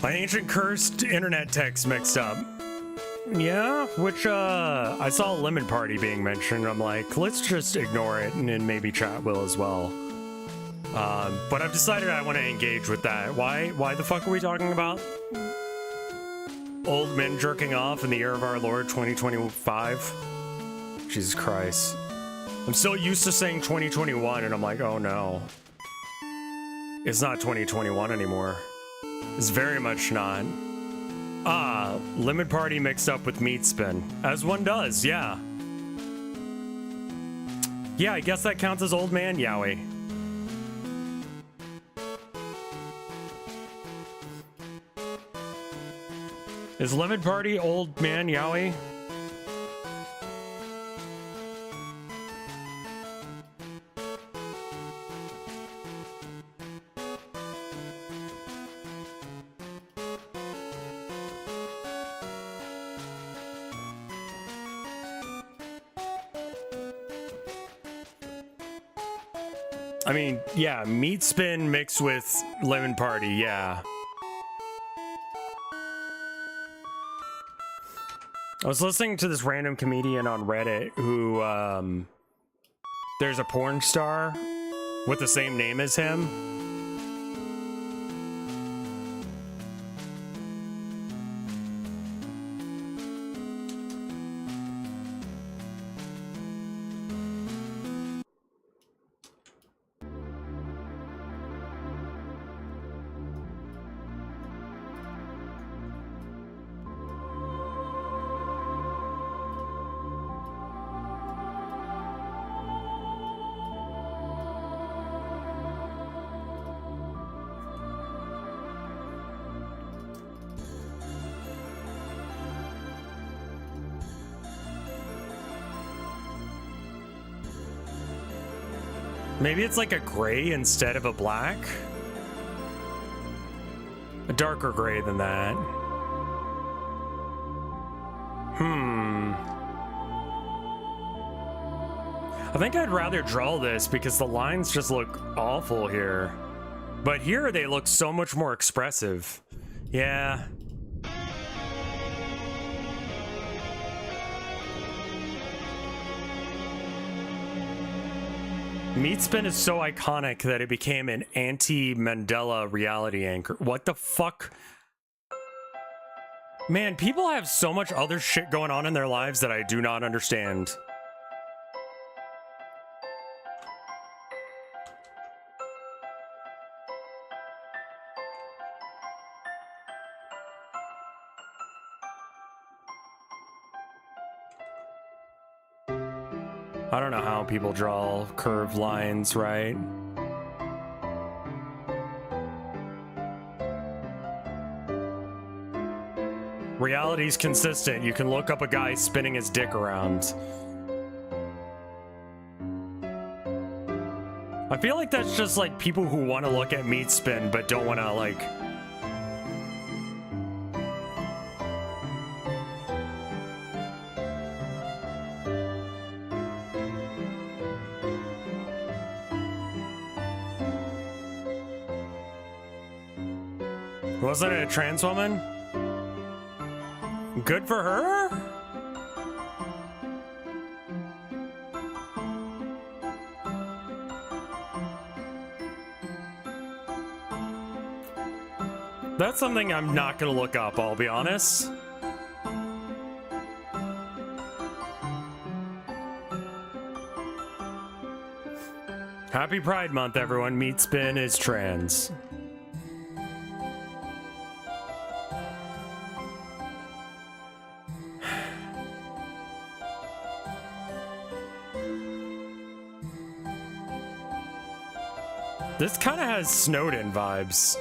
My ancient cursed internet text mixed up. Yeah, which I saw a lemon party being mentioned. I'm like, let's just ignore it, and then maybe chat will as well. But I've decided I want to engage with that. Why the fuck are we talking about old men jerking off in the year of our Lord 2025? Jesus Christ. I'm so used to saying 2021 and I'm like, oh no. It's not 2021 anymore. It's very much not. Ah, Lemon Party mixed up with Meat Spin. As one does, yeah. Yeah, I guess that counts as old man yaoi. Is Lemon Party old man yaoi? I mean, yeah, Meat Spin mixed with Lemon Party, yeah. I was listening to this random comedian on Reddit who, there's a porn star with the same name as him. Maybe it's like a gray instead of a black? A darker gray than that. I think I'd rather draw this because the lines just look awful here. But here they look so much more expressive. Yeah. Meat Spin is so iconic that it became an anti-Mandela reality anchor. What the fuck? Man, people have so much other shit going on in their lives that I do not understand. I don't know how people draw curved lines, right? Reality's consistent. You can look up a guy spinning his dick around. I feel like that's just like people who want to look at Meat Spin but don't want to like... Wasn't it a trans woman? Good for her? That's something I'm not gonna look up, I'll be honest. Happy Pride Month, everyone. Meat Spin is trans. This kind of has Snowden vibes.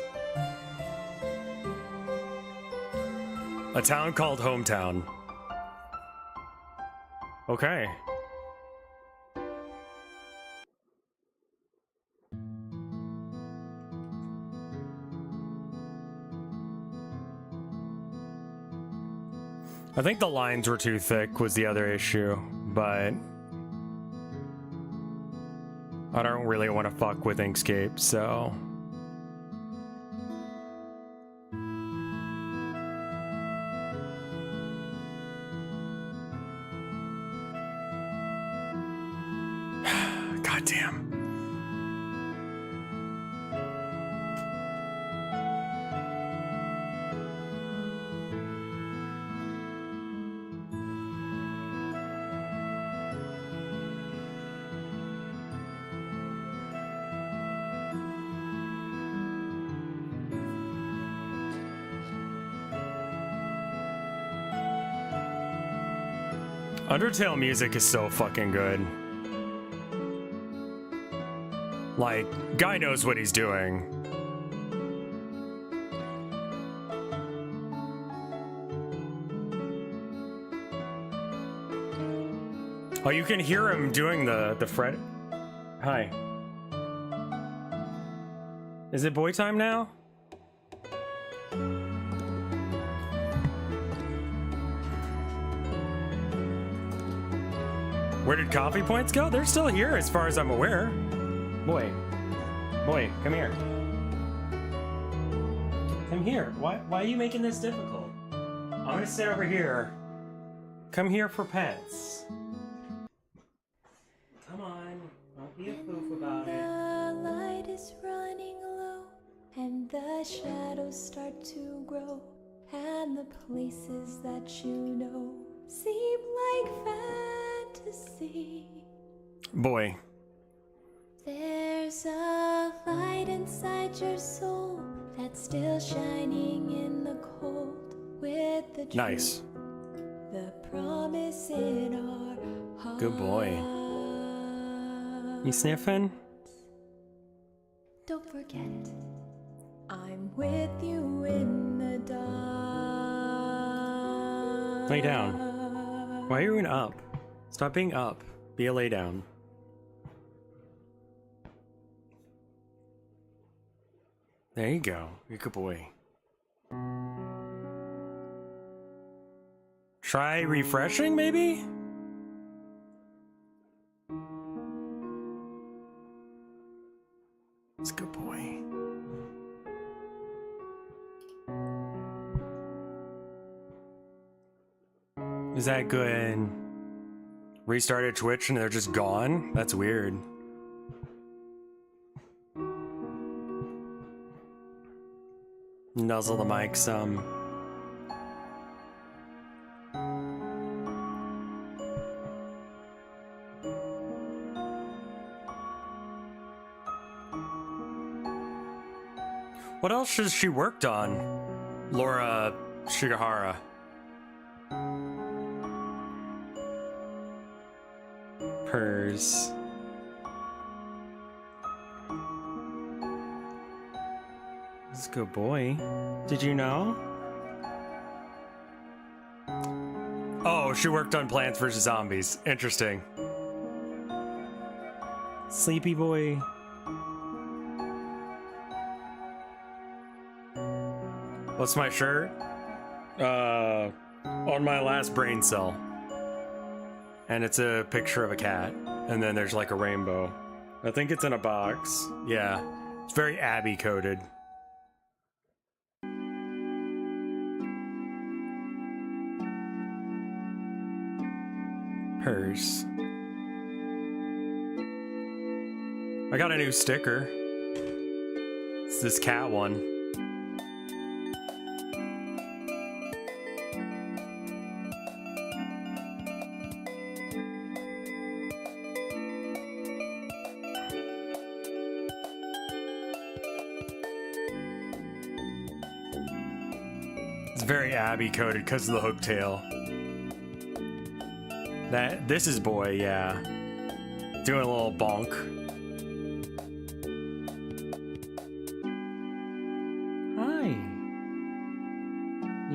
A town called Hometown. Okay. I think the lines were too thick was the other issue, but I don't really want to fuck with Inkscape, so... God damn. Undertale music is so fucking good. Like, guy knows what he's doing. Oh, you can hear him doing the fret. Hi. Is it boy time now? Where did coffee points go? They're still here as far as I'm aware. Boy. Boy, come here. Come here. Why are you making this difficult? I'm gonna sit over here. Come here for pets. Come on. Don't be a foof about it. The light is running low, and the shadows start to grow, and the places that you know seem like fantasy. Boy. There's a light inside your soul that's still shining in the cold, with the truth, Nice. the promise in our heart. Good boy. You sniffing? Don't forget, I'm with you in the dark. Lay down. Why are you even up? Stop being up. Be a lay down. There you go. You're a good boy. Try refreshing, maybe? It's a good boy. Is that good? Restarted Twitch and they're just gone? That's weird. Nuzzle the mic some. What else has she worked on? Laura Shigahara. Purrs. That's a good boy. Did you know? Oh, she worked on Plants vs. Zombies. Interesting. Sleepy boy. What's my shirt? On my last brain cell. And it's a picture of a cat. And then there's like a rainbow. I think it's in a box. Yeah. It's very Abby coded. Hers. I got a new sticker. It's this cat one. It's very Abby coded because of the hook tail. This is boy, yeah. Doing a little bonk. Hi.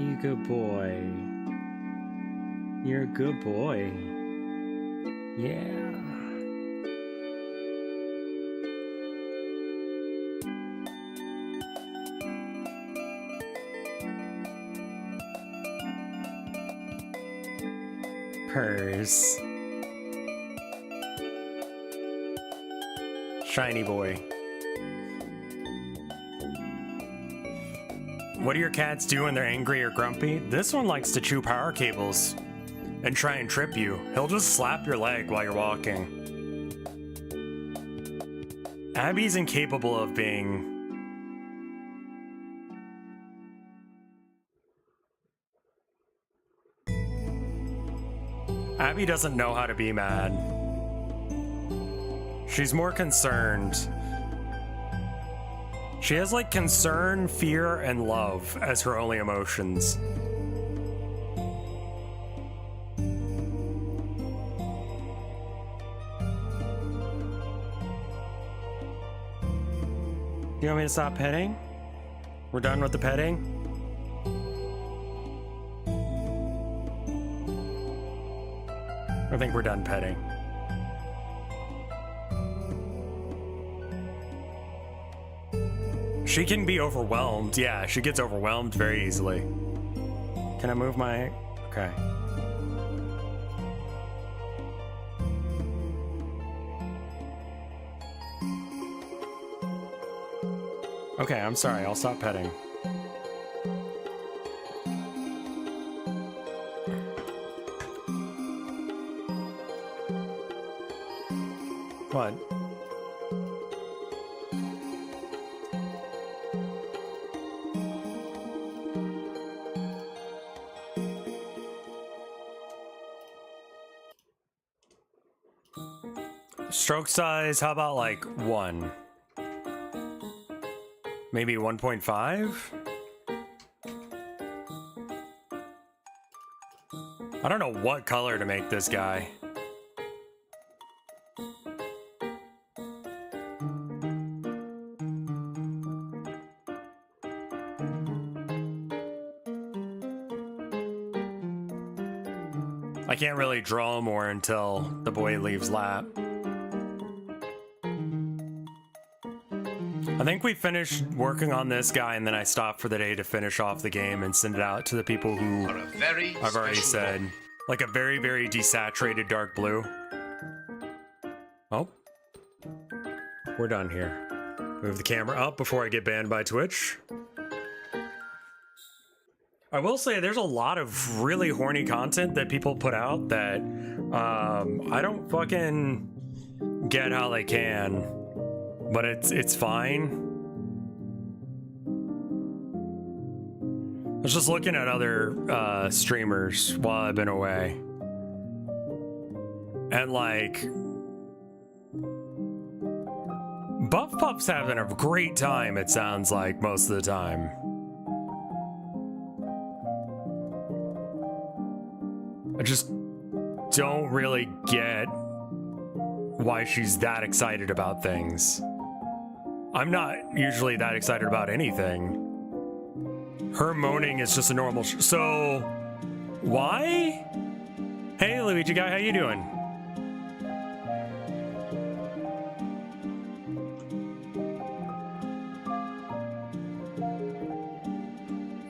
You good boy. You're a good boy. Yeah. Purrs. Shiny boy. What do your cats do when they're angry or grumpy? This one likes to chew power cables and try and trip you. He'll just slap your leg while you're walking. Abby's incapable of being... Abby doesn't know how to be mad. She's more concerned. She has like concern, fear, and love as her only emotions. want me to stop petting? We're done with the petting? I think we're done petting. She can be overwhelmed. Yeah, she gets overwhelmed very easily. Can I move my... Okay. Okay, I'm sorry. I'll stop petting. What? Stroke size, how about like 1? Maybe 1.5? I don't know what color to make this guy. I can't really draw more until the boy leaves lap. I think we finished working on this guy and then I stopped for the day to finish off the game and send it out to the people who Are a very I've already special said. boy. Like a very, very desaturated dark blue. Oh. We're done here. Move the camera up before I get banned by Twitch. I will say there's a lot of really horny content that people put out that I don't fucking get how they can, but it's fine. I was just looking at other streamers while I've been away, and like Buff Puff's having a great time, it sounds like, most of the time. I just don't really get why she's that excited about things. I'm not usually that excited about anything. Her moaning is just a normal so why? Hey Luigi guy, how you doing?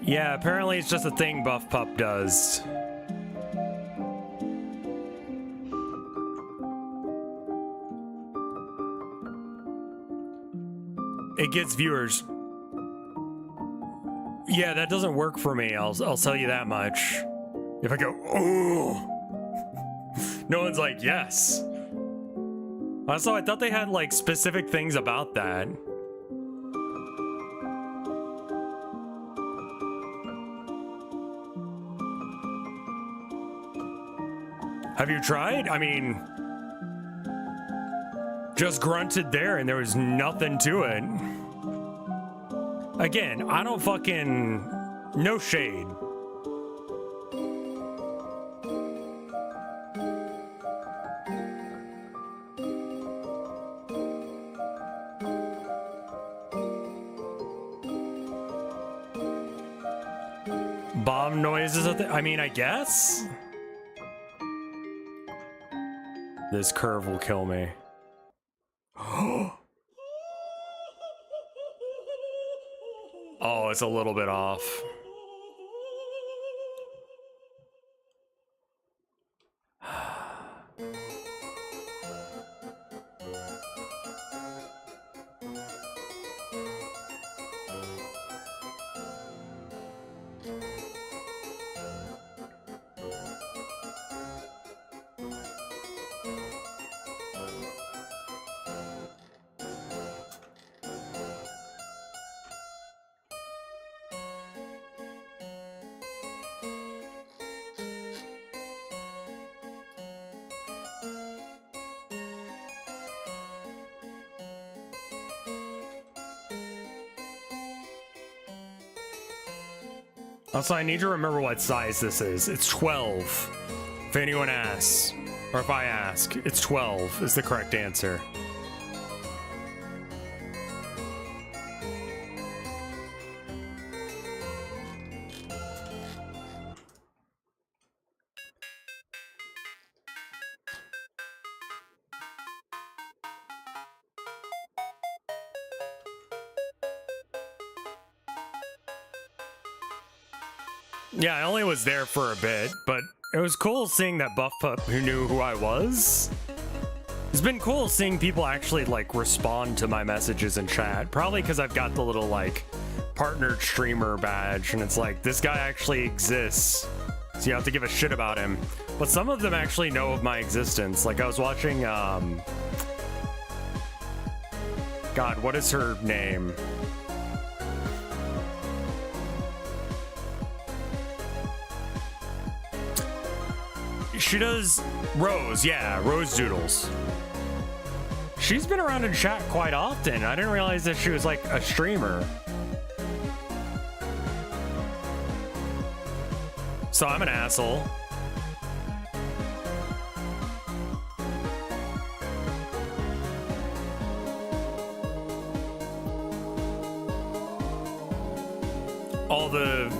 Yeah, apparently it's just a thing Buff Pup does. It gets viewers. Yeah, that doesn't work for me. I'll tell you that much. If I go, oh, no one's like, yes. Also, I thought they had like specific things about that. Have you tried? I mean, just grunted there and there was nothing to it. Again, I don't fucking... No shade. Bomb noise is a thing? I mean, I guess? This curve will kill me. Oh, it's a little bit off. Also, I need to remember what size this is. It's 12. If anyone asks, or if I ask, it's 12 is the correct answer. Yeah, I only was there for a bit, but it was cool seeing that buff pup who knew who I was. It's been cool seeing people actually like respond to my messages in chat. Probably because I've got the little like partnered streamer badge, and it's like this guy actually exists, so you have to give a shit about him. But some of them actually know of my existence. Like I was watching God, what is her name? She does Rose, yeah, Rose Doodles. She's been around in chat quite often. I didn't realize that she was like a streamer. So I'm an asshole. All the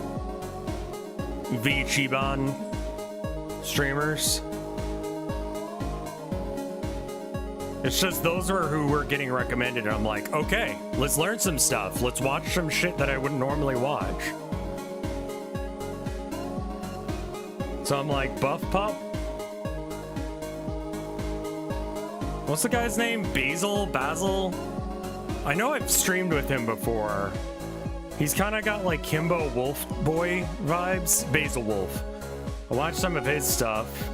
V-Chiban streamers. It's just those are who were getting recommended, and I'm like, okay, let's learn some stuff. Let's watch some shit that I wouldn't normally watch. So I'm like, Buff Pup? What's the guy's name? Basil? I know I've streamed with him before. He's kind of got like Kimbo Wolf Boy vibes. Basil Wolf. I watched some of his stuff.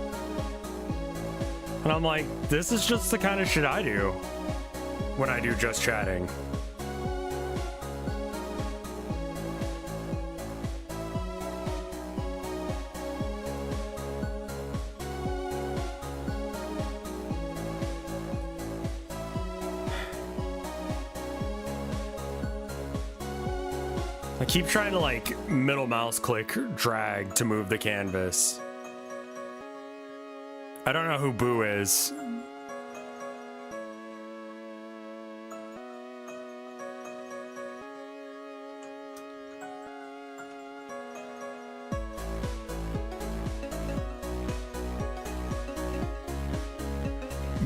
And I'm like, this is just the kind of shit I do when I do just chatting. I keep trying to like middle mouse click drag to move the canvas. I don't know who Boo is.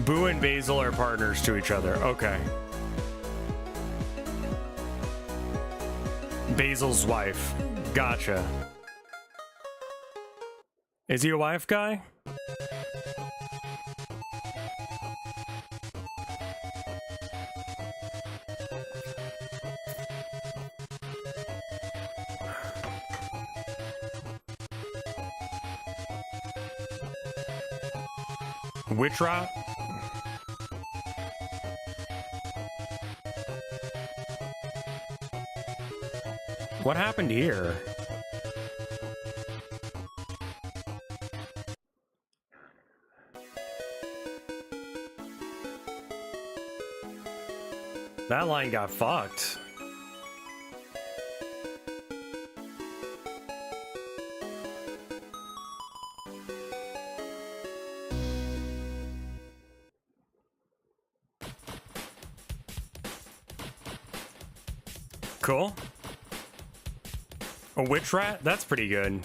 Boo and Basil are partners to each other. Okay. Basil's wife. Gotcha. Is he a wife guy? Witch rot? What happened here? That line got fucked. Cool. A witch rat? That's pretty good.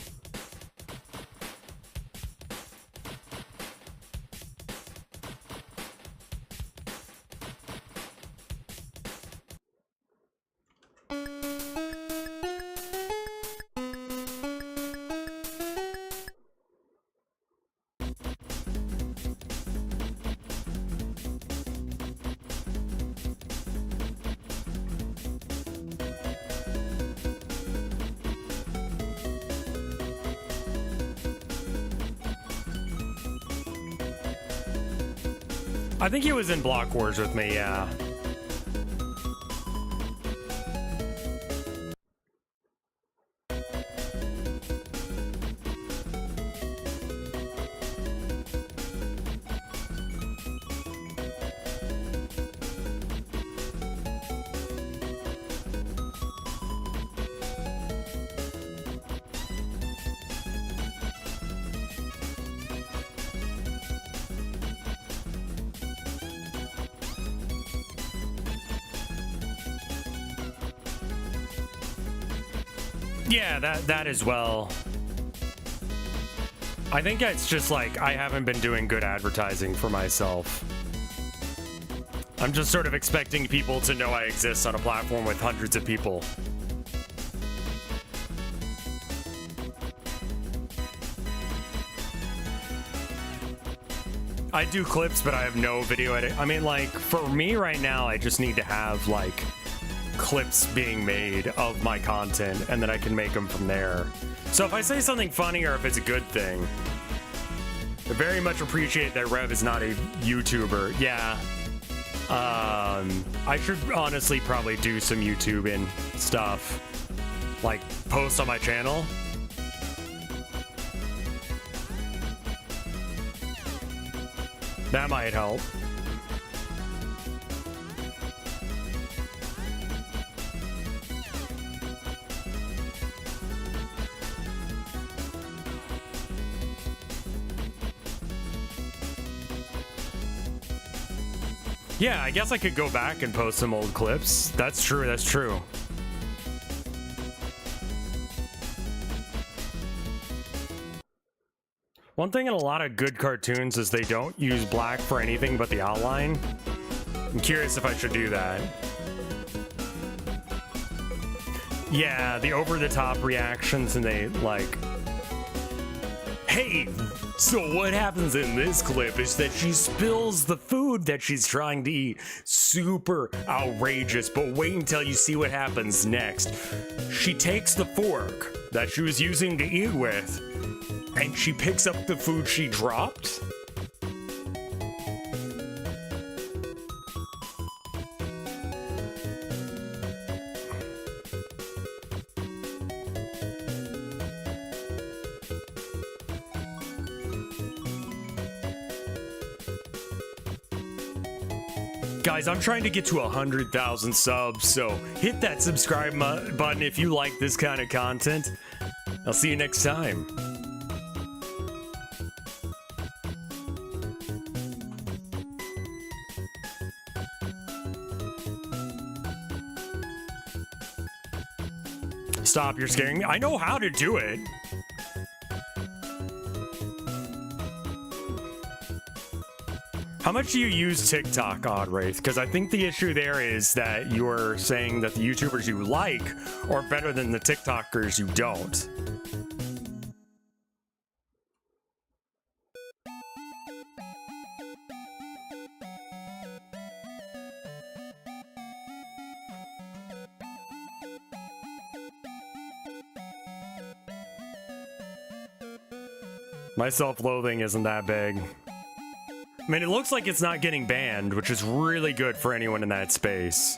I think he was in Block Wars with me, yeah. Yeah, that as well. I think it's just like I haven't been doing good advertising for myself. I'm just sort of expecting people to know I exist on a platform with hundreds of people. I do clips, but I have no video edit. I mean, like, for me right now, I just need to have, like, clips being made of my content, and then I can make them from there. So if I say something funny or if it's a good thing, I very much appreciate that Rev is not a YouTuber. Yeah. I should honestly probably do some YouTubing stuff. Like, post on my channel. That might help. Yeah, I guess I could go back and post some old clips. That's true, that's true. One thing in a lot of good cartoons is they don't use black for anything but the outline. I'm curious if I should do that. Yeah, the over-the-top reactions, and they like, hey, so what happens in this clip is that she spills the food that she's trying to eat. Super outrageous, but wait until you see what happens next. She takes the fork that she was using to eat with, and she picks up the food she dropped. Guys, I'm trying to get to 100,000 subs, so hit that subscribe button if you like this kind of content. I'll see you next time. Stop, you're scaring me. I know how to do it. How much do you use TikTok, Oddwraith? Because I think the issue there is that you're saying that the YouTubers you like are better than the TikTokers you don't. My self-loathing isn't that big. I mean, it looks like it's not getting banned, which is really good for anyone in that space.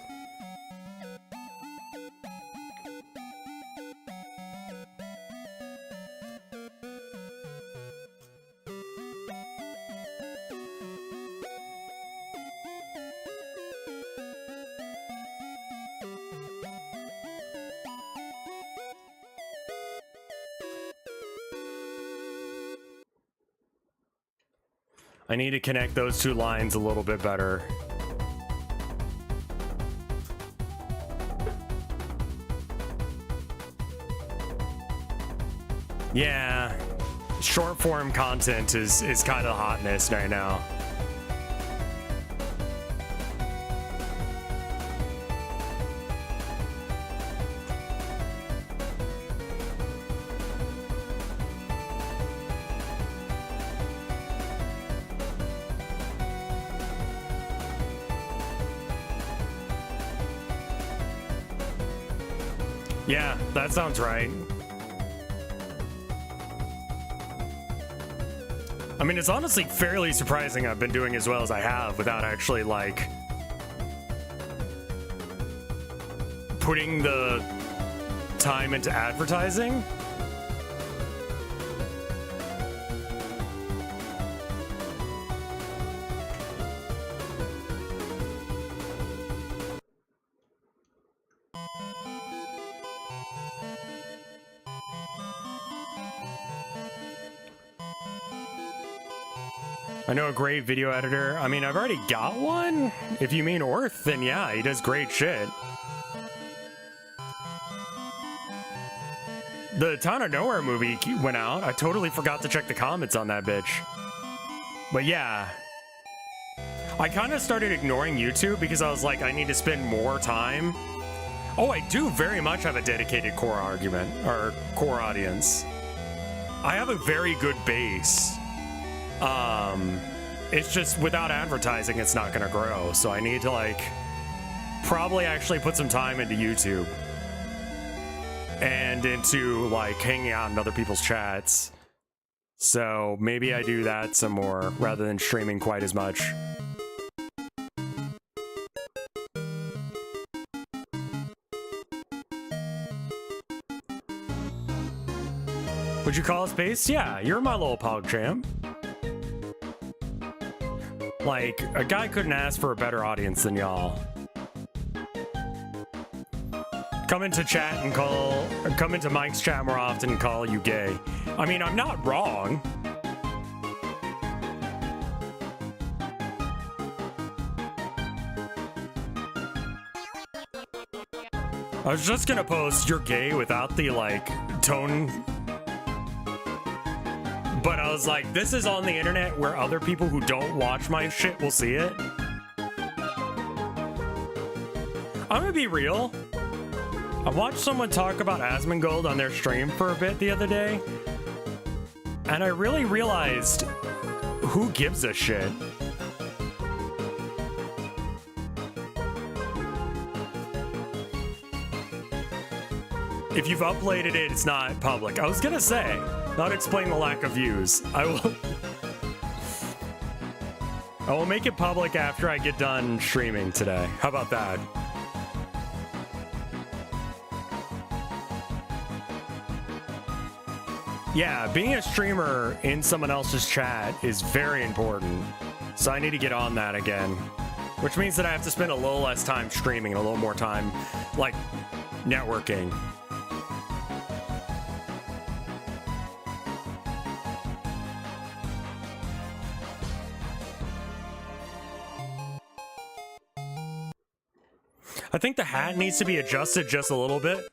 I need to connect those two lines a little bit better. Yeah, short form content is kind of hotness right now. Yeah, that sounds right. I mean, it's honestly fairly surprising I've been doing as well as I have without actually, like, putting the time into advertising. I know a great video editor. I mean, I've already got one. If you mean Orth, then yeah, he does great shit. The Town of Nowhere movie went out. I totally forgot to check the comments on that bitch. But yeah. I kind of started ignoring YouTube because I was like, I need to spend more time. Oh, I do very much have a dedicated core argument, or core audience. I have a very good base. it's just without advertising, it's not gonna grow. So I need to like probably actually put some time into YouTube and into like hanging out in other people's chats. So maybe I do that some more rather than streaming quite as much. Would you call us base? Yeah, you're my little pog champ. Like, a guy couldn't ask for a better audience than y'all. Come into chat and come into Mike's chat more often and call you gay. I mean, I'm not wrong. I was just gonna post you're gay without the like tone. But I was like, this is on the internet where other people who don't watch my shit will see it. I'm gonna be real. I watched someone talk about Asmongold on their stream for a bit the other day, and I really realized who gives a shit. If you've uploaded it, it's not public. I was gonna say, not explain the lack of views. I will make it public after I get done streaming today. How about that? Yeah, being a streamer in someone else's chat is very important. So I need to get on that again. Which means that I have to spend a little less time streaming and a little more time, like, networking. I think the hat needs to be adjusted just a little bit.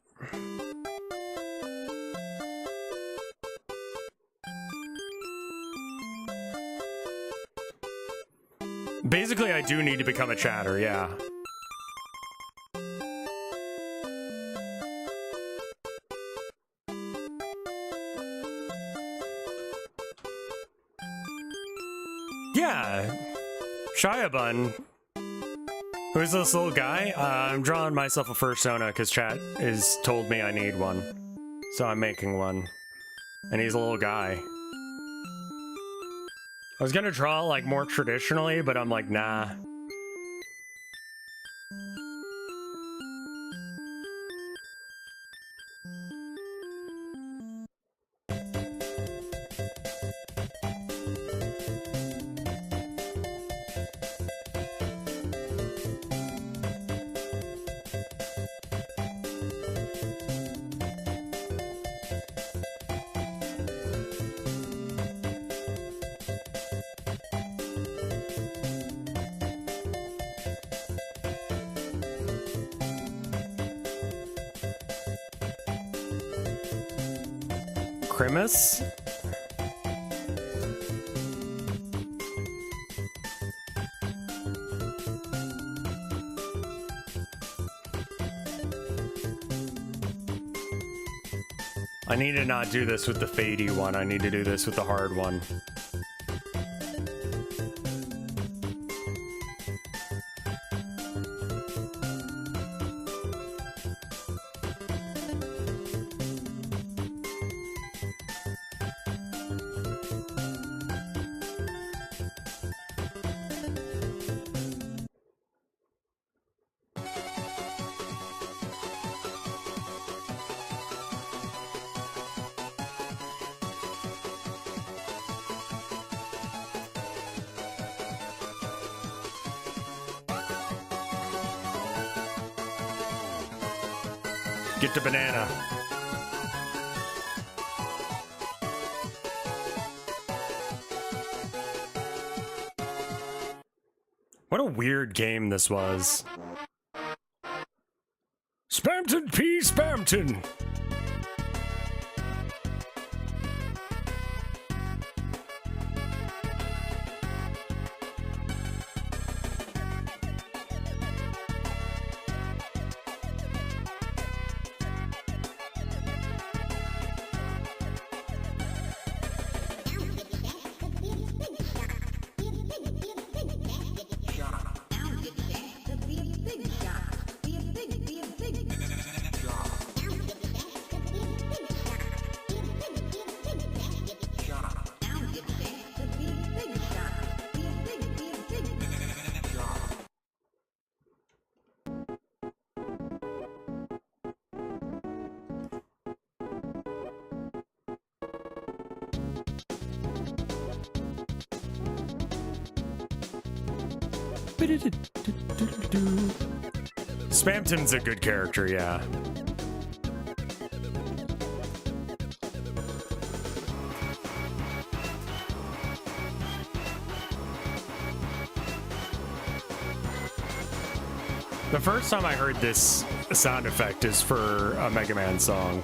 Basically, I do need to become a chatter, yeah. Yeah. Shiabun. Who's this little guy? I'm drawing myself a fursona because chat has told me I need one. So I'm making one. And he's a little guy. I was gonna draw like more traditionally, but I'm like, nah. Grimace? I need to not do this with the fadey one. I need to do this with the hard one. Get the banana. What a weird game this was. Spamton P. Spamton! Spamton's a good character, yeah. The first time I heard this sound effect is for a Mega Man song.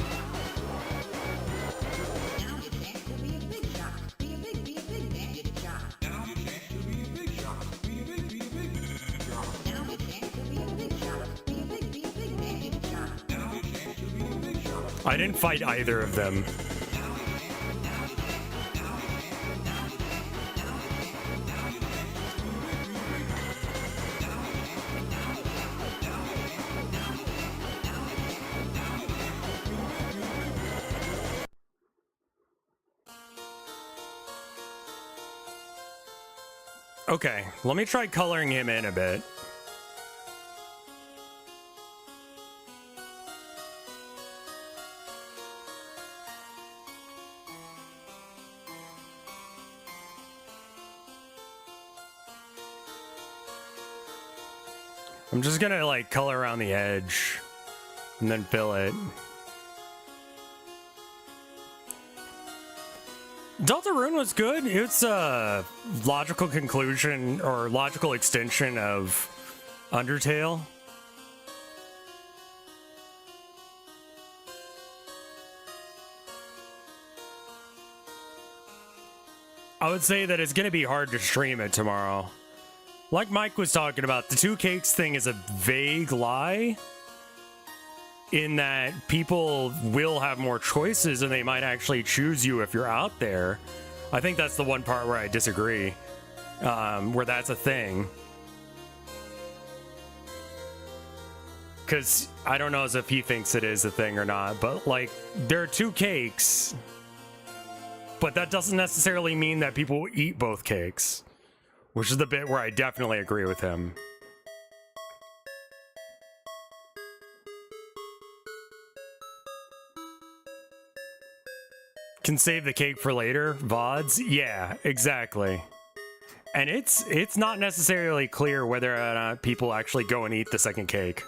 I didn't fight either of them. Okay, let me try coloring him in a bit. I'm just gonna like color around the edge and then fill it. Deltarune was good. It's a logical conclusion or logical extension of Undertale. I would say that it's going to be hard to stream it tomorrow. Like Mike was talking about, the 2 cakes thing is a vague lie in that people will have more choices and they might actually choose you if you're out there. I think that's the one part where I disagree, where that's a thing. Because I don't know as if he thinks it is a thing or not, but like, there are 2 cakes, but that doesn't necessarily mean that people will eat both cakes, which is the bit where I definitely agree with him. Can save the cake for later, VODs? Yeah, exactly. And it's not necessarily clear whether or not people actually go and eat the second cake.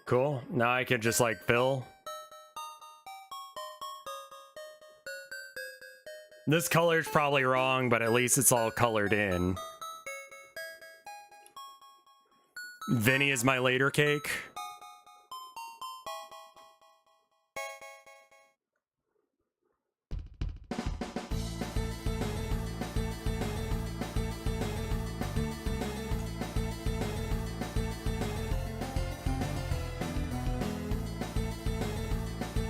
Cool. Now I can just like fill. This color's probably wrong, but at least it's all colored in. Vinny is my later cake.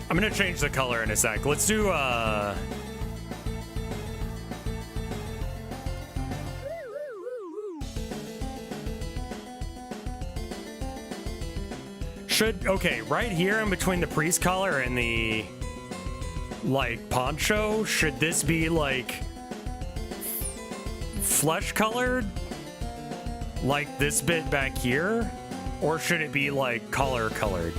I'm gonna change the color in a sec. Let's do okay, right here in between the priest collar and the like poncho, should this be like flesh colored like this bit back here, or should it be like collar colored?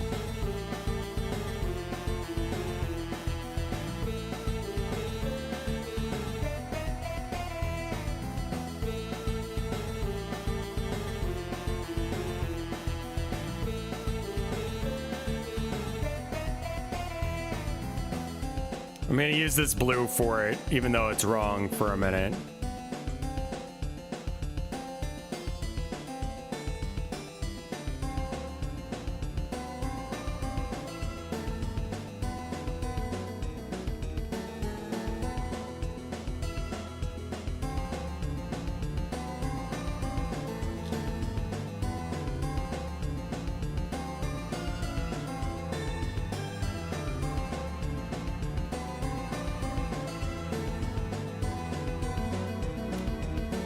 I'm gonna use this blue for it, even though it's wrong for a minute.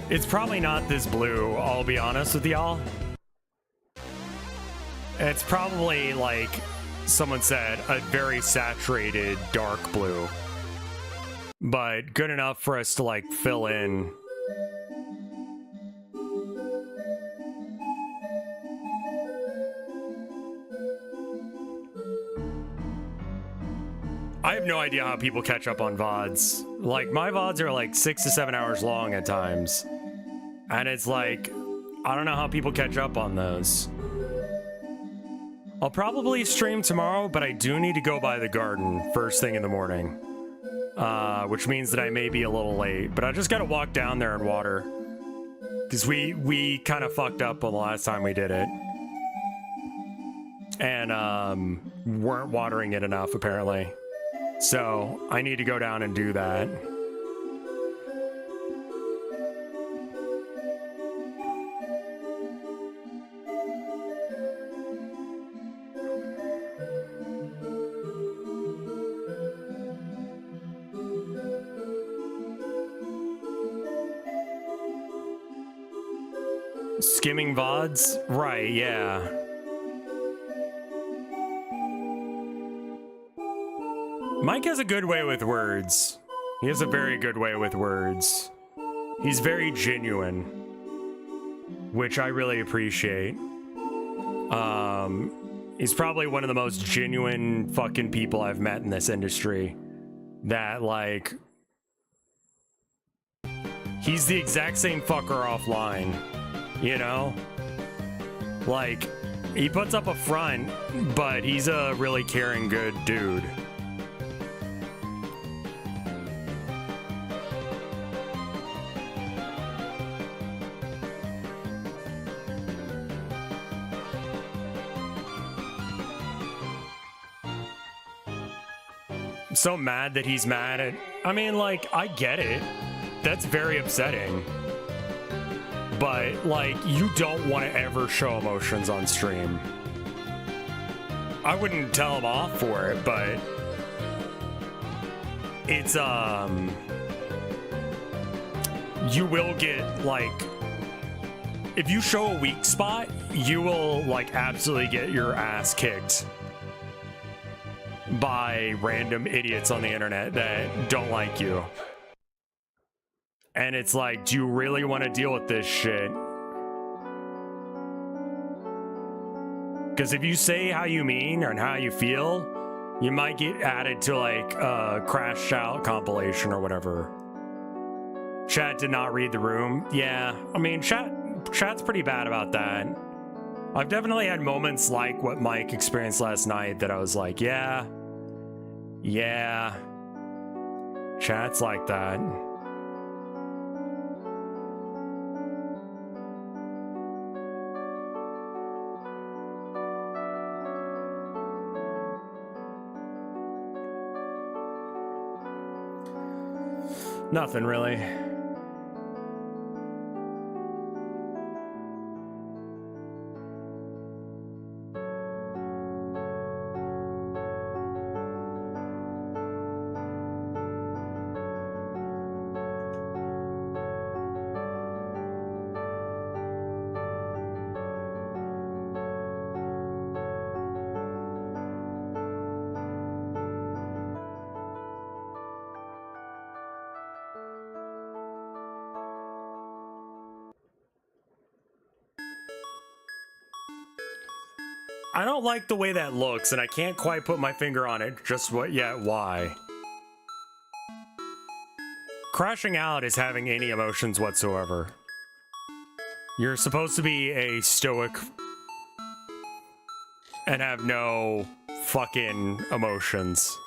It's probably not this blue, I'll be honest with y'all. It's probably, like someone said, a very saturated dark blue. But good enough for us to, like, fill in. I have no idea how people catch up on VODs. Like, my VODs are like 6 to 7 hours long at times. And it's like, I don't know how people catch up on those. I'll probably stream tomorrow, but I do need to go by the garden first thing in the morning. Which means that I may be a little late, but I just gotta walk down there and water. Because we kind of fucked up on the last time we did it. And weren't watering it enough, apparently. So I need to go down and do that. Skimming VODs? Right, yeah. Mike has a good way with words. He has a very good way with words. He's very genuine, which I really appreciate. He's probably one of the most genuine fucking people I've met in this industry. That, like, he's the exact same fucker offline, you know? Like, he puts up a front, but he's a really caring, good dude. I'm so mad that he's mad at... I mean, like, I get it. That's very upsetting. But, like, you don't want to ever show emotions on stream. I wouldn't tell him off for it, but... It's, you will get, like... If you show a weak spot, you will, like, absolutely get your ass kicked by random idiots on the internet that don't like you. And it's like, do you really want to deal with this shit? Because if you say how you mean or how you feel, you might get added to like a crashed out compilation or whatever. Chat did not read the room. Yeah, I mean, chat's pretty bad about that. I've definitely had moments like what Mike experienced last night that I was like, yeah, chat's like that. Nothing really. I don't like the way that looks, and I can't quite put my finger on it just why. Crashing out is having any emotions whatsoever. You're supposed to be a stoic and have no fucking emotions.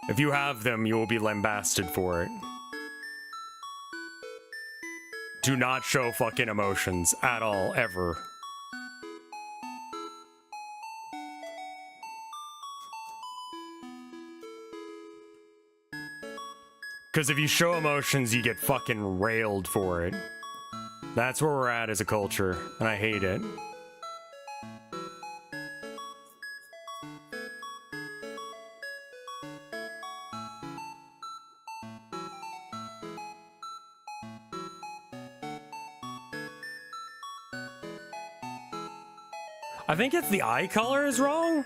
If you have them, you will be lambasted for it. Do not show fucking emotions at all, ever. Because if you show emotions, you get fucking railed for it. That's where we're at as a culture, and I hate it. I think it's the eye color is wrong.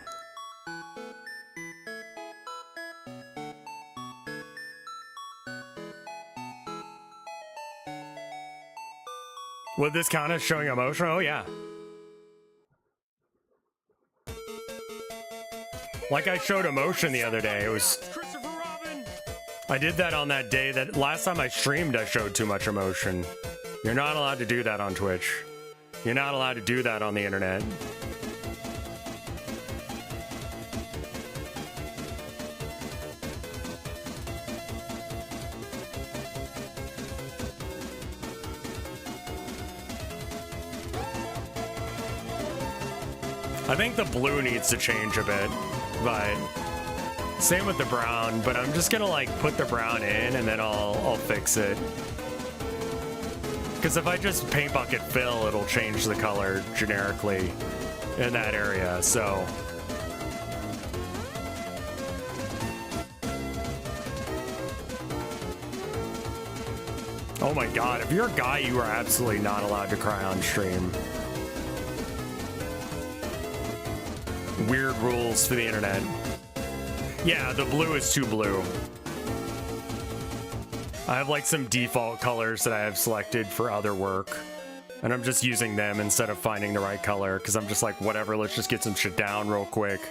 Would this count as showing emotion? Oh, yeah. Like I showed emotion the other day. It was Christopher Robin. I did that on that day that last time I streamed I showed too much emotion. You're not allowed to do that on Twitch. You're not allowed to do that on the internet. I think the blue needs to change a bit, but same with the brown, but I'm just gonna like put the brown in and then I'll fix it. Because if I just paint bucket fill, it'll change the color generically in that area, so. Oh my god, if you're a guy, you are absolutely not allowed to cry on stream. Weird rules for the internet. Yeah, the blue is too blue. I have like some default colors that I have selected for other work, and I'm just using them instead of finding the right color because I'm just like, whatever, let's just get some shit down real quick.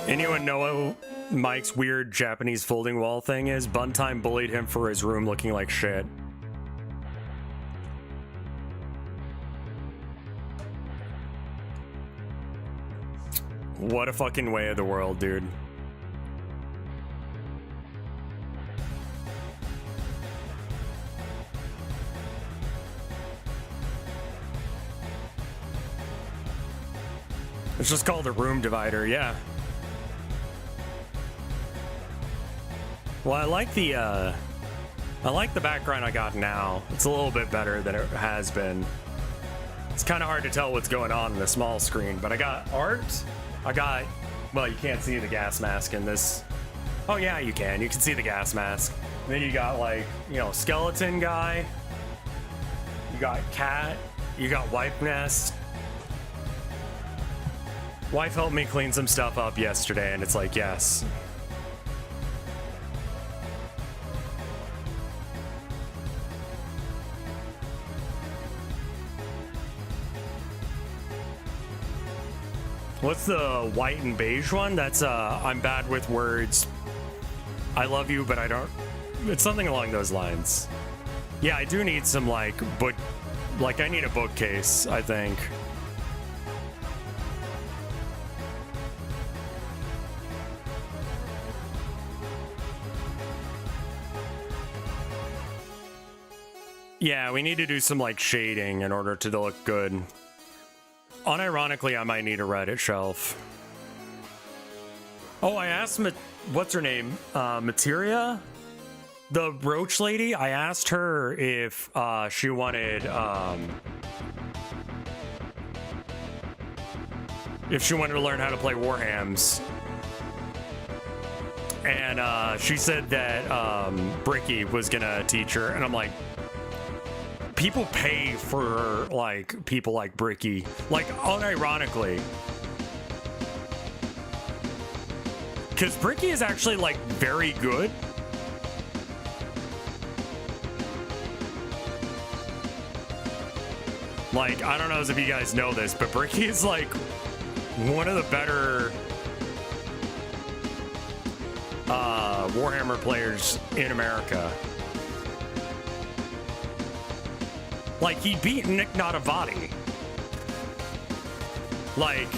Anyone know what Mike's weird Japanese folding wall thing is? Buntime bullied him for his room looking like shit. What a fucking way of the world, dude. It's just called a room divider, yeah. Well, I like the background I got now. It's a little bit better than it has been. It's kind of hard to tell what's going on in the small screen, but I got art. Well, you can't see the gas mask in this. Oh yeah, you can. You can see the gas mask. And then you got like, you know, skeleton guy. You got cat. You got wife nest. Wife helped me clean some stuff up yesterday, and it's like, yes. What's the white and beige one? That's I'm bad with words. I love you, but I don't. It's something along those lines. Yeah, I do need some like book. Like I need a bookcase, I think. Yeah, we need to do some like shading in order to look good. Unironically, I might need a Reddit shelf. Oh, I asked what's her name? Materia? The roach lady? I asked her if she wanted to learn how to play Warhams. And she said that Bricky was gonna teach her, and I'm like, people pay for like people like Bricky, like unironically, because Bricky is actually like very good. Like, I don't know if you guys know this, but Bricky is like one of the better Warhammer players in America. Like, he beat Nick Natavati. Like,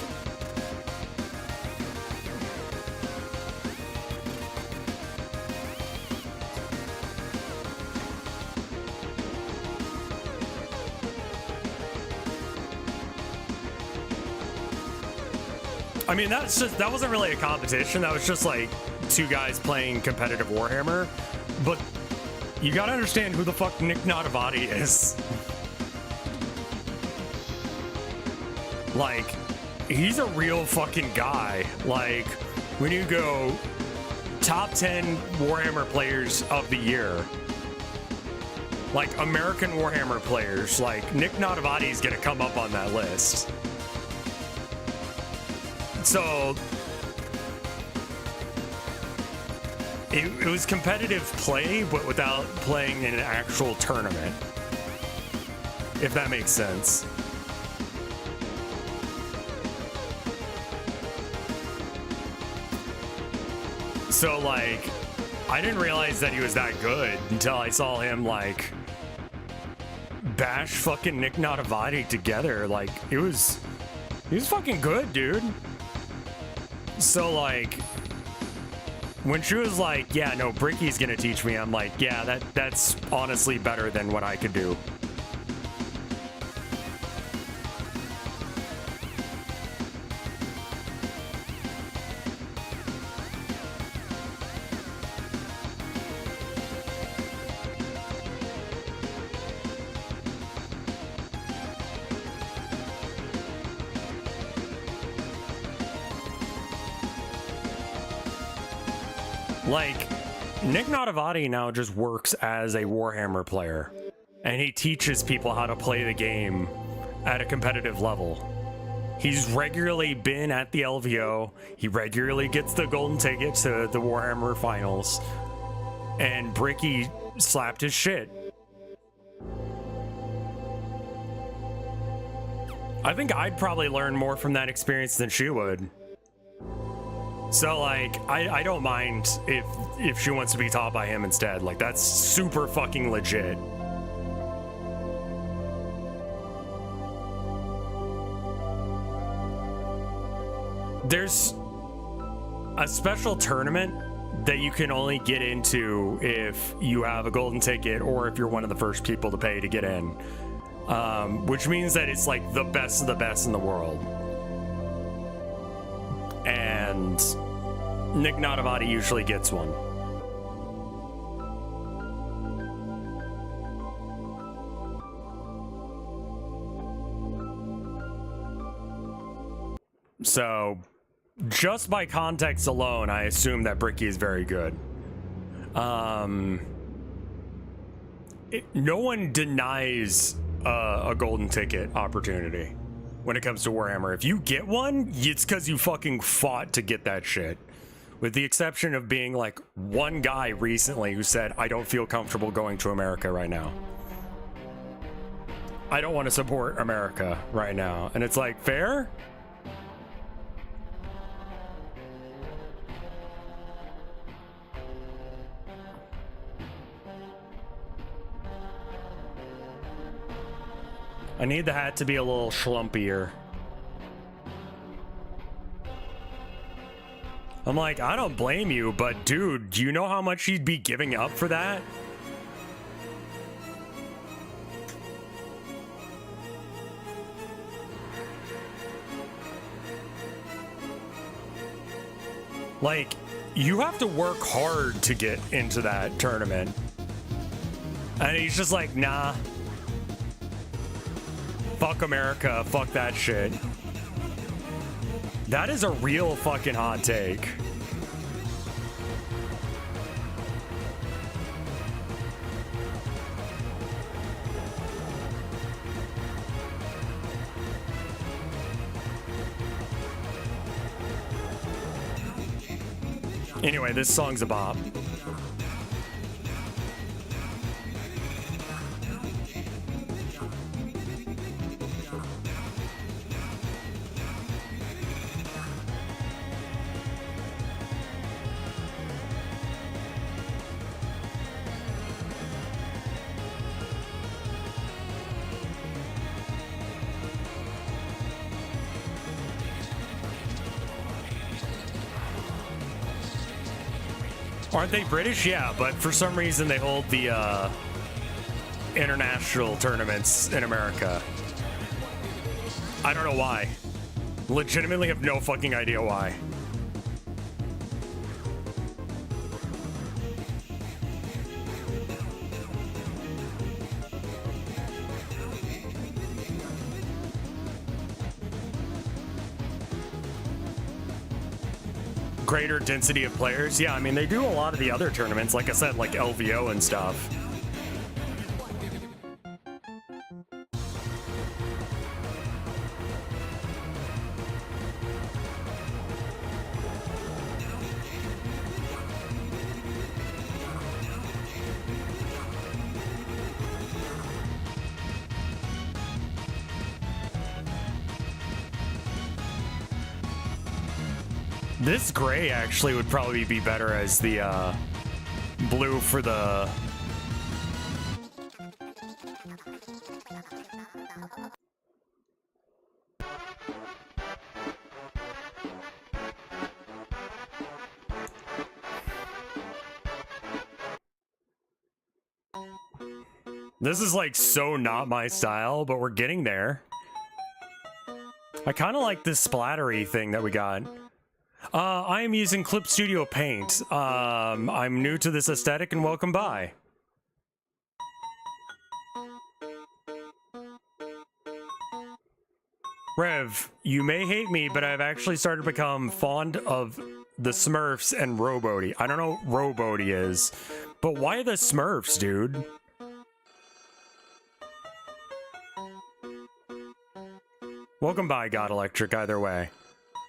I mean, that wasn't really a competition. That was just like two guys playing competitive Warhammer, but you gotta understand who the fuck Nick Nadavati is. Like, he's a real fucking guy. Like, when you go top 10 Warhammer players of the year, like American Warhammer players, like Nick Nadavati is gonna come up on that list. So it was competitive play, but without playing in an actual tournament, if that makes sense. So, like, I didn't realize that he was that good until I saw him, like, bash fucking Nick Nadavati together. Like, he was fucking good, dude. So, like, when she was like, yeah, no, Bricky's gonna teach me, I'm like, yeah, that's honestly better than what I could do. Like, Nick Nadavati now just works as a Warhammer player, and he teaches people how to play the game at a competitive level. He's regularly been at the LVO, he regularly gets the golden ticket to the Warhammer finals, and Bricky slapped his shit. I think I'd probably learn more from that experience than she would. So, like, I don't mind if she wants to be taught by him instead. Like, that's super fucking legit. There's a special tournament that you can only get into if you have a golden ticket or if you're one of the first people to pay to get in. Which means that it's like the best of the best in the world. And Nick Nadavati usually gets one. So, just by context alone, I assume that Bricky is very good. No one denies a golden ticket opportunity when it comes to Warhammer. If you get one, it's because you fucking fought to get that shit. With the exception of being like one guy recently who said, I don't feel comfortable going to America right now. I don't want to support America right now. And it's like, fair? I need the hat to be a little schlumpier. I'm like, I don't blame you, but dude, do you know how much you'd be giving up for that? Like, you have to work hard to get into that tournament. And he's just like, nah. Fuck America, fuck that shit. That is a real fucking hot take. Anyway, this song's a bop. Aren't they British? Yeah, but for some reason they hold the international tournaments in America. I don't know why. Legitimately have no fucking idea why. greater density of players. Yeah, I mean, they do a lot of the other tournaments, like I said, like LVO and stuff. This gray actually would probably be better as the blue for the... This is like so not my style, but we're getting there. I kind of like this splattery thing that we got. I am using Clip Studio Paint. I'm new to this aesthetic and welcome by. Rev, you may hate me, but I've actually started to become fond of the Smurfs and Rowboaty. I don't know what Rowboaty is, but why the Smurfs, dude? Welcome by, God Electric, either way.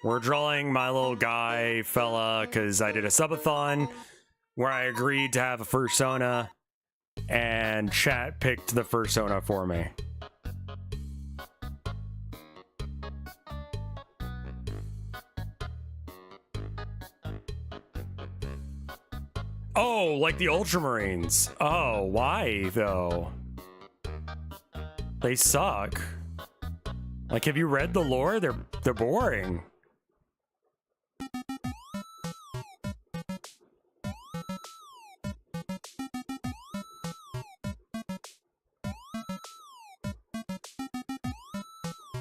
We're drawing my little guy fella because I did a subathon where I agreed to have a fursona and chat picked the fursona for me. Oh, like the Ultramarines. Oh, why though? They suck. Like, have you read the lore? They're boring.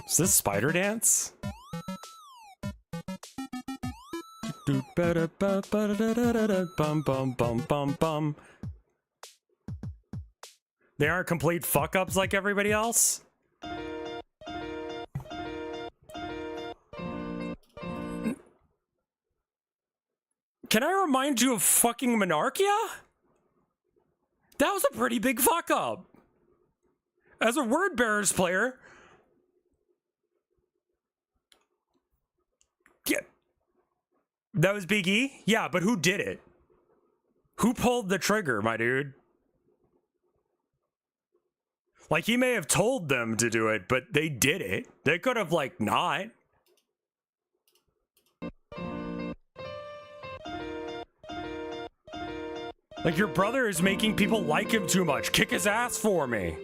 Is this Spider Dance? They aren't complete fuck-ups like everybody else? Can I remind you of fucking Monarchia? That was a pretty big fuck-up. As a Word Bearers player... That was Big E? Yeah, but who did it? Who pulled the trigger, my dude? Like, he may have told them to do it, but they did it. They could have, like, not. Like, your brother is making people like him too much. Kick his ass for me.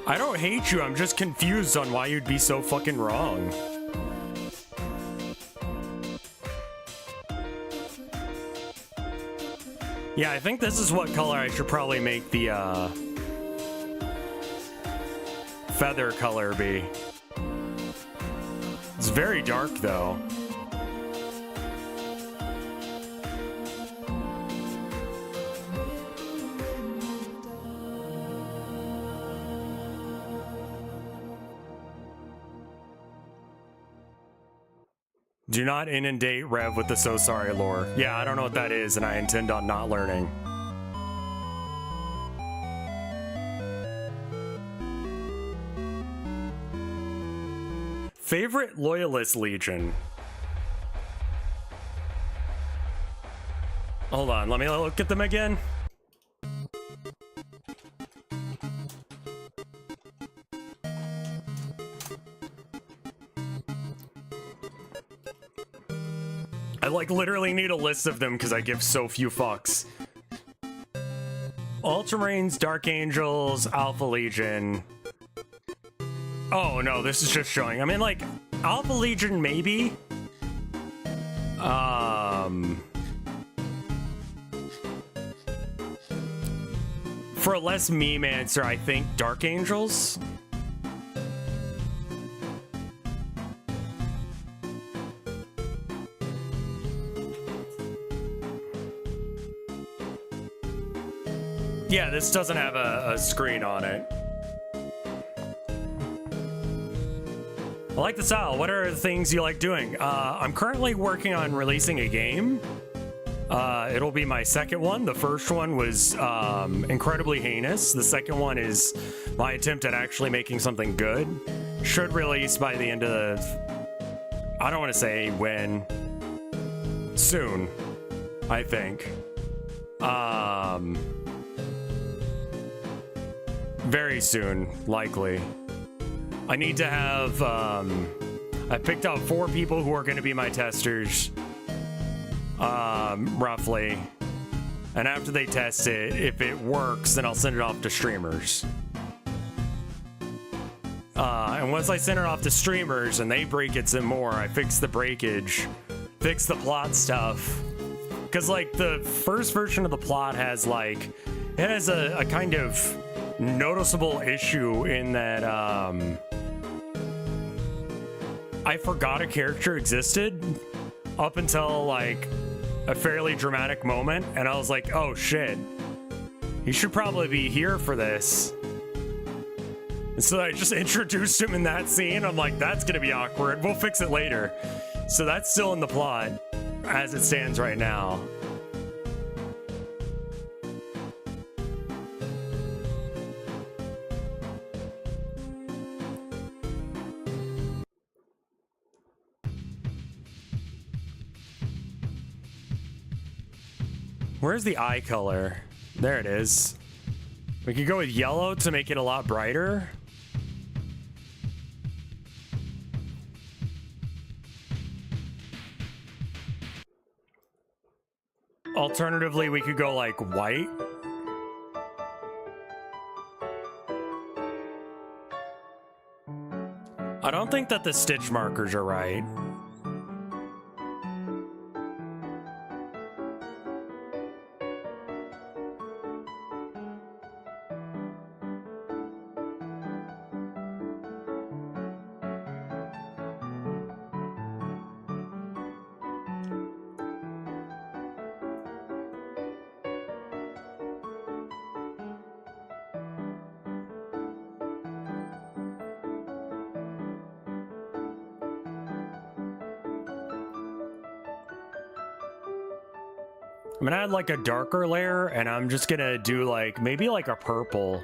I don't hate you, I'm just confused on why you'd be so fucking wrong. Yeah, I think this is what color I should probably make the, feather color be. It's very dark, though. Do not inundate Rev with the so sorry lore. Yeah, I don't know what that is, and I intend on not learning. Favorite Loyalist Legion? Hold on, let me look at them again. I like literally need a list of them because I give so few fucks. Ultramarines, Dark Angels, Alpha Legion. Oh no, this is just showing. I mean, like, Alpha Legion maybe. For a less meme answer, I think Dark Angels. Yeah, this doesn't have a screen on it. I like the style. What are the things you like doing? I'm currently working on releasing a game. It'll be my second one. The first one was incredibly heinous. The second one is my attempt at actually making something good. Should release by the end of I don't want to say when. Soon, I think. Very soon, likely. I need to have, I picked out 4 people who are going to be my testers, roughly. And after they test it, if it works, then I'll send it off to streamers. And once I send it off to streamers and they break it some more, I fix the breakage, fix the plot stuff. Because, like, the first version of the plot has, like, it has a kind of noticeable issue in that, I forgot a character existed up until, like, a fairly dramatic moment, and I was like, oh shit, he should probably be here for this. And so I just introduced him in that scene. I'm like, that's gonna be awkward. We'll fix it later. So that's still in the plot as it stands right now. Where's the eye color? There it is. We could go with yellow to make it a lot brighter. Alternatively, we could go like white. I don't think that the stitch markers are right. I'm gonna add like a darker layer, and I'm just gonna do like maybe like a purple.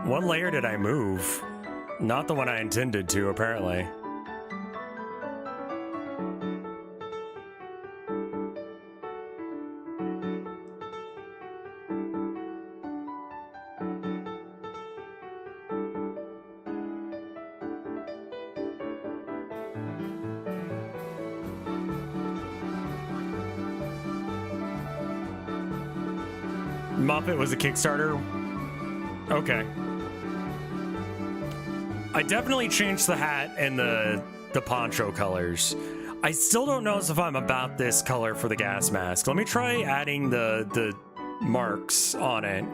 What layer did I move? Not the one I intended to, apparently. Muppet was a Kickstarter? Okay. I definitely changed the hat and the poncho colors. I still don't know if I'm about this color for the gas mask. Let me try adding the marks on it.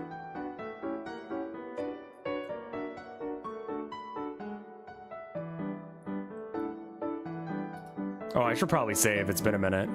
Oh, I should probably save. It's been a minute.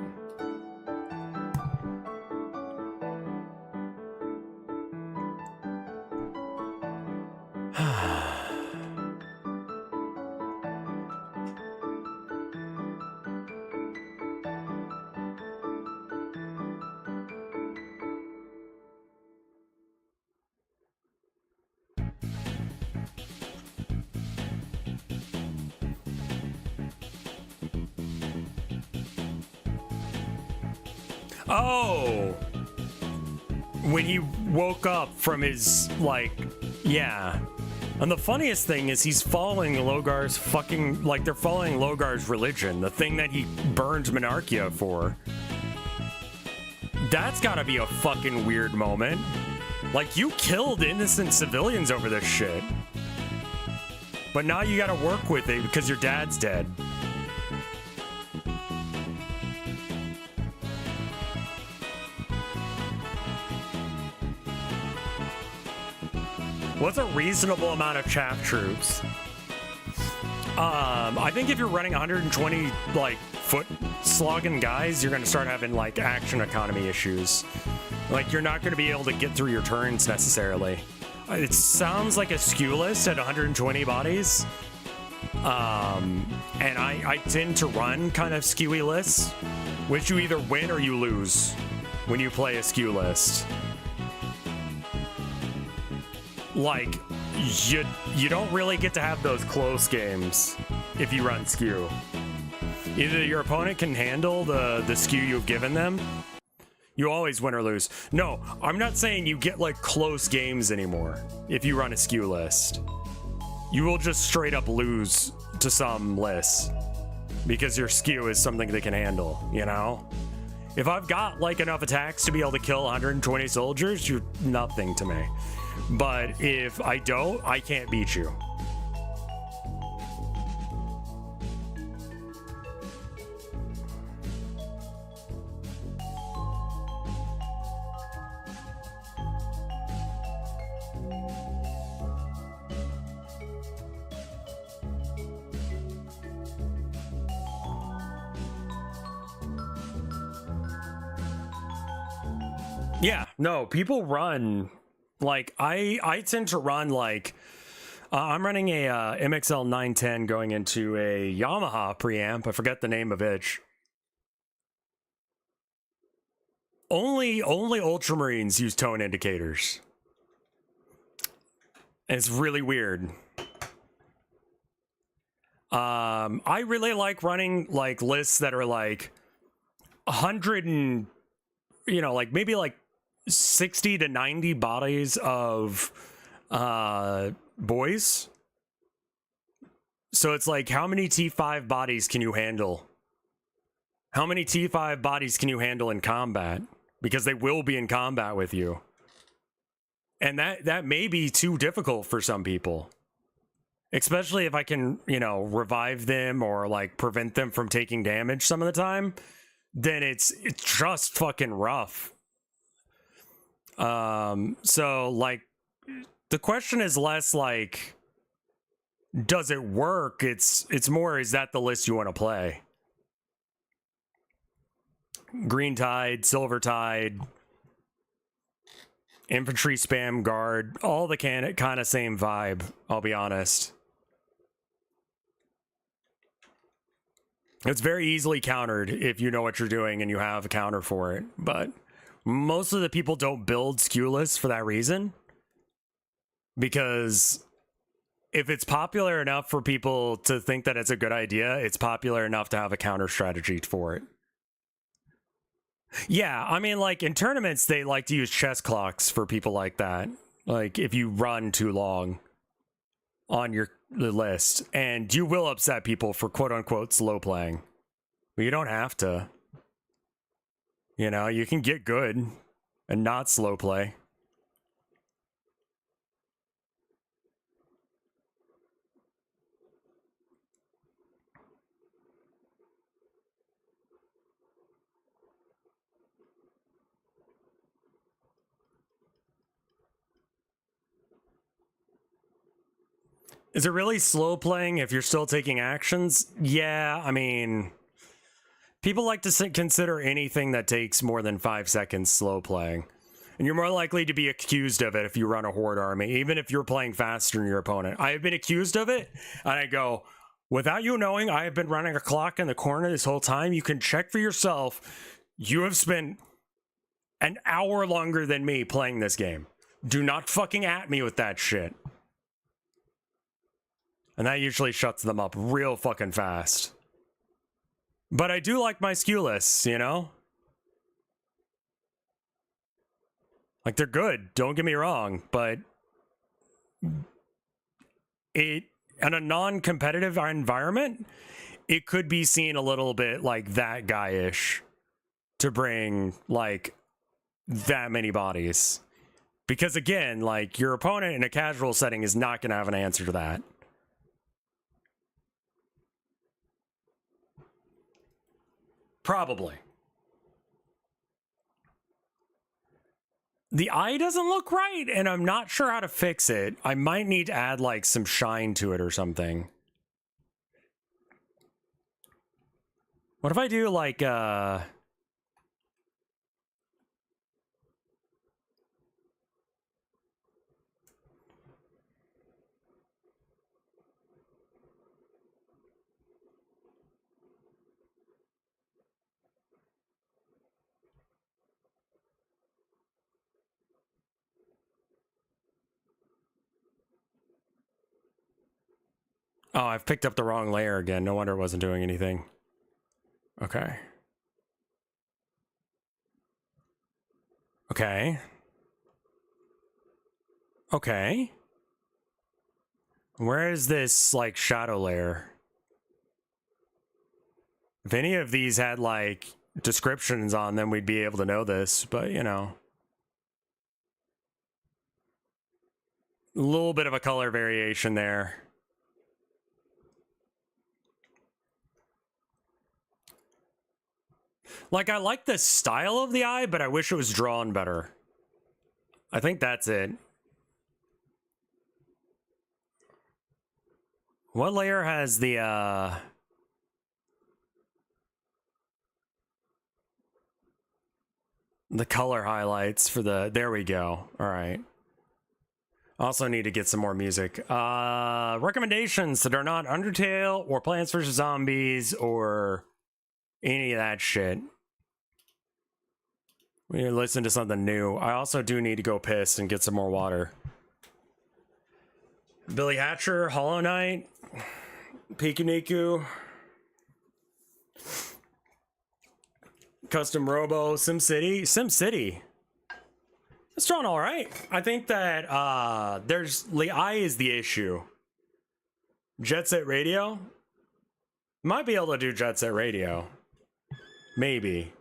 Oh! When he woke up from his, like, yeah. And the funniest thing is he's following Logar's fucking, like, they're following Logar's religion, the thing that he burned Monarchia for. That's gotta be a fucking weird moment. Like, you killed innocent civilians over this shit. But now you gotta work with it because your dad's dead. What's a reasonable amount of chaff troops? I think if you're running 120 like foot slogging guys, you're gonna start having like action economy issues. Like you're not gonna be able to get through your turns necessarily. It sounds like a skew list at 120 bodies. And I tend to run kind of skewy lists, which you either win or you lose when you play a skew list. Like, you don't really get to have those close games if you run skew. Either your opponent can handle the skew you've given them, you always win or lose. No, I'm not saying you get like close games anymore if you run a skew list. You will just straight up lose to some lists because your skew is something they can handle, you know? If I've got like enough attacks to be able to kill 120 soldiers, you're nothing to me. But if I don't, I can't beat you. Yeah, no, people run like I tend to run like I'm running a MXL 910 going into a Yamaha preamp. I forget the name of it. Only Ultramarines use tone indicators. And it's really weird. I really like running like lists that are like 100 and like maybe like 60 to 90 bodies of boys. So it's like, how many T5 bodies can you handle? How many T5 bodies can you handle in combat? Because they will be in combat with you. And that may be too difficult for some people. Especially if I can, revive them or like prevent them from taking damage some of the time, then it's just fucking rough. So like the question is less like, does it work? It's more, is that the list you want to play? Green Tide, Silver Tide, infantry spam guard, all the kind of same vibe, I'll be honest. It's very easily countered if you know what you're doing and you have a counter for it, but most of the people don't build skew lists for that reason. Because if it's popular enough for people to think that it's a good idea, it's popular enough to have a counter strategy for it. Yeah, I mean, like in tournaments, they like to use chess clocks for people like that. Like if you run too long on your list, and you will upset people for quote unquote slow playing. But you don't have to. You can get good and not slow play. Is it really slow playing if you're still taking actions? Yeah, I mean, people like to consider anything that takes more than 5 seconds slow playing. And you're more likely to be accused of it if you run a horde army, even if you're playing faster than your opponent. I have been accused of it, and I go, without you knowing, I have been running a clock in the corner this whole time. You can check for yourself. You have spent an hour longer than me playing this game. Do not fucking at me with that shit. And that usually shuts them up real fucking fast. But I do like my skew lists, Like, they're good, don't get me wrong, but in a non-competitive environment, it could be seen a little bit like that guy-ish to bring, like, that many bodies. Because, again, like, your opponent in a casual setting is not going to have an answer to that. Probably. The eye doesn't look right, and I'm not sure how to fix it. I might need to add like some shine to it or something. What if I do like oh, I've picked up the wrong layer again. No wonder it wasn't doing anything. Okay. Okay. Okay. Where is this, like, shadow layer? If any of these had, like, descriptions on them, we'd be able to know this, but, you know. A little bit of a color variation there. Like, I like the style of the eye, but I wish it was drawn better. I think that's it. What layer has the color highlights for the... There we go. All right. Also need to get some more music. Recommendations that are not Undertale or Plants vs. Zombies or any of that shit. We need to listen to something new. I also do need to go piss and get some more water. Billy Hatcher, Hollow Knight, Pikuniku, Custom Robo, SimCity. SimCity. It's drawn all right. I think that there's the eye is the issue. Jet Set Radio? Might be able to do Jet Set Radio. Maybe.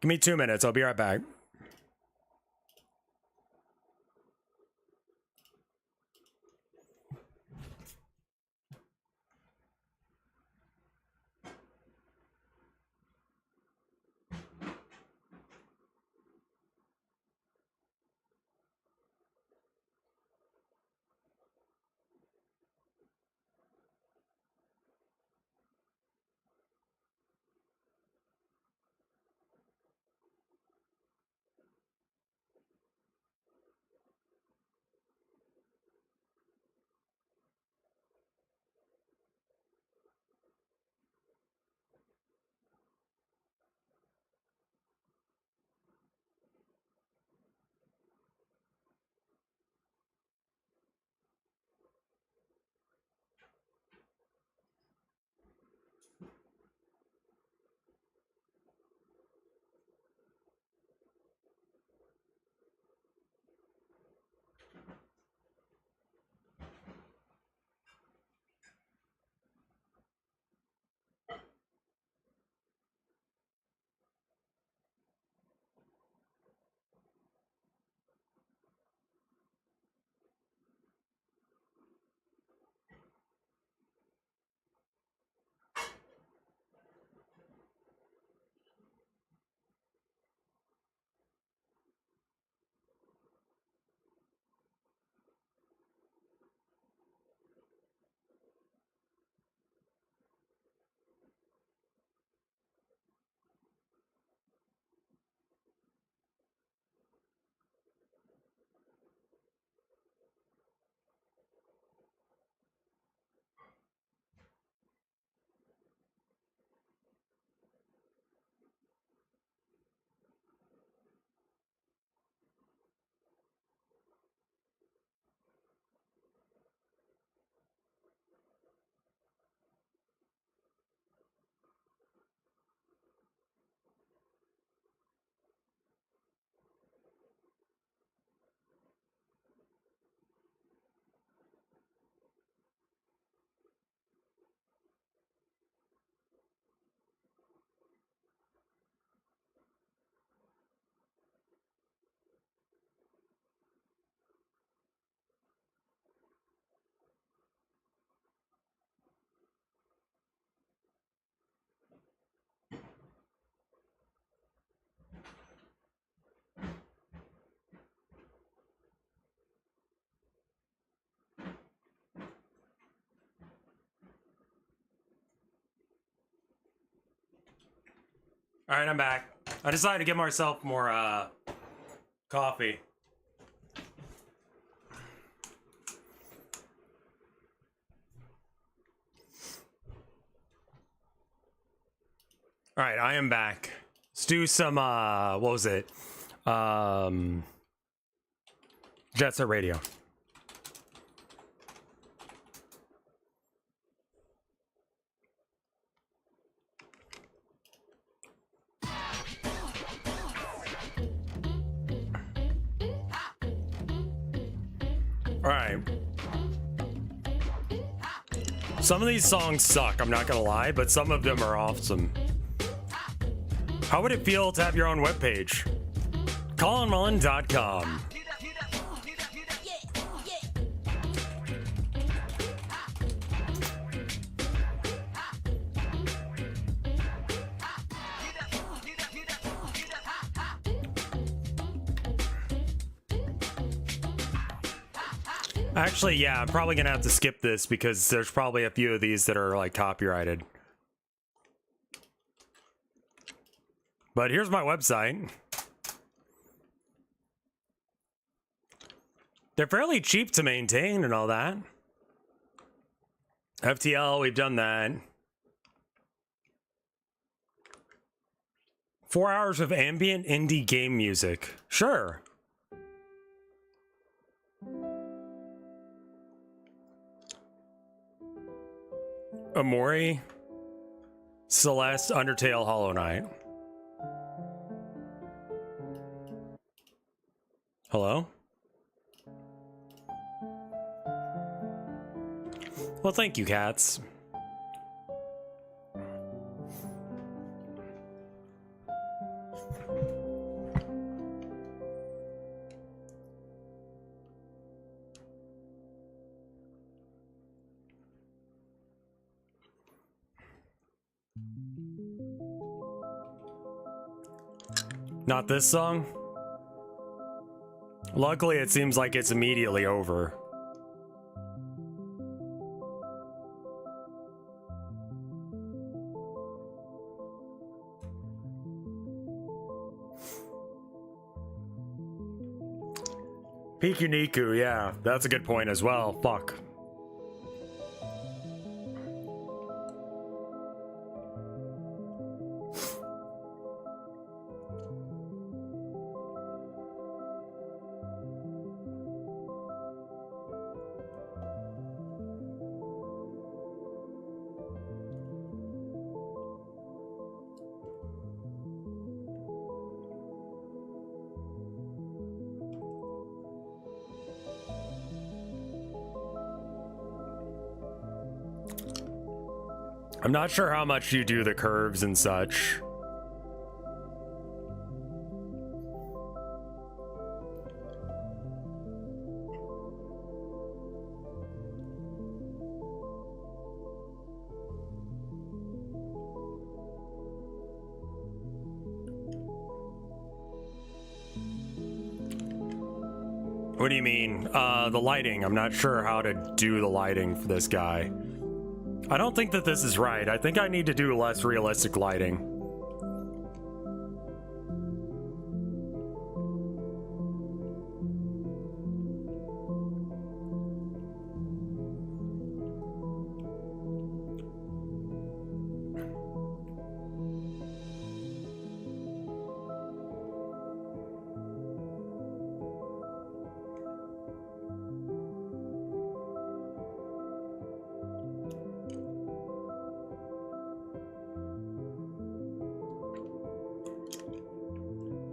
Give me 2 minutes. I'll be right back. All right, I'm back. I decided to get myself more coffee. All right, I am back. Let's do some what was it? Jet Set Radio. All right. Some of these songs suck, I'm not gonna lie, but some of them are awesome. How would it feel to have your own webpage? ColinMullen.com. Actually, yeah, I'm probably gonna have to skip this because there's probably a few of these that are like copyrighted. But here's my website. They're fairly cheap to maintain and all that. FTL, we've done that. 4 hours of ambient indie game music. Sure. Amori, Celeste, Undertale, Hollow Knight. Hello? Well, thank you, cats. Not this song? Luckily, it seems like it's immediately over. Pikuniku, yeah, that's a good point as well. Fuck. I'm not sure how much you do the curves and such. What do you mean? The lighting. I'm not sure how to do the lighting for this guy. I don't think that this is right. I think I need to do less realistic lighting.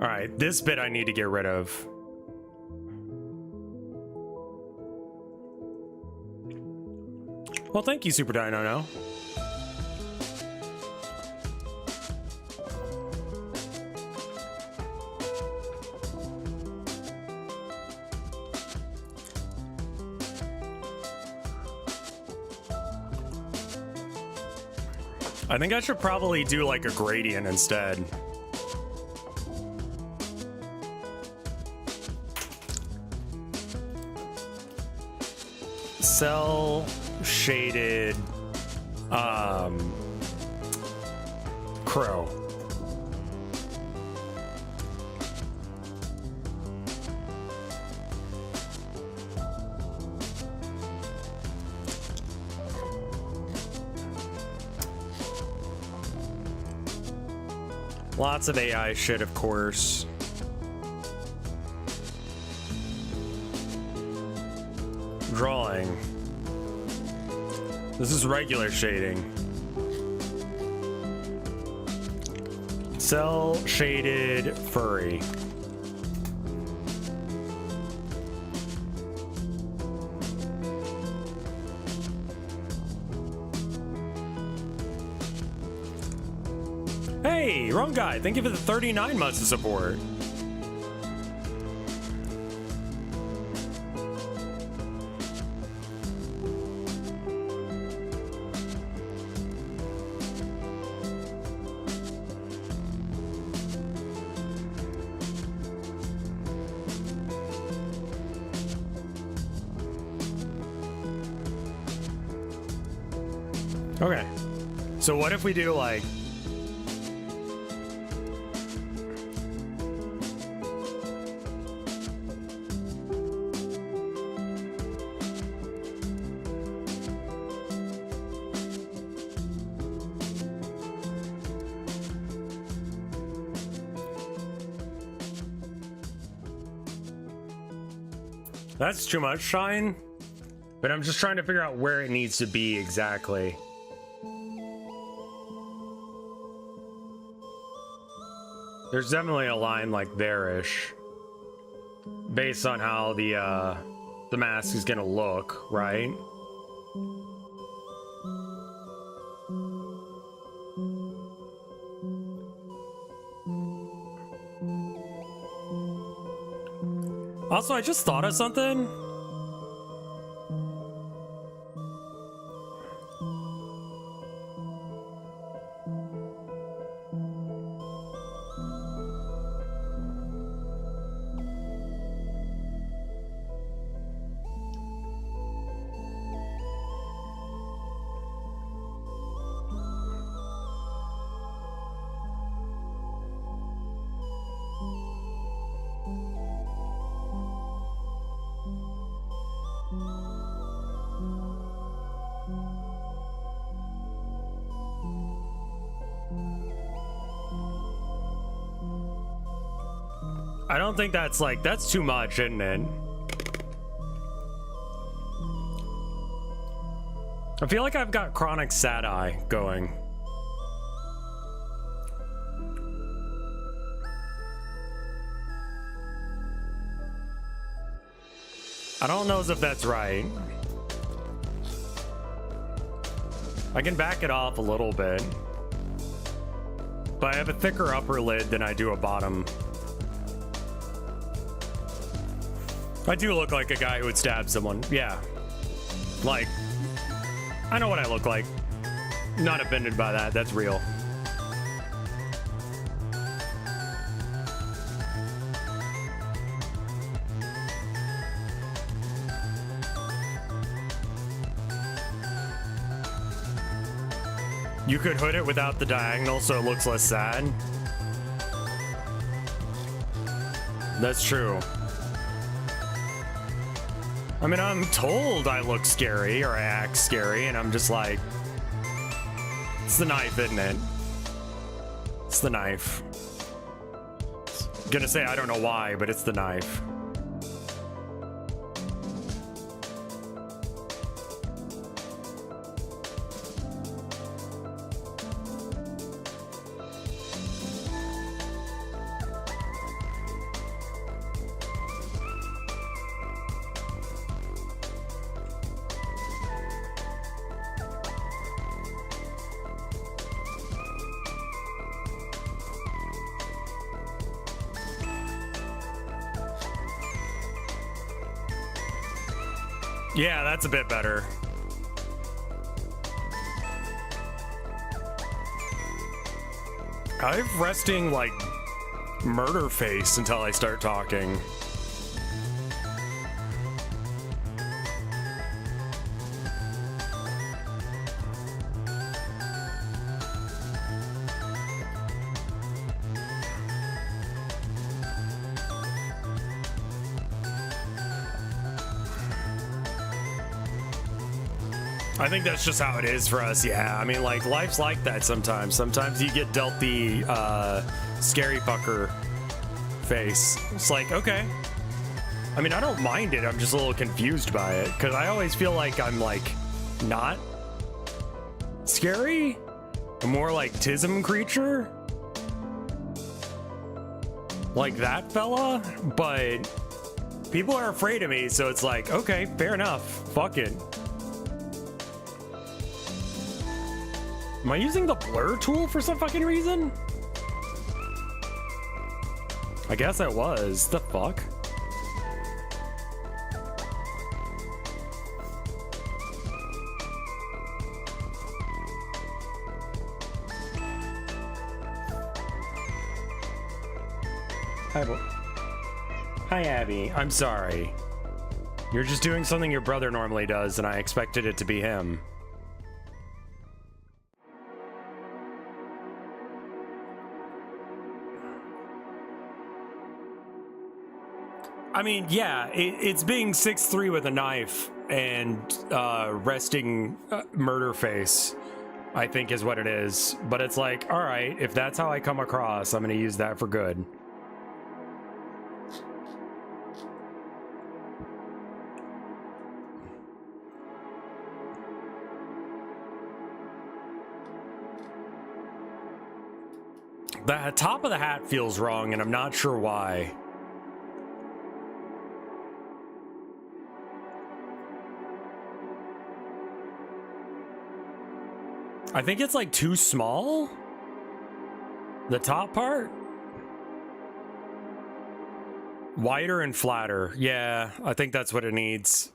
Alright, this bit I need to get rid of. Well, thank you, Super Dino. No. I think I should probably do like a gradient instead. Cell shaded crow. Lots of AI shit, of course. Drawing. This is regular shading. Cell shaded furry. Hey, wrong guy. Thank you for the 39 months of support. Okay. So what if we do like that's too much shine, but I'm just trying to figure out where it needs to be exactly. There's definitely a line like there-ish, based on how the mask is gonna look, right? Also, I just thought of something. I don't think that's like, that's too much, isn't it? I feel like I've got chronic sad eye going. I don't know as if that's right. I can back it off a little bit, but I have a thicker upper lid than I do a bottom. I do look like a guy who would stab someone. Yeah. Like, I know what I look like. Not offended by that. That's real. You could hood it without the diagonal so it looks less sad. That's true. I mean, I'm told I look scary or I act scary, and I'm just like, it's the knife, isn't it? It's the knife. Gonna say I don't know why, but it's the knife. Yeah, that's a bit better. I have resting, like, murder face until I start talking. I think that's just how it is for us, yeah. I mean, like, life's like that sometimes. Sometimes you get dealt the scary fucker face. It's like, okay. I mean, I don't mind it. I'm just a little confused by it because I always feel like I'm like not scary. I'm more like Tism creature. Like that fella, but people are afraid of me, so it's like, okay, fair enough. Fuck it. Am I using the blur tool for some fucking reason? I guess I was. The fuck? Hi, Abby. I'm sorry. You're just doing something your brother normally does, and I expected it to be him. I mean, yeah, it's being 6'3" with a knife and resting murder face, I think is what it is. But it's like, all right, if that's how I come across, I'm going to use that for good. The top of the hat feels wrong, and I'm not sure why. I think it's like too small. The top part? Wider and flatter. Yeah, I think that's what it needs.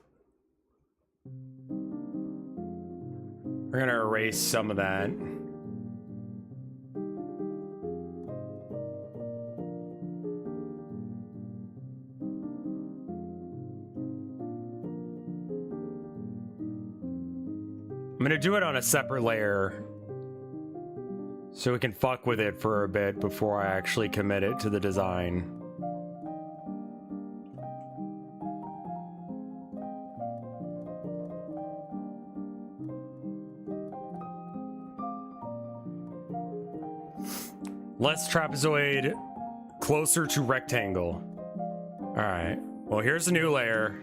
We're gonna erase some of that. I'm gonna do it on a separate layer so we can fuck with it for a bit before I actually commit it to the design. Less trapezoid, closer to rectangle. All right, well, here's a new layer.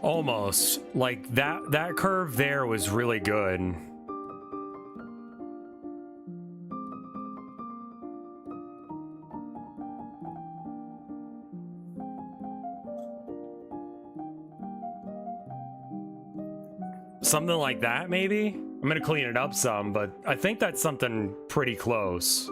Almost. Like that curve there was really good. Something like that, maybe? I'm gonna clean it up some, but I think that's something pretty close.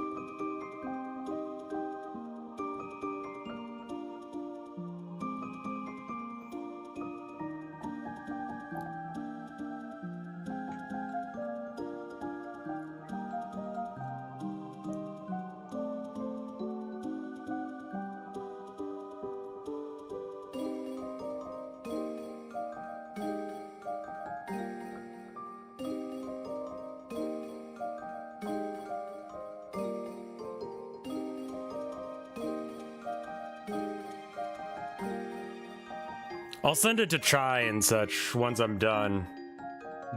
I'll send it to Chai and such once I'm done.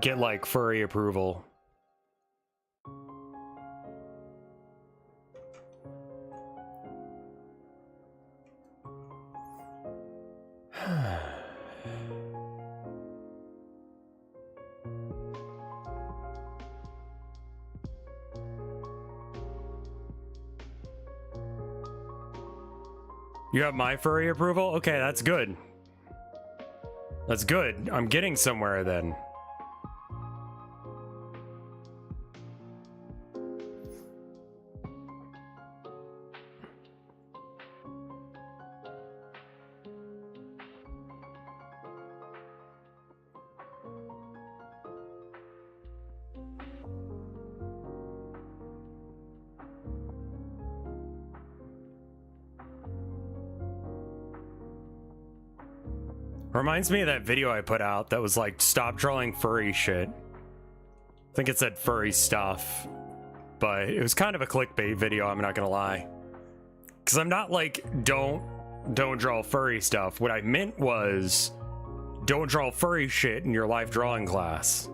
Get like furry approval. You have my furry approval? Okay, that's good. That's good. I'm getting somewhere then. Reminds me of that video I put out that was like, stop drawing furry shit. think it said furry stuff, but it was kind of a clickbait video, I'm not gonna lie. Because I'm not like, don't draw furry stuff. What I meant was, don't draw furry shit in your life drawing class.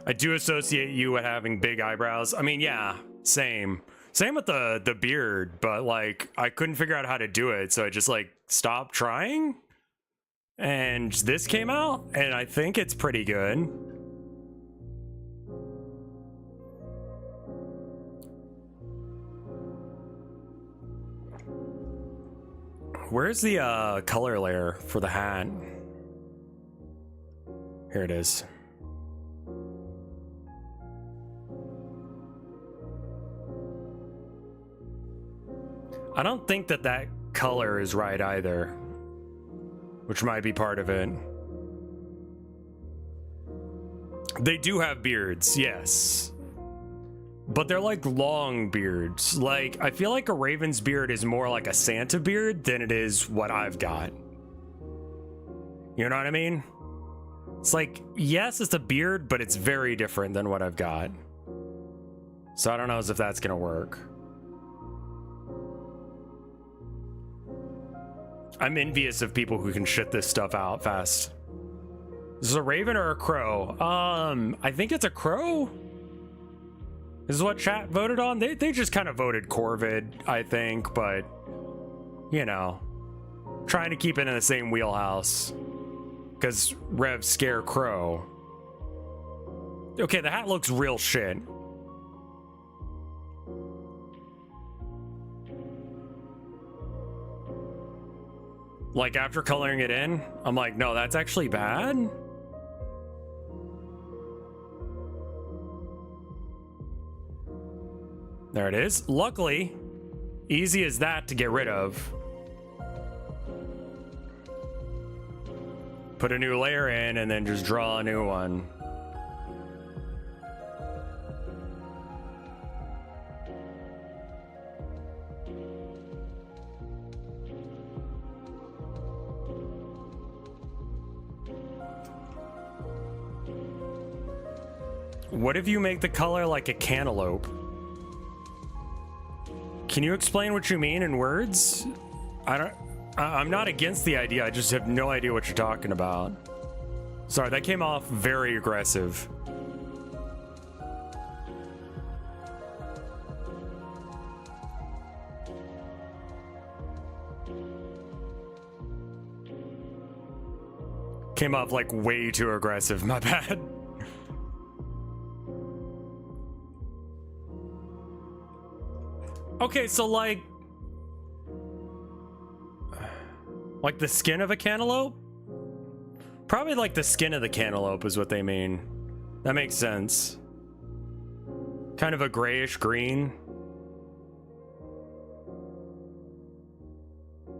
I do associate you with having big eyebrows. I mean, yeah, same. Same with the beard, but like, I couldn't figure out how to do it, so I just like stopped trying. And this came out, and I think it's pretty good. Where's the color layer for the hat? Here it is. I don't think that color is right either, which might be part of it. They do have beards, yes. But they're like long beards. Like, I feel like a raven's beard is more like a Santa beard than it is what I've got. You know what I mean? It's like, yes, it's a beard, but it's very different than what I've got. So I don't know as if that's gonna work. I'm envious of people who can shit this stuff out fast. Is this a raven or a crow? I think it's a crow. This is what chat voted on. They just kind of voted Corvid, I think, but you know, trying to keep it in the same wheelhouse. Because RevScarecrow. Okay, the hat looks real shit. Like, after coloring it in, I'm like, no, that's actually bad. There it is. Luckily, easy as that to get rid of. Put a new layer in and then just draw a new one. What if you make the color like a cantaloupe? Can you explain what you mean in words? I'm not against the idea, I just have no idea what you're talking about. Sorry, that came off very aggressive. Came off like way too aggressive, my bad. Okay, so like the skin of a cantaloupe? Probably like the skin of the cantaloupe is what they mean. That makes sense. Kind of a grayish green.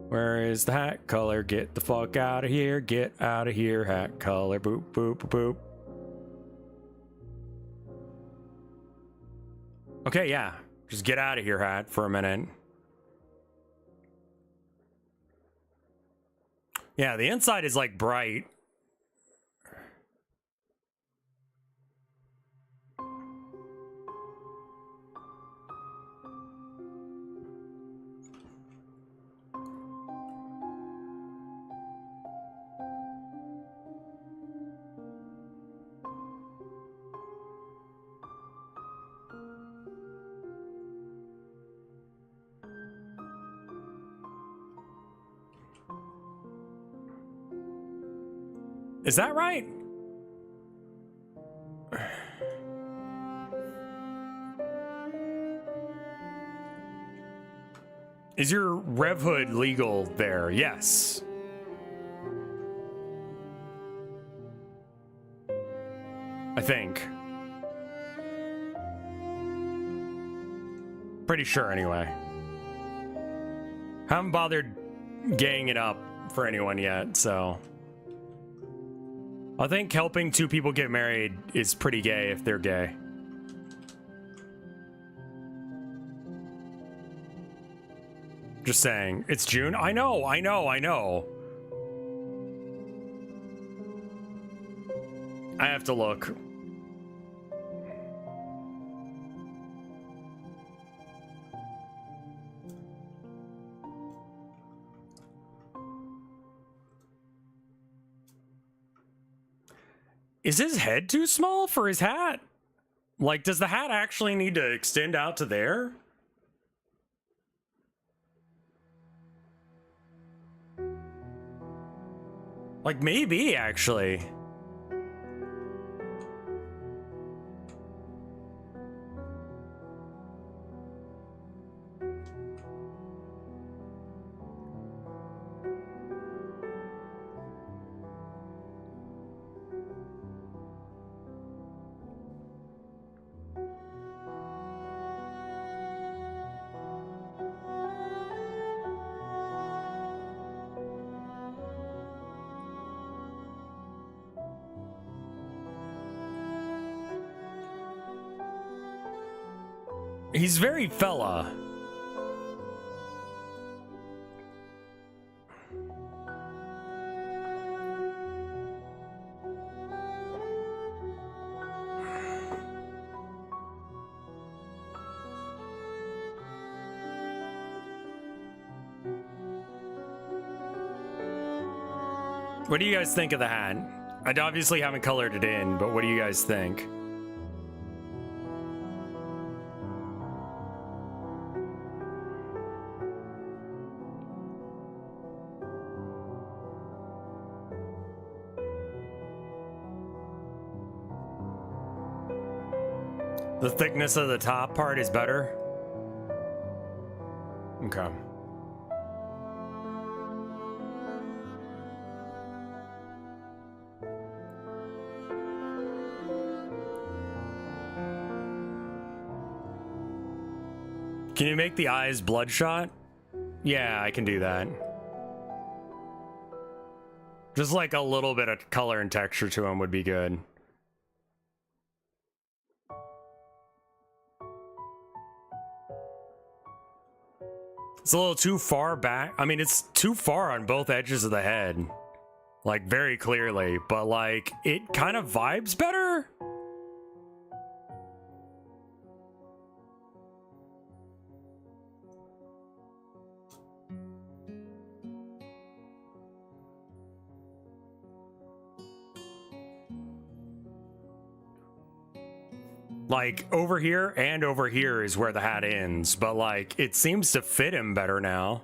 Where is the hat color? Get the fuck out of here. Get out of here, hat color. Boop, boop, boop, boop. Okay, yeah. Just get out of here, hat, for a minute. Yeah, the inside is like bright. Is that right? Is your Rev Hood legal there? Yes. I think. Pretty sure anyway. Haven't bothered gaying it up for anyone yet, so. I think helping two people get married is pretty gay if they're gay. Just saying. It's June? I know. I have to look. Is his head too small for his hat? Like, does the hat actually need to extend out to there? Like, maybe, actually. He's very fella. What do you guys think of the hat? I obviously haven't colored it in, but what do you guys think? The thickness of the top part is better? Okay. Can you make the eyes bloodshot? Yeah, I can do that. Just like a little bit of color and texture to them would be good. It's a little too far back. I mean, it's too far on both edges of the head. Like, very clearly. But, like, it kind of vibes better? Like, over here and over here is where the hat ends, but, like, it seems to fit him better now.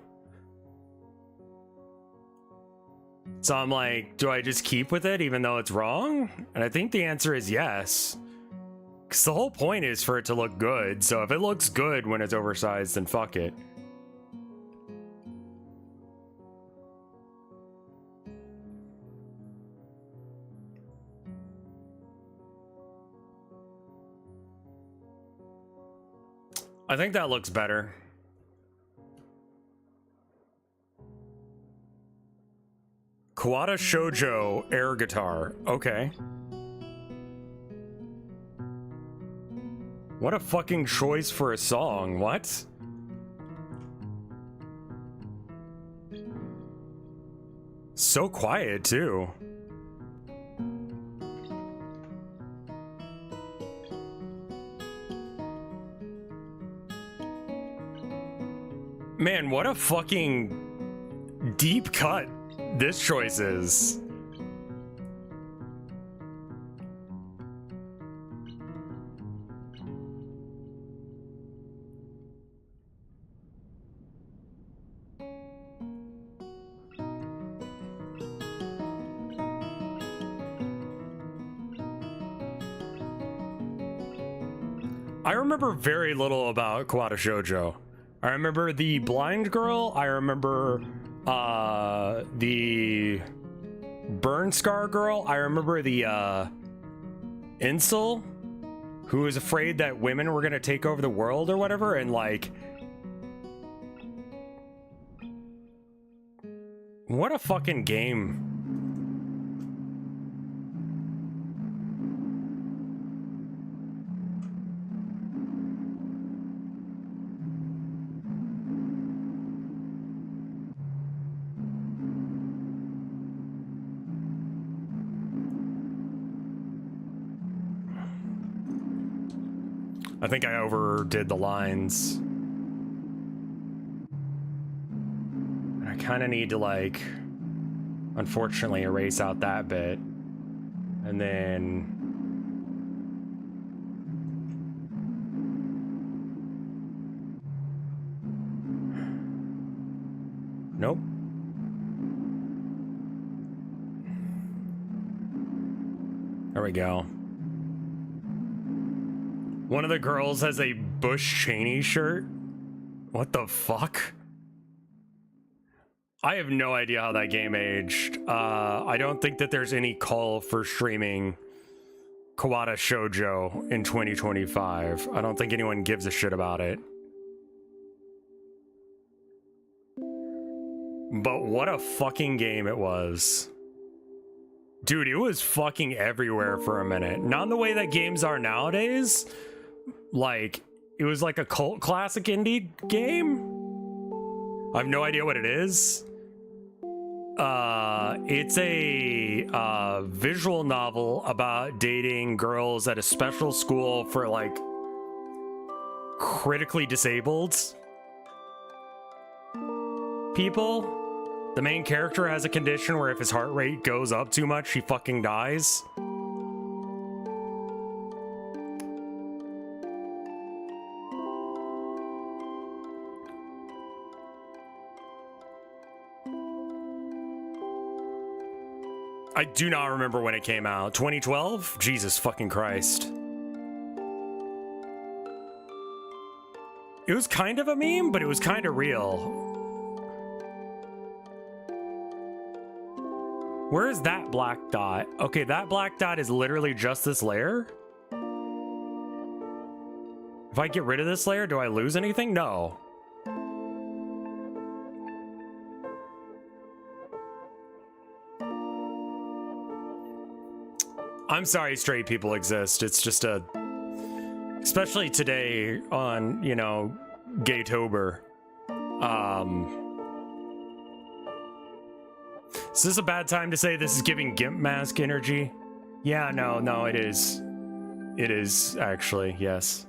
So I'm like, do I just keep with it even though it's wrong? And I think the answer is yes. Because the whole point is for it to look good, so if it looks good when it's oversized, then fuck it. I think that looks better. Kawada Shoujo air guitar. Okay. What a fucking choice for a song. What? So quiet, too. Man, what a fucking deep cut this choice is. I remember very little about Kawada Shoujo. I remember the blind girl. I remember the burn scar girl. I remember the incel who was afraid that women were gonna take over the world or whatever, and like, what a fucking game. I think I overdid the lines. And I kind of need to, like, unfortunately erase out that bit. And then... Nope. There we go. One of the girls has a Bush Cheney shirt. What the fuck? I have no idea how that game aged. I don't think that there's any call for streaming Kawada Shoujo in 2025. I don't think anyone gives a shit about it. But what a fucking game it was. Dude, it was fucking everywhere for a minute. Not in the way that games are nowadays. Like, it was like a cult classic indie game. I have no idea what it is. It's a visual novel about dating girls at a special school for, like, critically disabled people. The main character has a condition where if his heart rate goes up too much, he fucking dies. I do not remember when it came out. 2012? Jesus fucking Christ. It was kind of a meme, but it was kind of real. Where is that black dot? Okay, that black dot is literally just this layer. If I get rid of this layer, do I lose anything? No. I'm sorry straight people exist. It's just a... Especially today on, you know, Gaytober. Is this a bad time to say this is giving Gimp Mask energy? Yeah, no, it is. It is, actually, yes.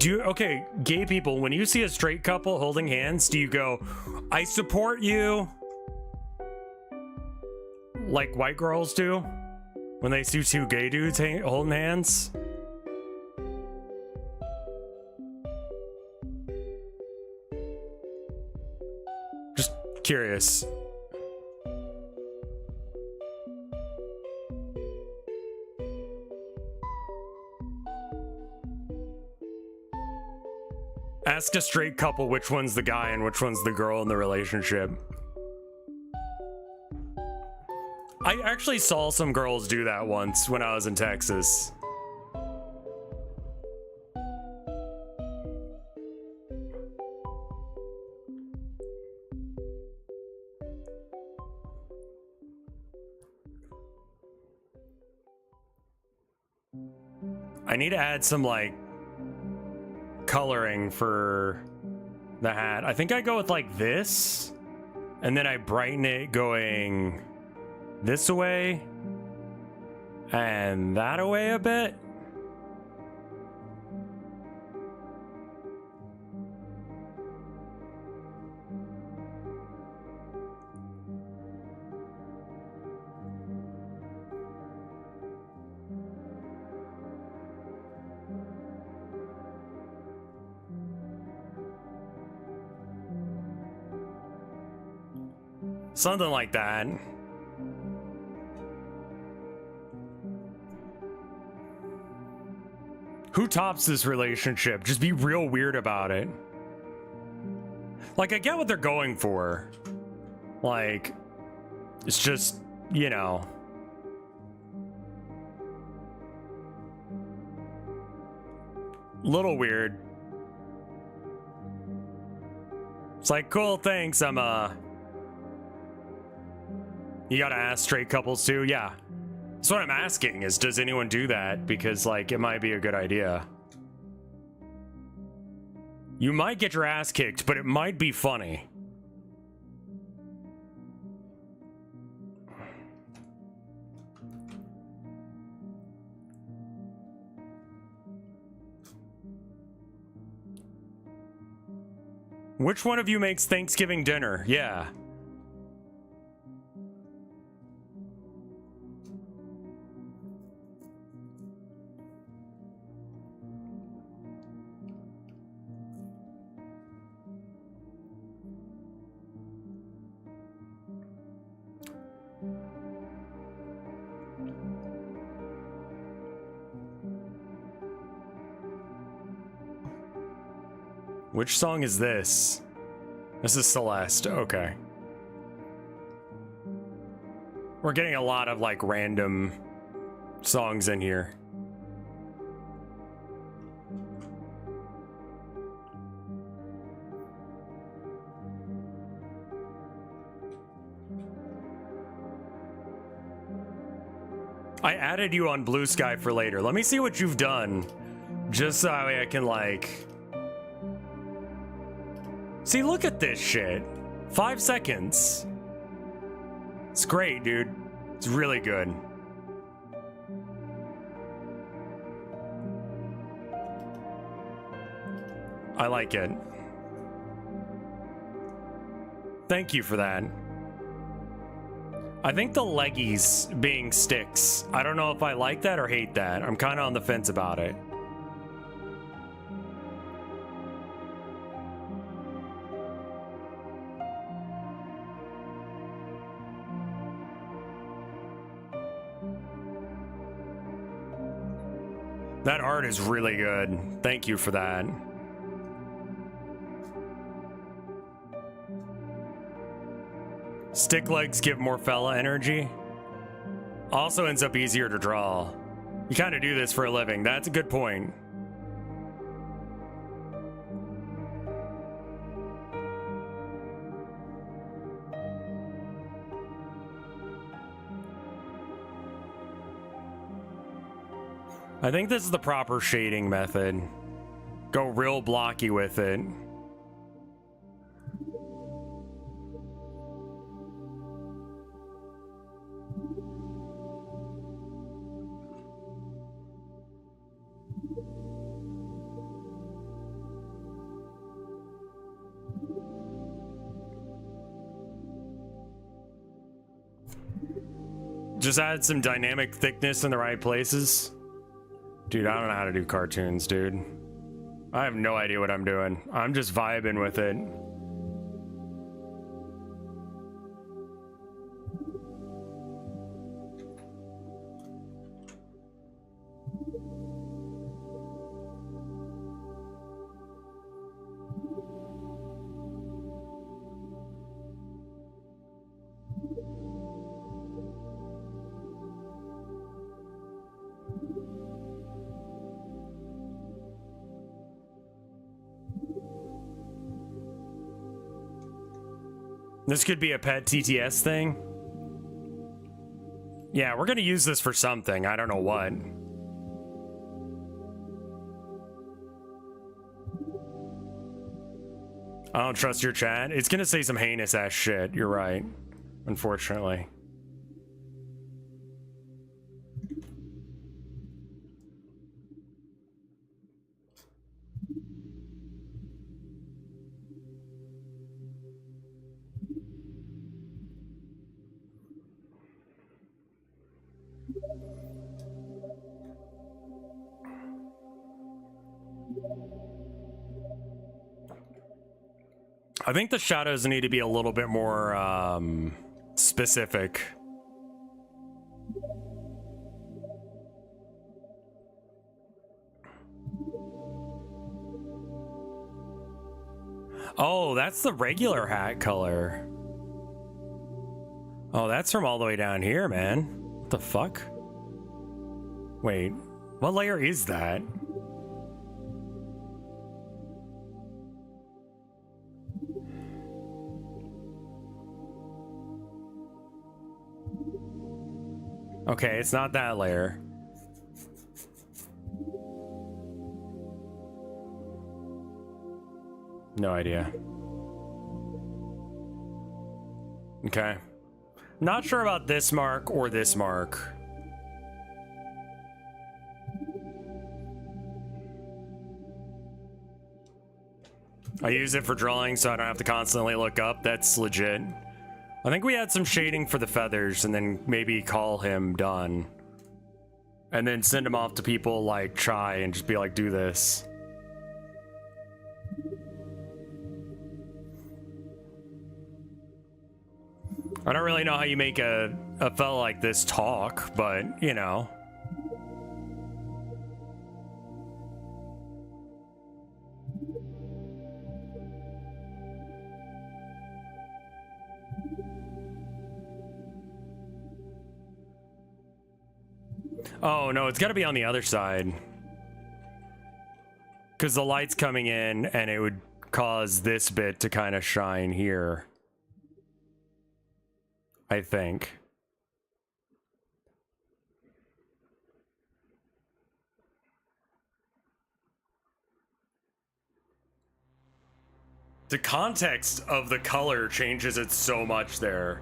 Okay, gay people, when you see a straight couple holding hands, do you go, I support you? Like white girls do? When they see two gay dudes holding hands? Just curious. Ask a straight couple which one's the guy and which one's the girl in the relationship. I actually saw some girls do that once when I was in Texas. I need to add some, like, coloring for the hat. I think I go with like this, and then I brighten it going this away and that away a bit. Something like that. Who tops this relationship? Just be real weird about it. Like, I get what they're going for. Like, it's just, you know. Little weird. It's like, cool, thanks, You gotta ask straight couples too? Yeah. That's what I'm asking, is does anyone do that? Because, like, it might be a good idea. You might get your ass kicked, but it might be funny. Which one of you makes Thanksgiving dinner? Yeah. Which song is this? This is Celeste. Okay. We're getting a lot of, like, random songs in here. I added you on Blue Sky for later. Let me see what you've done. Just so I can, like... See, look at this shit. 5 seconds. It's great, dude. It's really good. I like it. Thank you for that. I think the leggies being sticks. I don't know if I like that or hate that. I'm kind of on the fence about it. That art is really good. Thank you for that. Stick legs give more fella energy. Also ends up easier to draw. You kind of do this for a living. That's a good point. I think this is the proper shading method. Go real blocky with it. Just add some dynamic thickness in the right places. Dude, I don't know how to do cartoons, dude. I have no idea what I'm doing. I'm just vibing with it. This could be a pet TTS thing. Yeah, we're gonna use this for something. I don't know what. I don't trust your chat. It's gonna say some heinous ass shit. You're right. Unfortunately. I think the shadows need to be a little bit more specific. Oh, that's the regular hat color. Oh, that's from all the way down here, man. What the fuck? Wait, what layer is that? Okay, it's not that layer. No idea. Okay. Not sure about this mark or this mark. I use it for drawing so I don't have to constantly look up. That's legit. I think we had some shading for the feathers and then maybe call him done. And then send him off to people like Chai and just be like, do this. I don't really know how you make a fella like this talk, but you know. Oh no, it's got to be on the other side. Because the light's coming in and it would cause this bit to kind of shine here. I think. The context of the color changes it so much there.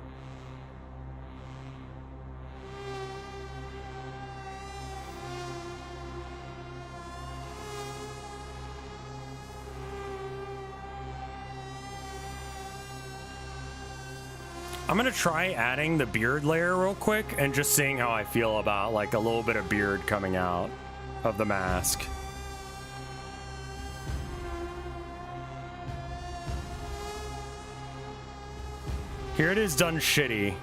I'm gonna try adding the beard layer real quick and just seeing how I feel about like a little bit of beard coming out of the mask. Here it is done shitty.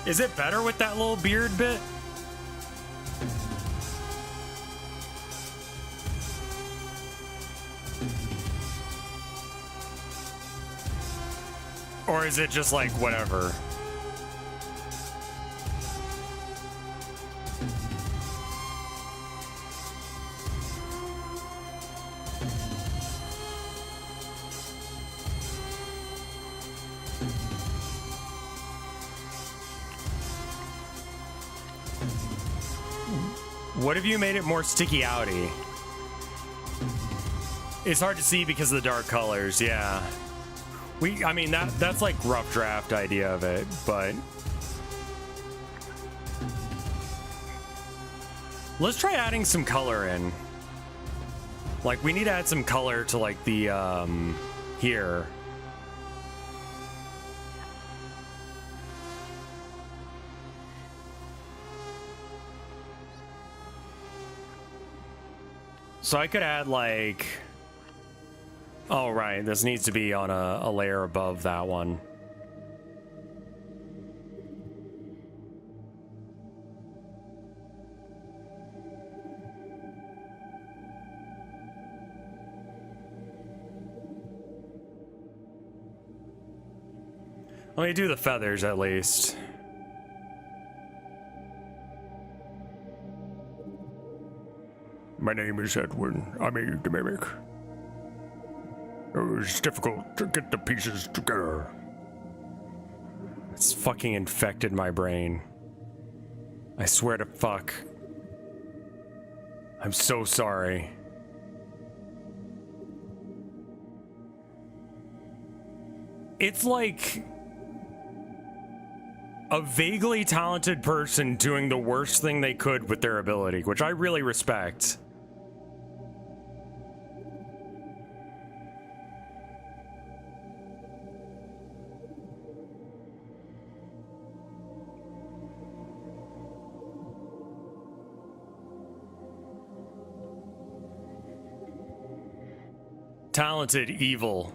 Is it better with that little beard bit? Or is it just like whatever? What if you made it more sticky outy? It's hard to see because of the dark colors, yeah. I mean that's like rough draft idea of it, but let's try adding some color in. Like we need to add some color to like the here. So I could add like, oh right, this needs to be on a layer above that one. Let me do the feathers at least. My name is Edwin. I made the mimic. It was difficult to get the pieces together. It's fucking infected my brain. I swear to fuck. I'm so sorry. It's like a vaguely talented person doing the worst thing they could with their ability, which I really respect. Talented evil.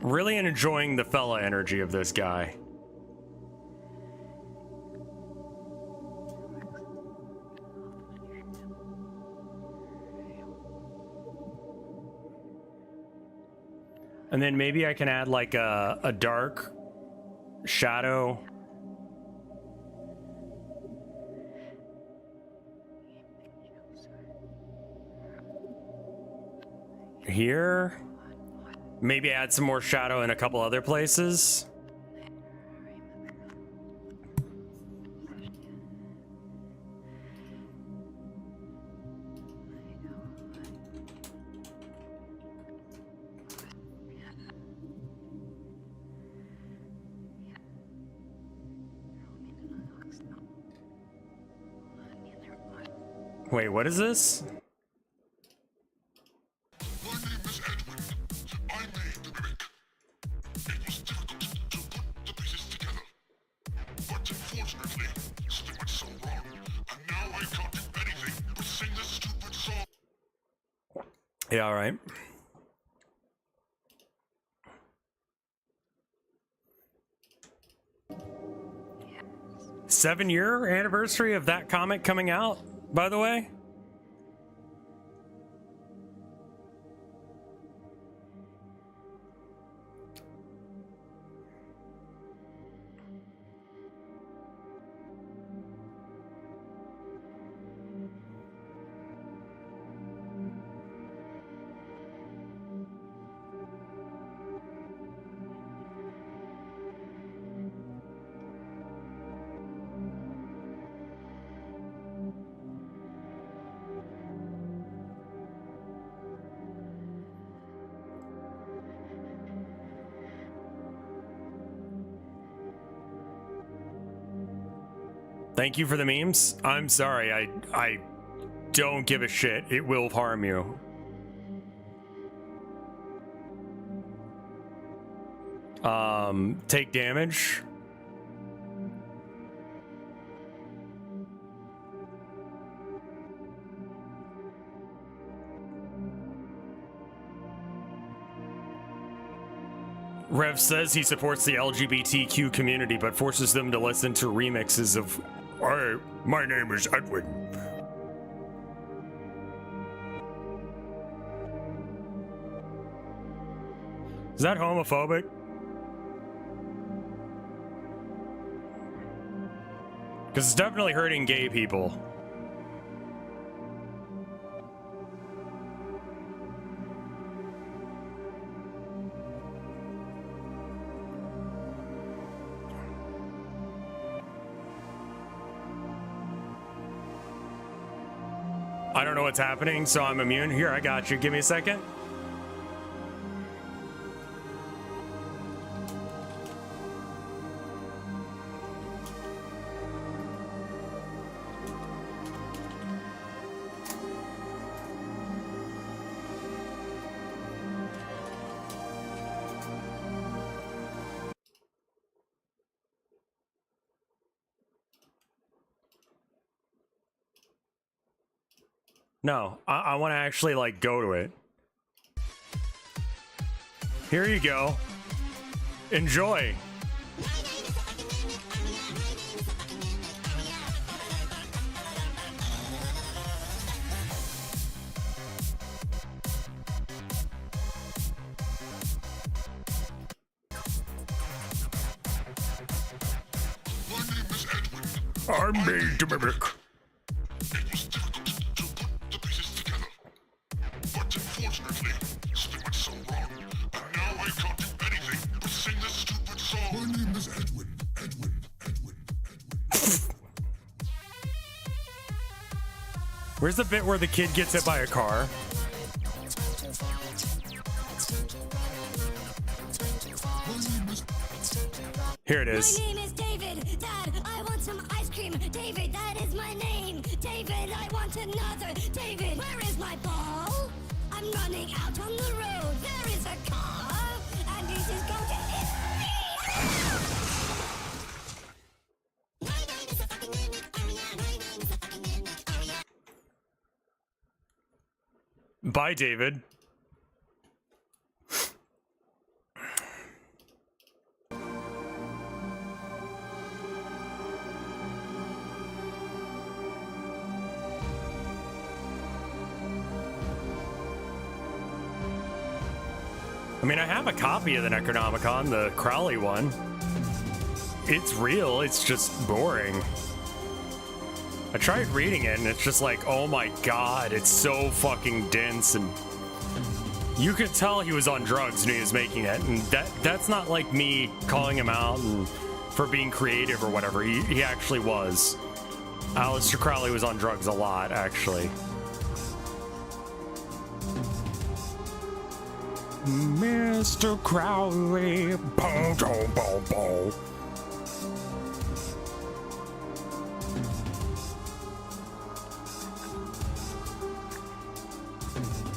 Really enjoying the fella energy of this guy. And then maybe I can add like a dark shadow. Here. Maybe add some more shadow in a couple other places. Wait, what is this? My name is Edwin. I made the mimic. It was difficult to put the pieces together. But unfortunately, something went so wrong. And now I can't do anything but sing this stupid song. Yeah, all right. Seven-year anniversary of that comic coming out, by the way. Thank you for the memes. I'm sorry, I don't give a shit. It will harm you. Take damage. Rev says he supports the LGBTQ community, but forces them to listen to remixes of My name is Edwin. Is that homophobic? Because it's definitely hurting gay people. I don't know what's happening, so I'm immune. Here, I got you. Give me a second. No, I want to actually like go to it. Here you go. Enjoy. My name is Edwin. I made the mimic. It was difficult to put the pieces together. But unfortunately, something went so wrong. And now I can't do anything but sing this stupid song. My name is Edwin. Where's the bit where the kid gets hit by a car? Here it is. My name is David. Dad, I want some ice cream. David, that is my name. David, I want another. David, where is my ball? I'm running out on the road. There is a car. Bye, David. I mean, I have a copy of the Necronomicon, the Crowley one. It's real, it's just boring. I tried reading it and it's just like, oh my god, it's so fucking dense, and you could tell he was on drugs when he was making it, and that's not like me calling him out and for being creative or whatever. He actually was. Aleister Crowley was on drugs a lot, actually. Mr. Crowley, boom, boom, boom, boom.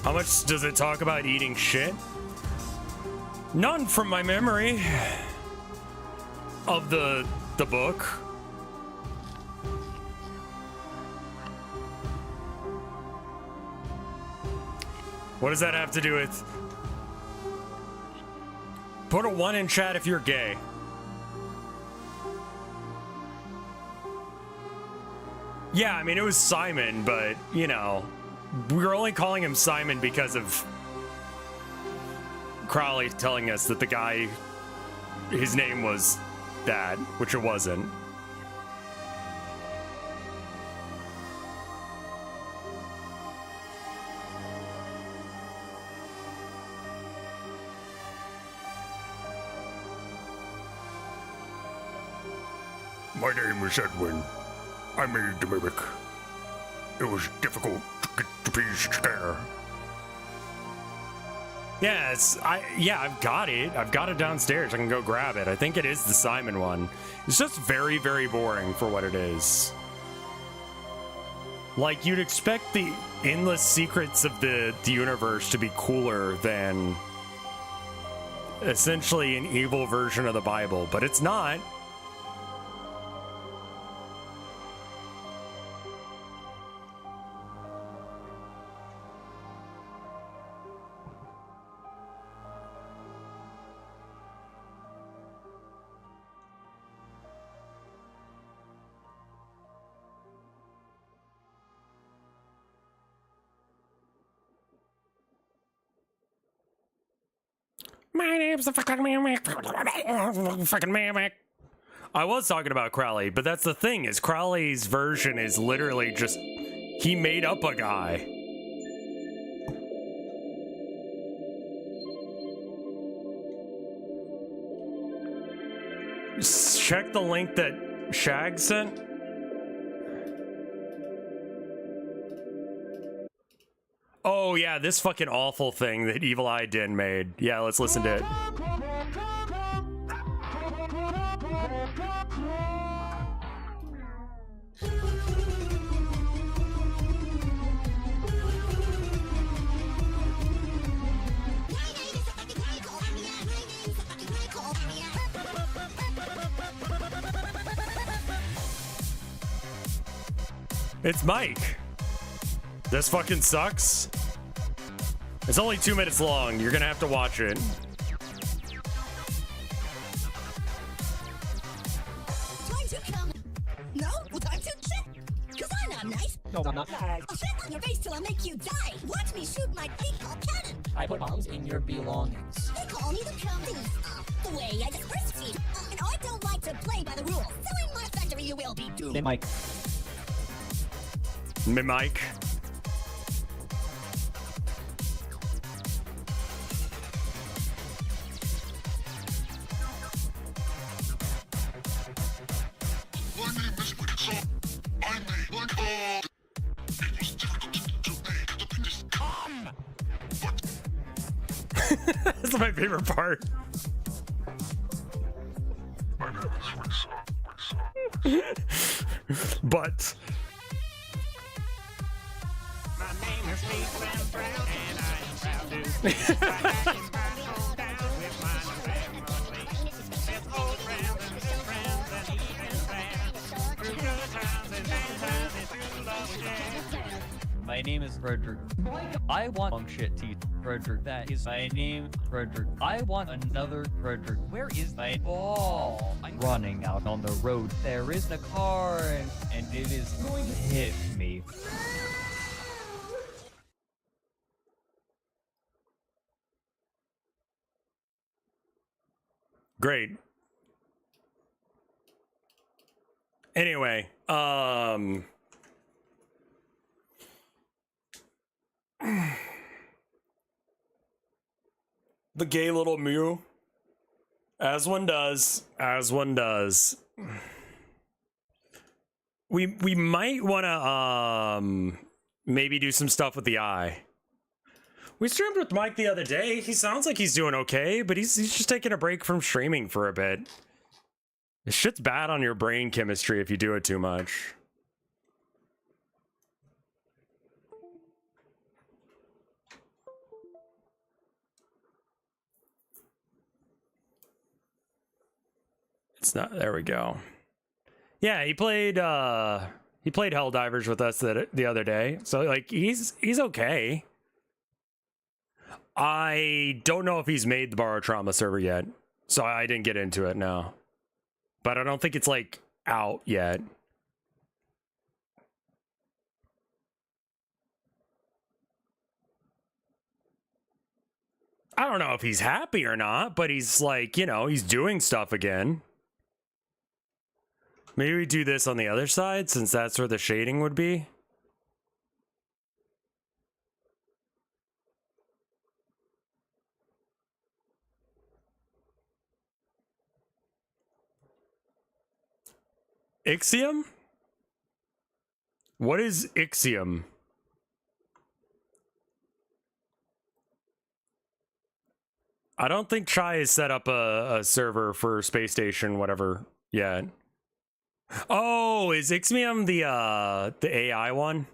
How much does it talk about eating shit? None from my memory of the book. What does that have to do with? Put a 1 in chat if you're gay. Yeah, I mean, it was Simon, but, you know, we were only calling him Simon because of Crowley telling us that the guy, his name was that, which it wasn't. My name is Edwin. I made the mimic. It was difficult to get the piece there. Yeah, I've got it. I've got it downstairs. I can go grab it. I think it is the Simon one. It's just very, very boring for what it is. Like, you'd expect the endless secrets of the universe to be cooler than essentially an evil version of the Bible, but it's not. My name's the fucking mimic. Fucking mimic. I was talking about Crowley, but that's the thing, is Crowley's version is literally just, he made up a guy. Check the link that Shag sent. Oh yeah, this fucking awful thing that Evil Eye Den made. Yeah, let's listen to it. It's Mike. This fucking sucks. It's only 2 minutes long. You're gonna have to watch it. Time to come. No? Well, time to shit. Cause I'm not nice. No, I'm not. I'll shit on your face till I make you die. Watch me shoot my pink-ball cannon. I put bombs in your belongings. They call me the company. The way I disperse feed. And I don't like to play by the rules. So in my factory you will be doomed. Hey, Mike. Mike. My name is Rickson. I made my call. It was difficult to make the penis come. But That's my favorite part. my name is Rickson. But My name is Lee Brown, and I am proud to be with my My name is Frederick. I want long shit teeth. Frederick, that is my name. Frederick. I want another Frederick. Where is my ball? I'm running out on the road. There isn't a car, and it is going to hit me. Great. Anyway, the gay little Mew, as one does, We might want to maybe do some stuff with the eye. We streamed with Mike the other day. He sounds like he's doing okay, but he's just taking a break from streaming for a bit. This shit's bad on your brain chemistry if you do it too much. It's not, there we go. Yeah, he played Helldivers with us the other day. So like he's okay. I don't know if he's made the Borrow Trauma server yet. So I didn't get into it now. But I don't think it's like out yet. I don't know if he's happy or not, but he's like, you know, he's doing stuff again. Maybe we do this on the other side since that's where the shading would be. Ixiom? What is Ixiom? I don't think Chai has set up a server for Space Station, whatever, yet. Oh, is Ixiom the AI one?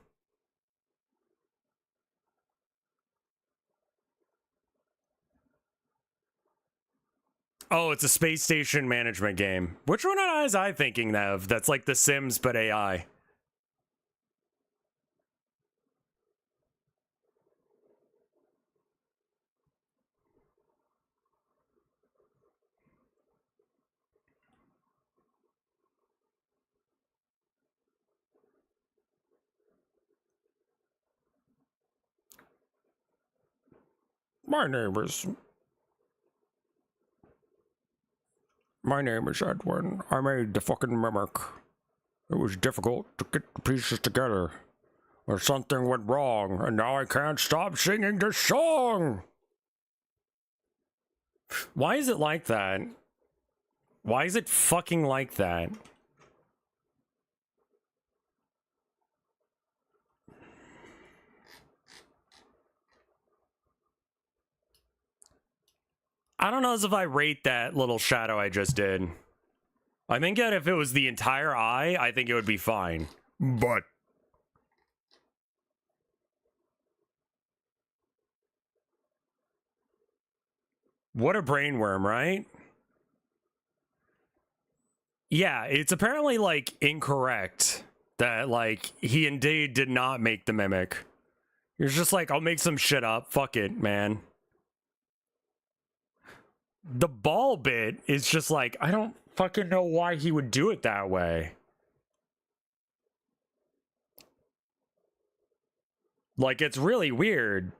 Oh, it's a space station management game. Which one was I thinking of? That's like The Sims, but AI. My name is Edwin. I made the fucking mimic. It was difficult to get the pieces together. Or something went wrong, and now I can't stop singing this song! Why is it like that? Why is it fucking like that? I don't know as if I rate that little shadow I just did. I think that if it was the entire eye, I think it would be fine. But what a brainworm, right? Yeah, it's apparently like incorrect that like he indeed did not make the mimic. You're just like, I'll make some shit up. Fuck it, man. The ball bit is just like, I don't fucking know why he would do it that way. Like, it's really weird.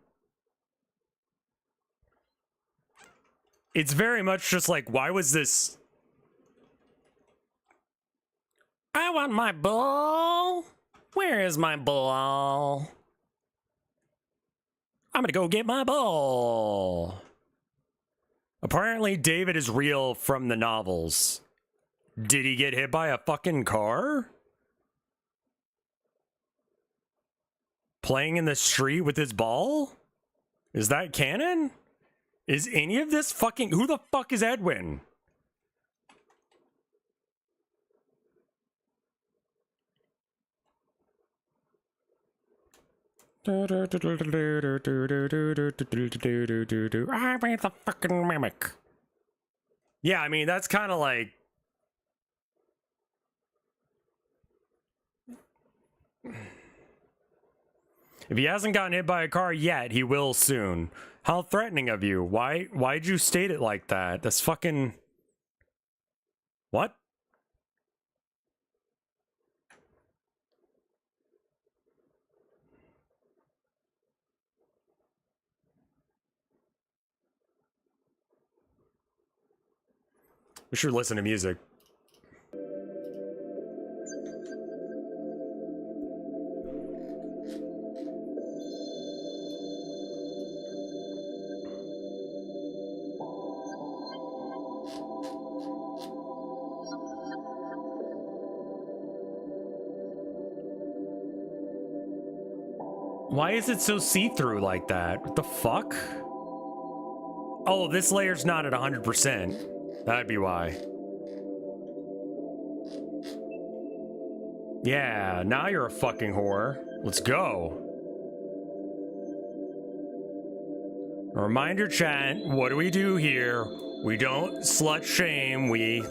It's very much just like, why was this? I want my ball. Where is my ball? I'm gonna go get my ball. Apparently, David is real from the novels. Did he get hit by a fucking car? Playing in the street with his ball? Is that canon? Is any of this fucking... Who the fuck is Edwin? I made the fucking mimic. Yeah, I mean, that's kind of like... If he hasn't gotten hit by a car yet, he will soon. How threatening of you. Why'd you state it like that? That's fucking... What? We should listen to music. Why is it so see-through like that? What the fuck? Oh, this layer's not at 100%. That'd be why. Yeah, now you're a fucking whore. Let's go. A reminder, chat, what do we do here? We don't slut shame, we...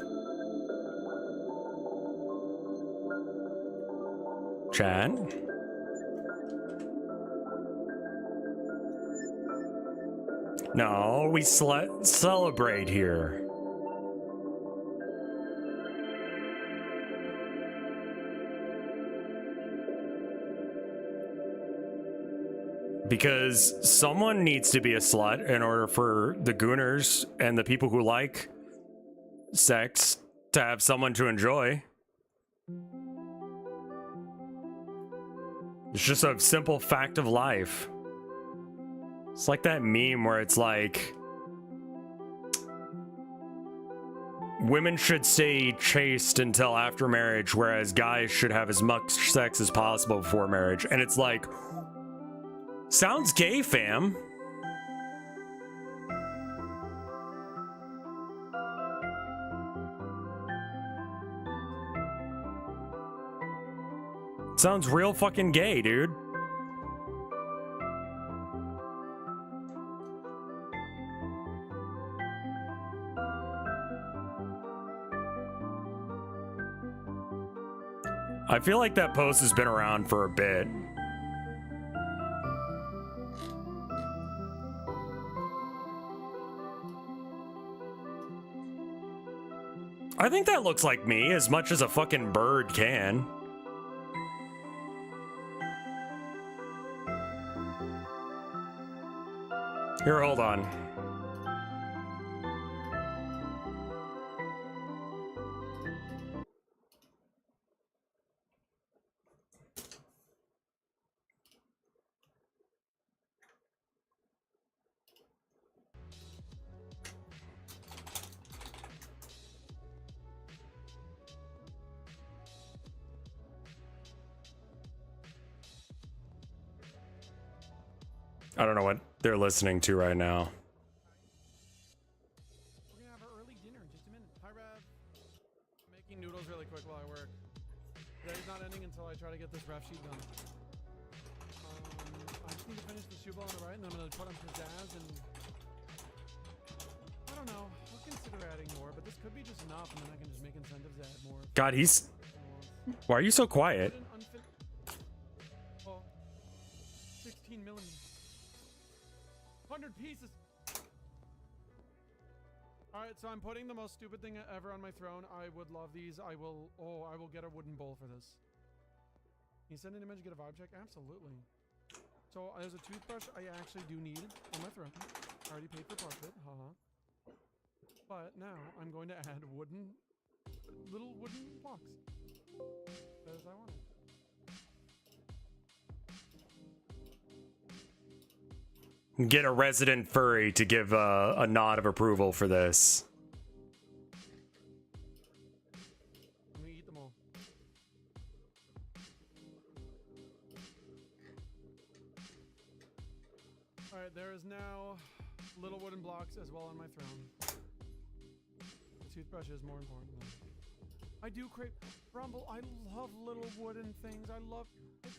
Chat? No, we celebrate here. Because someone needs to be a slut in order for the gooners and the people who like sex to have someone to enjoy. It's just a simple fact of life. It's like that meme where it's like, women should stay chaste until after marriage, whereas guys should have as much sex as possible before marriage. And it's like, sounds gay, fam. Sounds real fucking gay, dude. I feel like that post has been around for a bit. I think that looks like me as much as a fucking bird can. Here, hold on. I don't know what they're listening to right now. We're gonna have our early dinner in just a minute. Hi, Rev. Making noodles really quick while I work. Today's not ending until I try to get this ref sheet done. I just need to finish the shoe ball on the right, and then I'm gonna put on pizzazz and... I don't know. I'll consider adding more, but this could be just enough, and then I can just make incentives to add more. God, he's... Why are you so quiet? Oh, 16 millimeters. 100 pieces. All right, so I'm putting the most stupid thing ever on my throne. I would love these. I will get a wooden bowl for this. Can you send an image, get a vibe check? Absolutely. So there's a toothbrush I actually do need on my throne. I already paid for part of it, haha. But now I'm going to add little wooden blocks as I want it. Get a resident furry to give a nod of approval for this. I'm gonna eat them all. Alright, there is now little wooden blocks as well on my throne. The toothbrush is more important though. I do crave Rumble, I love little wooden things. I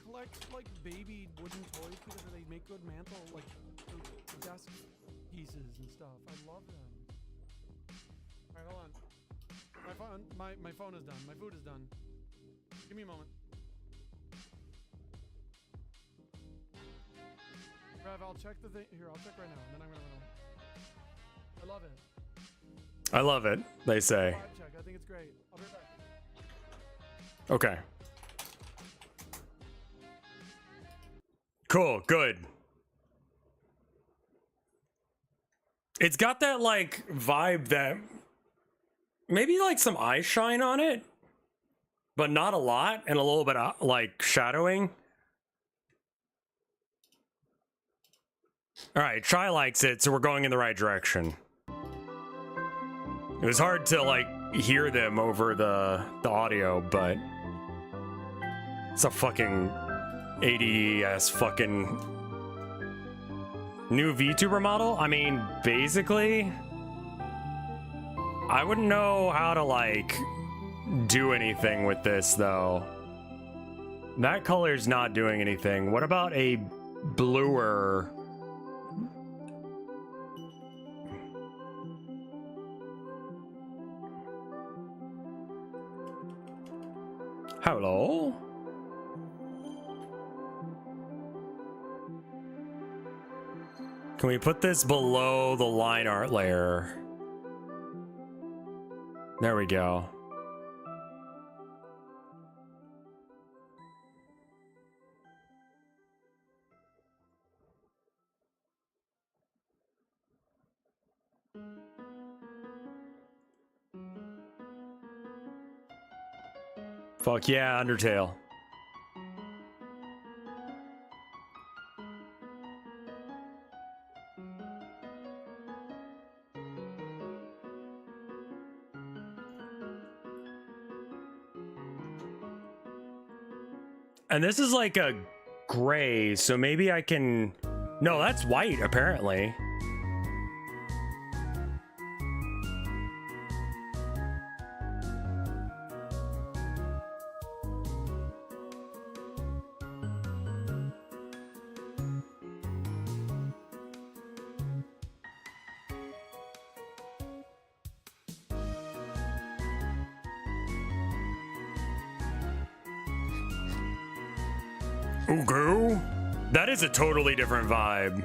collect like baby wooden toys because they make good mantle like desk pieces and stuff. I love them. Alright, hold on. My phone is done. My food is done. Give me a moment. Rev, I'll check the thing. Here, I'll check right now, and then I'm gonna run away. I love it. I love it, they say. Vibe check. I think it's great. I'll be right back. Okay. Cool, good. It's got that like vibe that maybe like some eye shine on it, but not a lot, and a little bit of like shadowing. All right, Try likes it, so we're going in the right direction. It was hard to like hear them over the audio, but it's a fucking 80s fucking new VTuber model. I mean, basically, I wouldn't know how to like do anything with this though. That color's not doing anything. What about a bluer? Hello? Can we put this below the line art layer? There we go. Fuck yeah, Undertale. And this is like a gray, so maybe I can... No, that's white, apparently. Ugo? That is a totally different vibe.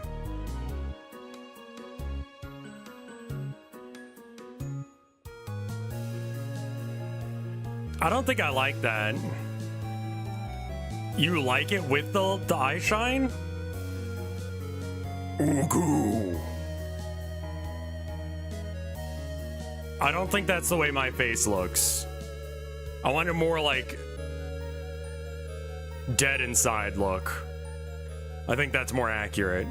I don't think I like that. You like it with the eye shine? Ugo. I don't think that's the way my face looks. I want it more like dead inside look. I think that's more accurate.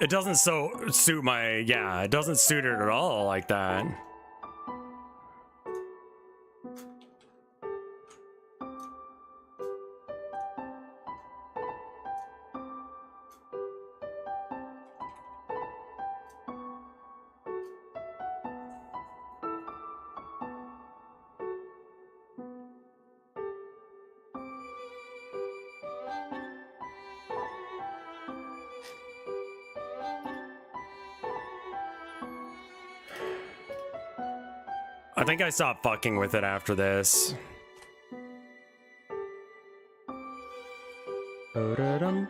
It doesn't suit my, yeah, it doesn't suit it at all like that. I think I stopped fucking with it after this. I'm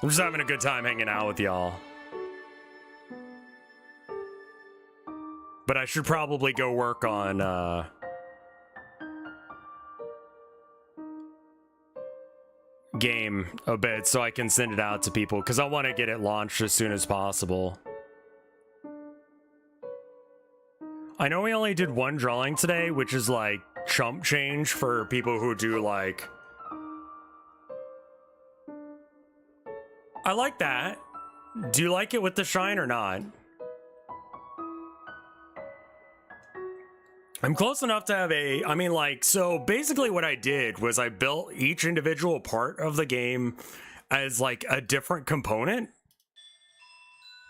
just having a good time hanging out with y'all. But I should probably go work on, game a bit so I can send it out to people because I want to get it launched as soon as possible. I know we only did one drawing today, which is like chump change for people who do like... I like that. Do you like it with the shine or not? I'm close enough to have a, I mean, like, so basically what I did was I built each individual part of the game as like a different component.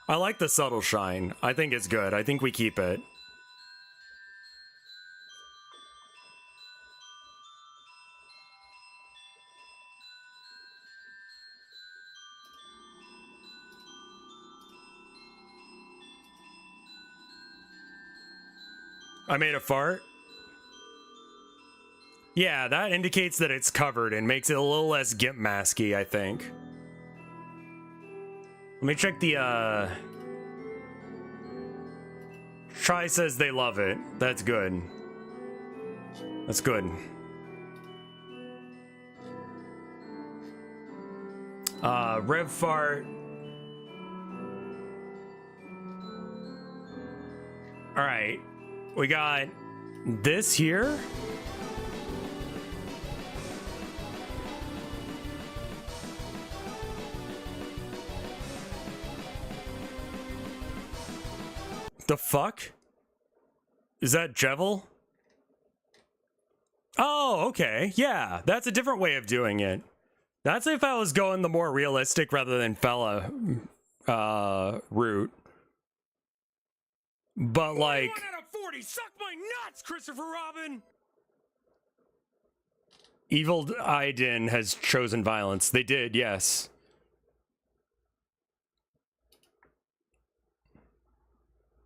I like the subtle shine. I think it's good. I think we keep it. I made a fart. Yeah, that indicates that it's covered and makes it a little less gimp masky, I think. Let me check the, Try says they love it. That's good. That's good. Rev fart. All right. We got this here. The fuck? Is that Jevil? Oh, okay. Yeah, that's a different way of doing it. That's if I was going the more realistic rather than fella route. But like 1 out of 40, suck my nuts, Christopher Robin. Evil Aiden has chosen violence. They did, yes.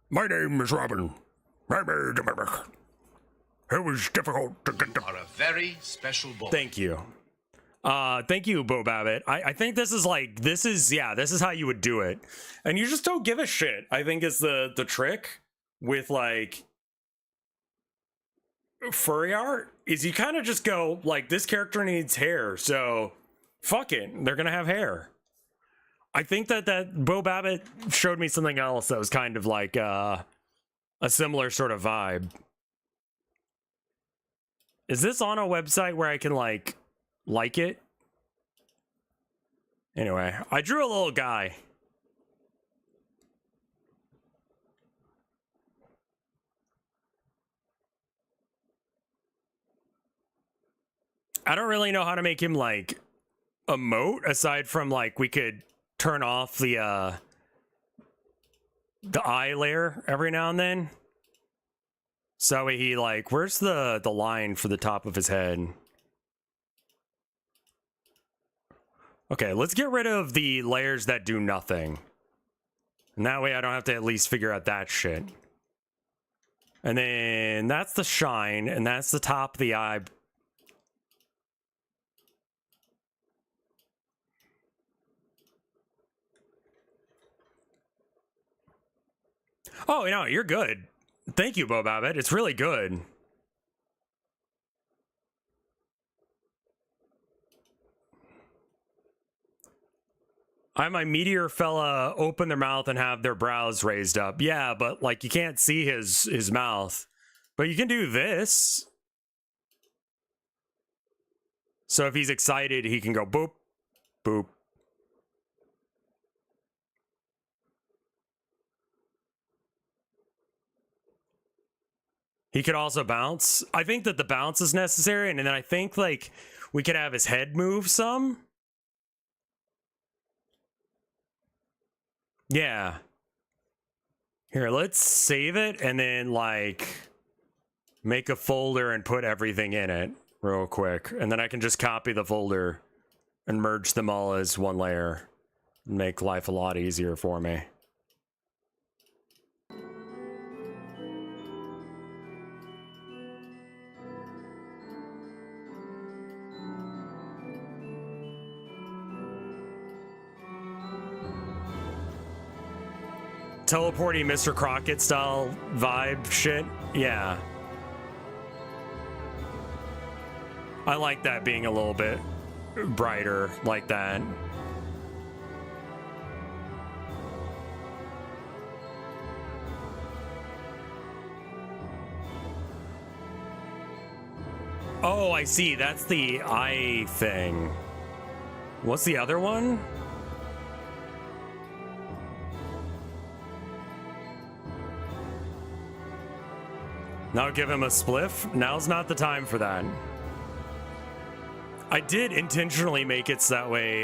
My name is Robin. I made a mimic. It was difficult to get You are a very special boy. Thank you. Thank you, Bo Babbitt. I think this is how you would do it. And you just don't give a shit. I think is the trick with like furry art is you kind of just go like, this character needs hair, so fuck it. They're gonna have hair. I think that Bo Babbitt showed me something else that was kind of like a similar sort of vibe. Is this on a website where I can like it? Anyway, I drew a little guy. I don't really know how to make him like emote aside from like we could turn off the eye layer every now and then. So he like, where's the line for the top of his head? Okay, let's get rid of the layers that do nothing. And that way I don't have to at least figure out that shit. And then that's the shine, and that's the top of the eye. Oh, no, you're good. Thank you, Bo Babbitt. It's really good. I have my meteor fella open their mouth and have their brows raised up. Yeah, but like you can't see his mouth. But you can do this. So if he's excited, he can go boop, boop. He could also bounce. I think that the bounce is necessary, and then I think like we could have his head move some. Yeah. Here, let's save it and then like make a folder and put everything in it real quick. And then I can just copy the folder and merge them all as one layer. Make life a lot easier for me. Teleporting Mr. Crockett style vibe shit. Yeah. I like that being a little bit brighter like that. Oh, I see. That's the eye thing. What's the other one? Now give him a spliff? Now's not the time for that. I did intentionally make it so that way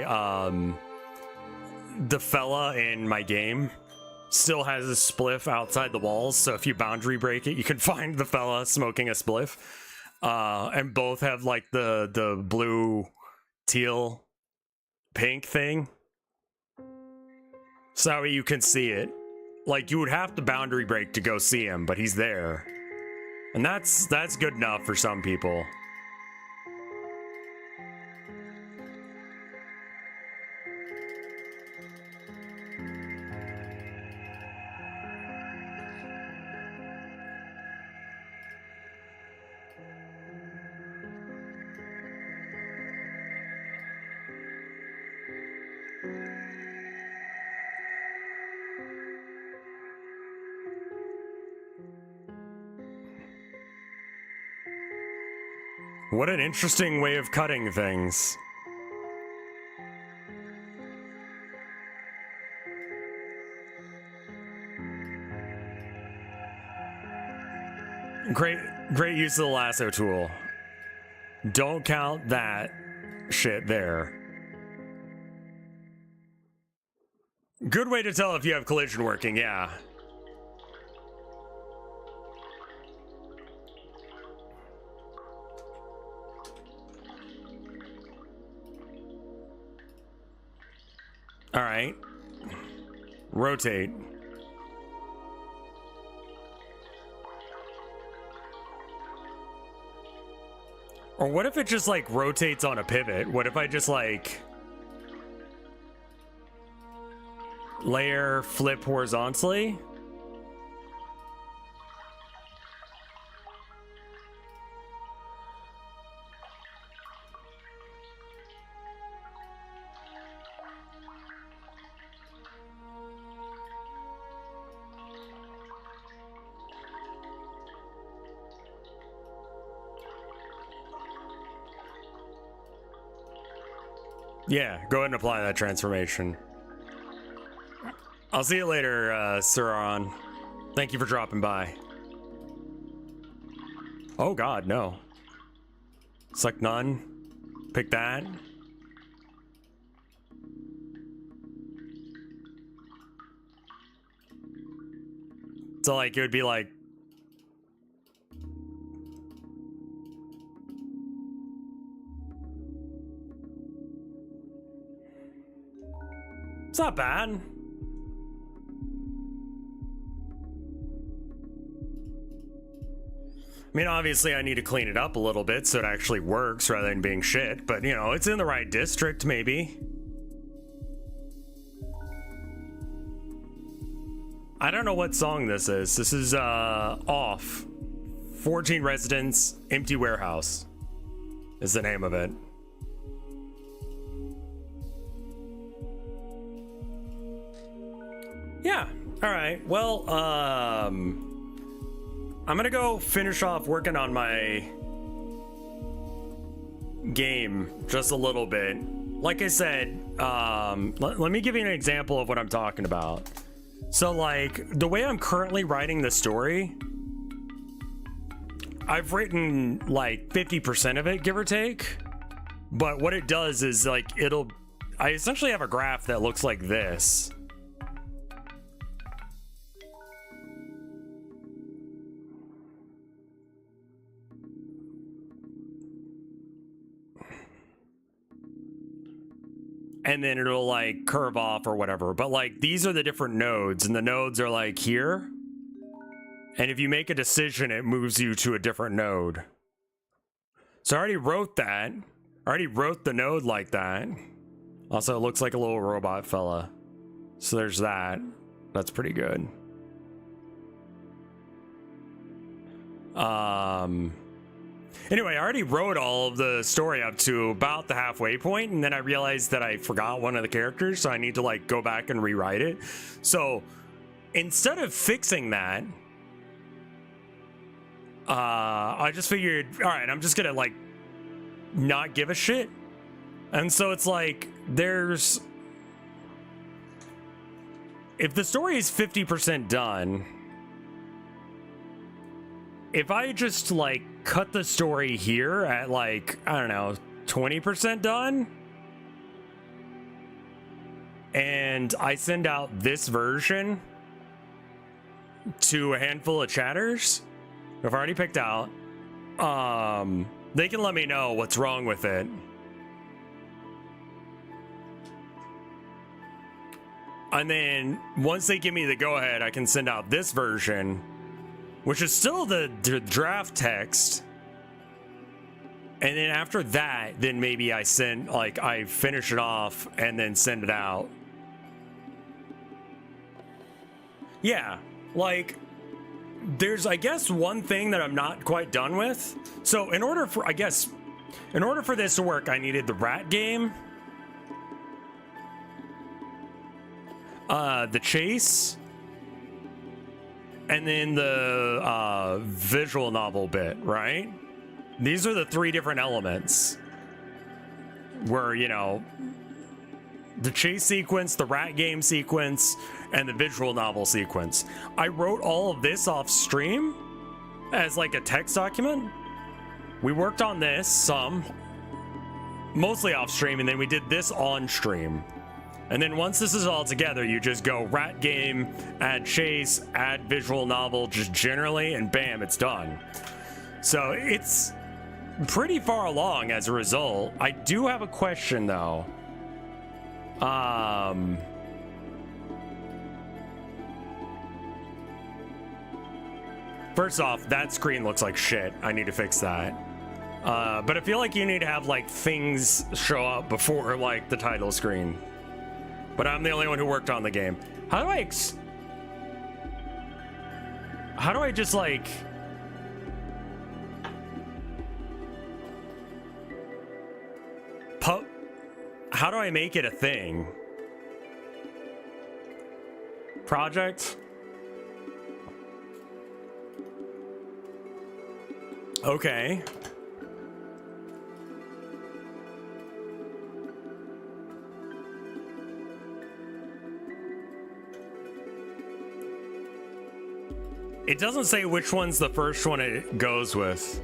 the fella in my game still has a spliff outside the walls, so if you boundary break it, you can find the fella smoking a spliff. And both have like the blue, teal, pink thing. So that way you can see it. Like you would have to boundary break to go see him, but he's there. And that's good enough for some people. What an interesting way of cutting things. Great use of the lasso tool. Don't count that shit there. Good way to tell if you have collision working, yeah. All right. Rotate. Or what if it just like rotates on a pivot? What if I just like layer, flip horizontally? Yeah, go ahead and apply that transformation. I'll see you later, Suron. Thank you for dropping by. Oh god, no. Select none. Pick that. So like, it would be like... It's not bad. I mean, obviously I need to clean it up a little bit so it actually works rather than being shit, but you know, it's in the right district, maybe. I don't know what song this is. This is, Off. 14 Residents, Empty Warehouse is the name of it. Yeah, all right. Well, I'm gonna go finish off working on my game just a little bit. Like I said, let me give you an example of what I'm talking about. So like the way I'm currently writing the story, I've written like 50% of it, give or take. But what it does is like I essentially have a graph that looks like this. And then it'll like curve off or whatever. But like these are the different nodes, and the nodes are like here. And if you make a decision, it moves you to a different node. So I already wrote that. I already wrote the node like that. Also, it looks like a little robot fella. So there's that. That's pretty good. Anyway, I already wrote all of the story up to about the halfway point, and then I realized that I forgot one of the characters, so I need to like go back and rewrite it. So instead of fixing that, I just figured, all right, I'm just gonna like not give a shit. And so it's like if the story is 50% done, if I just like cut the story here at like, I don't know, 20% done, and I send out this version to a handful of chatters I've already picked out, they can let me know what's wrong with it. And then once they give me the go ahead, I can send out this version which is still the draft text. And then after that, then maybe I send, like, I finish it off and then send it out. Yeah, like, there's, I guess, one thing that I'm not quite done with. So in order for, I guess, in order for this to work, I needed the rat game, the chase, and then the visual novel bit, right? These are the three different elements where, you know, the chase sequence, the rat game sequence, and the visual novel sequence. I wrote all of this off stream as like a text document. We worked on this some, mostly off stream, and then we did this on stream. And then once this is all together, you just go rat game, add chase, add visual novel, just generally, and bam, it's done. So it's pretty far along as a result. I do have a question though. First off, that screen looks like shit. I need to fix that. But I feel like you need to have like things show up before like the title screen. But I'm the only one who worked on the game. How do I just like how do I make it a thing? Project? Okay. It doesn't say which one's the first one it goes with.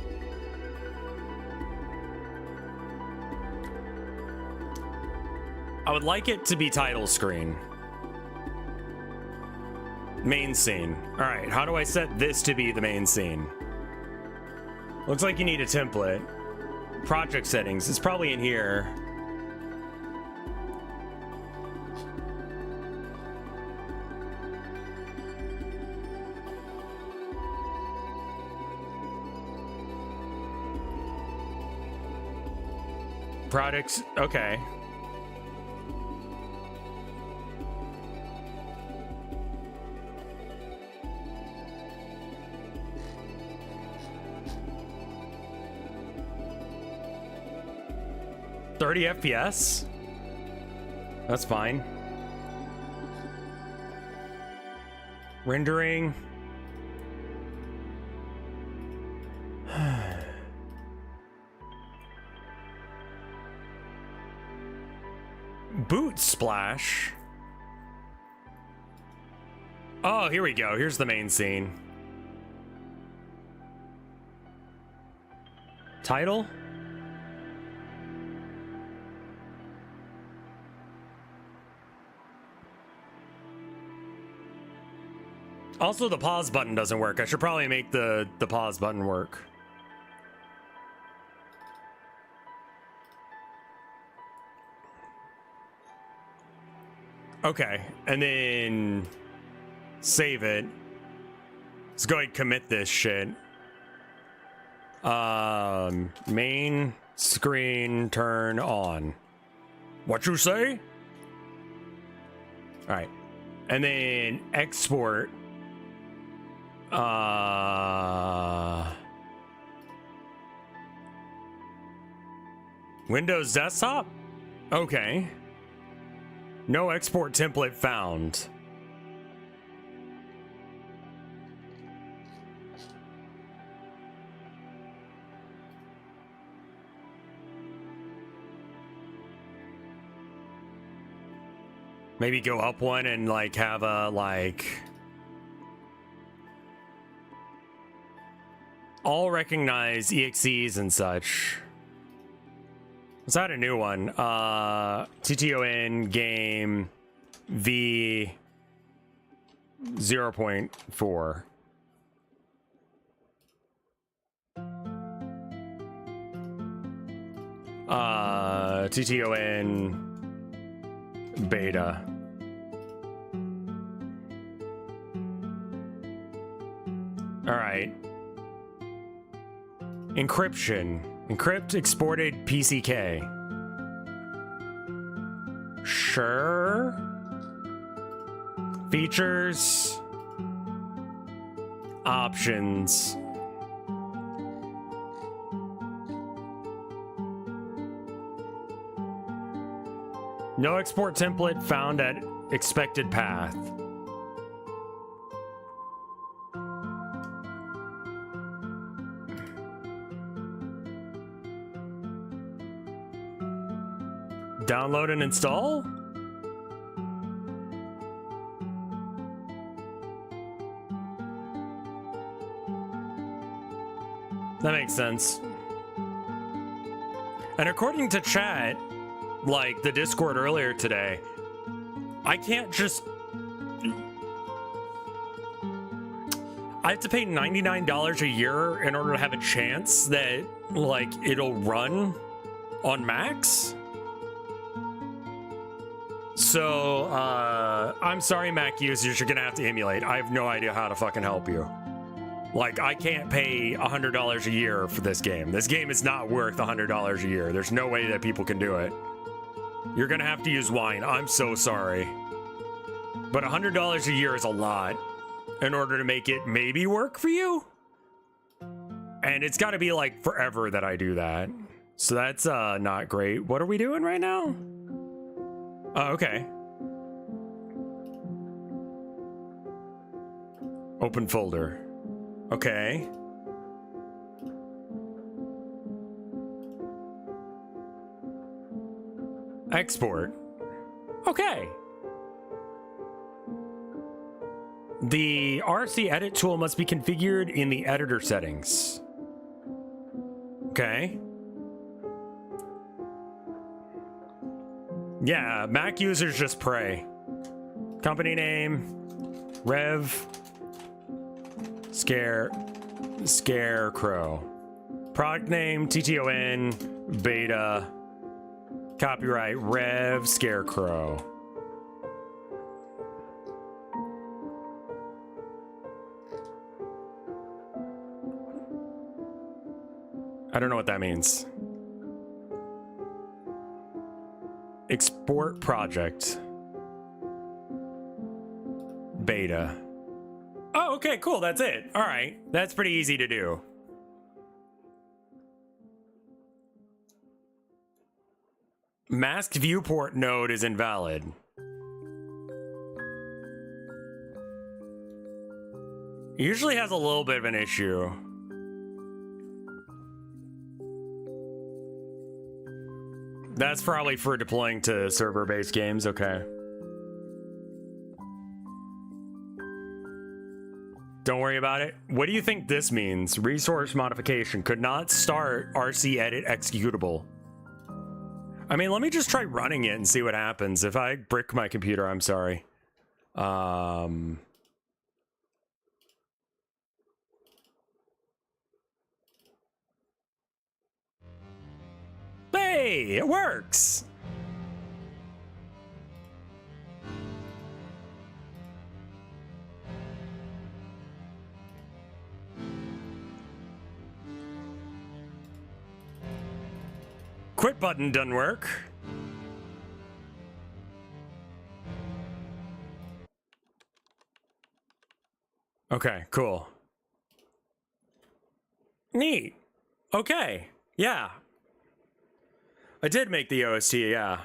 I would like it to be title screen. Main scene. All right, how do I set this to be the main scene? Looks like you need a template. Project settings, it's probably in here. Products, okay. FPS? That's fine. Rendering. Boot splash. Oh, here we go. Here's the main scene. Title? Also, the pause button doesn't work. I should probably make the pause button work. Okay, and then save it. Let's go ahead and commit this shit. Main screen turn on. What you say? All right, and then export. Windows desktop? Okay. No export template found. Maybe go up one and like have a like all recognize EXEs and such. Let's add a new one. TTON game V 0.4. TTON beta. All right. Encryption. Encrypt exported PCK. Sure. Features. Options. No export template found at expected path. Download and install? That makes sense. And according to chat, like the Discord earlier today, I can't just... I have to pay $99 a year in order to have a chance that, like, it'll run on Macs? So, I'm sorry, Mac users, you're gonna have to emulate. I have no idea how to fucking help you. Like, I can't pay $100 a year for this game. This game is not worth $100 a year. There's no way that people can do it. You're gonna have to use wine. I'm so sorry. But $100 a year is a lot in order to make it maybe work for you. And it's gotta be like forever that I do that. So that's not great. What are we doing right now? Oh, okay. Open folder. Okay. Export. Okay. The RC edit tool must be configured in the editor settings. Okay. Yeah, Mac users just pray. Company name, RevScarecrow. Product name, TTON, beta. Copyright, RevScarecrow. I don't know what that means. Export project. Beta. Oh, okay, cool. That's it. All right. That's pretty easy to do. Masked viewport node is invalid. Usually has a little bit of an issue. That's probably for deploying to server-based games, okay. Don't worry about it. What do you think this means? Resource modification could not start RC edit executable. I mean, let me just try running it and see what happens. If I brick my computer, I'm sorry. Hey, it works. Quit button doesn't work. Okay, cool. Neat. Okay, yeah. I did make the OST, yeah.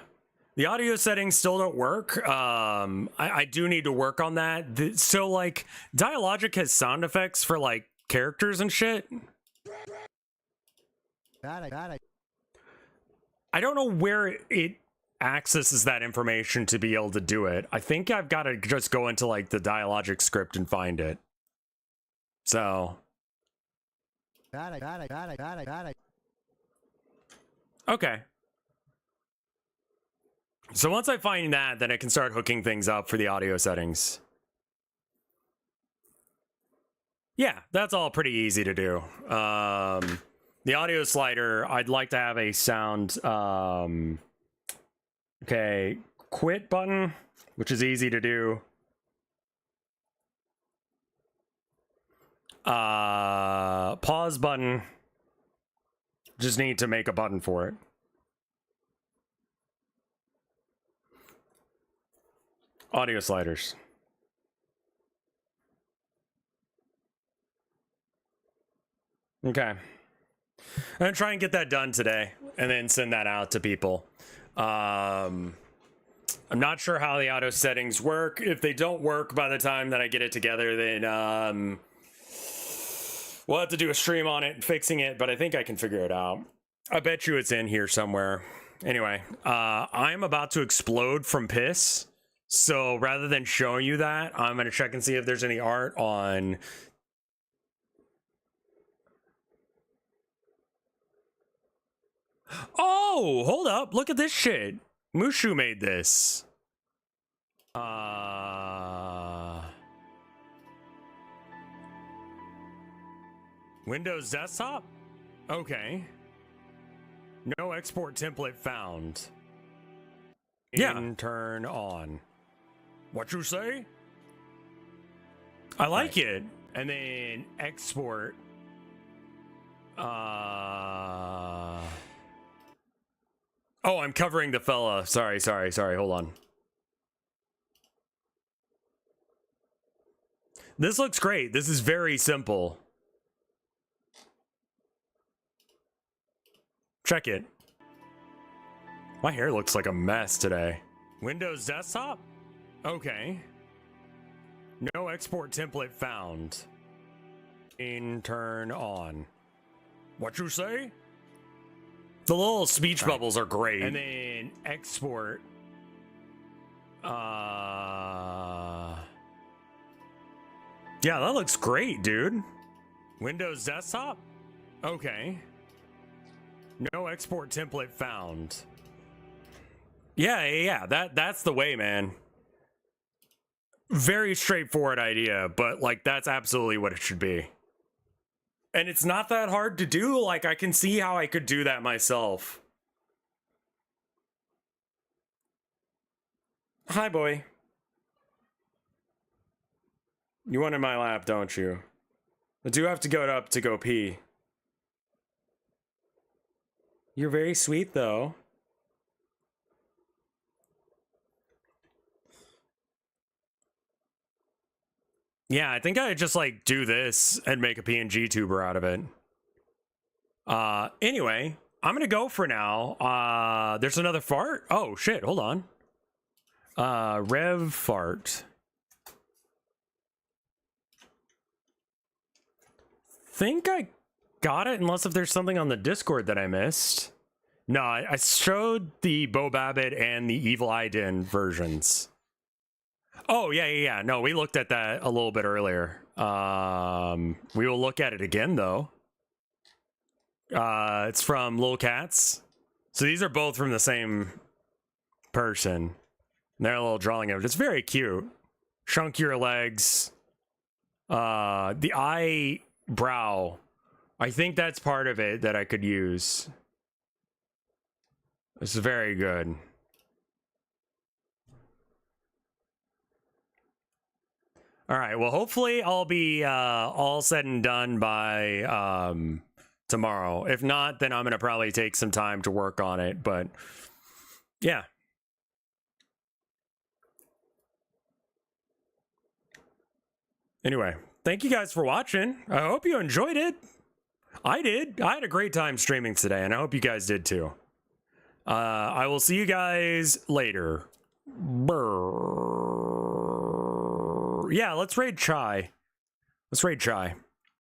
The audio settings still don't work. I do need to work on that. So, like, Dialogic has sound effects for, like, characters and shit. I don't know where it accesses that information to be able to do it. I think I've got to just go into, like, the Dialogic script and find it. So. Okay. So once I find that, then I can start hooking things up for the audio settings. Yeah, that's all pretty easy to do. The audio slider, I'd like to have a sound, okay, quit button, which is easy to do. Pause button. Just need to make a button for it. Audio sliders. Okay. I'm gonna try and get that done today and then send that out to people. I'm not sure how the auto settings work. If they don't work by the time that I get it together, then we'll have to do a stream on it and fixing it, but I think I can figure it out. I bet you it's in here somewhere. Anyway, I'm about to explode from piss. So rather than showing you that, I'm going to check and see if there's any art on... Oh, hold up. Look at this shit. Mushu made this. Windows desktop? Okay. No export template found. Yeah. Turn on. What you say? I like it. And then export. Oh, I'm covering the fella. Sorry. Hold on. This looks great. This is very simple. Check it. My hair looks like a mess today. Windows desktop? Okay. No export template found. Turn on. What you say? The little speech bubbles are great. And then export. Yeah, that looks great, dude. Windows desktop? Okay. No export template found. Yeah. That's the way, man. Very straightforward idea, but like that's absolutely what it should be. And it's not that hard to do. Like I can see how I could do that myself. Hi, boy. You want in my lap, don't you? I do have to go up to go pee. You're very sweet, though. Yeah, I think I just like do this and make a PNG tuber out of it. Anyway, I'm gonna go for now. There's another fart. Oh shit, hold on. Rev fart. Think I got it, unless if there's something on the Discord that I missed. No, I showed the Bo Babbit and the Evil Eye Den versions. Oh, yeah. No, we looked at that a little bit earlier. We will look at it again, though. It's from Lil Cats. So these are both from the same person. And they're a little drawing of it. It's very cute. Chunkier legs. The eyebrow. I think that's part of it that I could use. This is very good. All right, well, hopefully I'll be all said and done by tomorrow. If not, then I'm going to probably take some time to work on it, but yeah. Anyway, thank you guys for watching. I hope you enjoyed it. I did. I had a great time streaming today, and I hope you guys did too. I will see you guys later. Brrr. Yeah, let's raid Chai.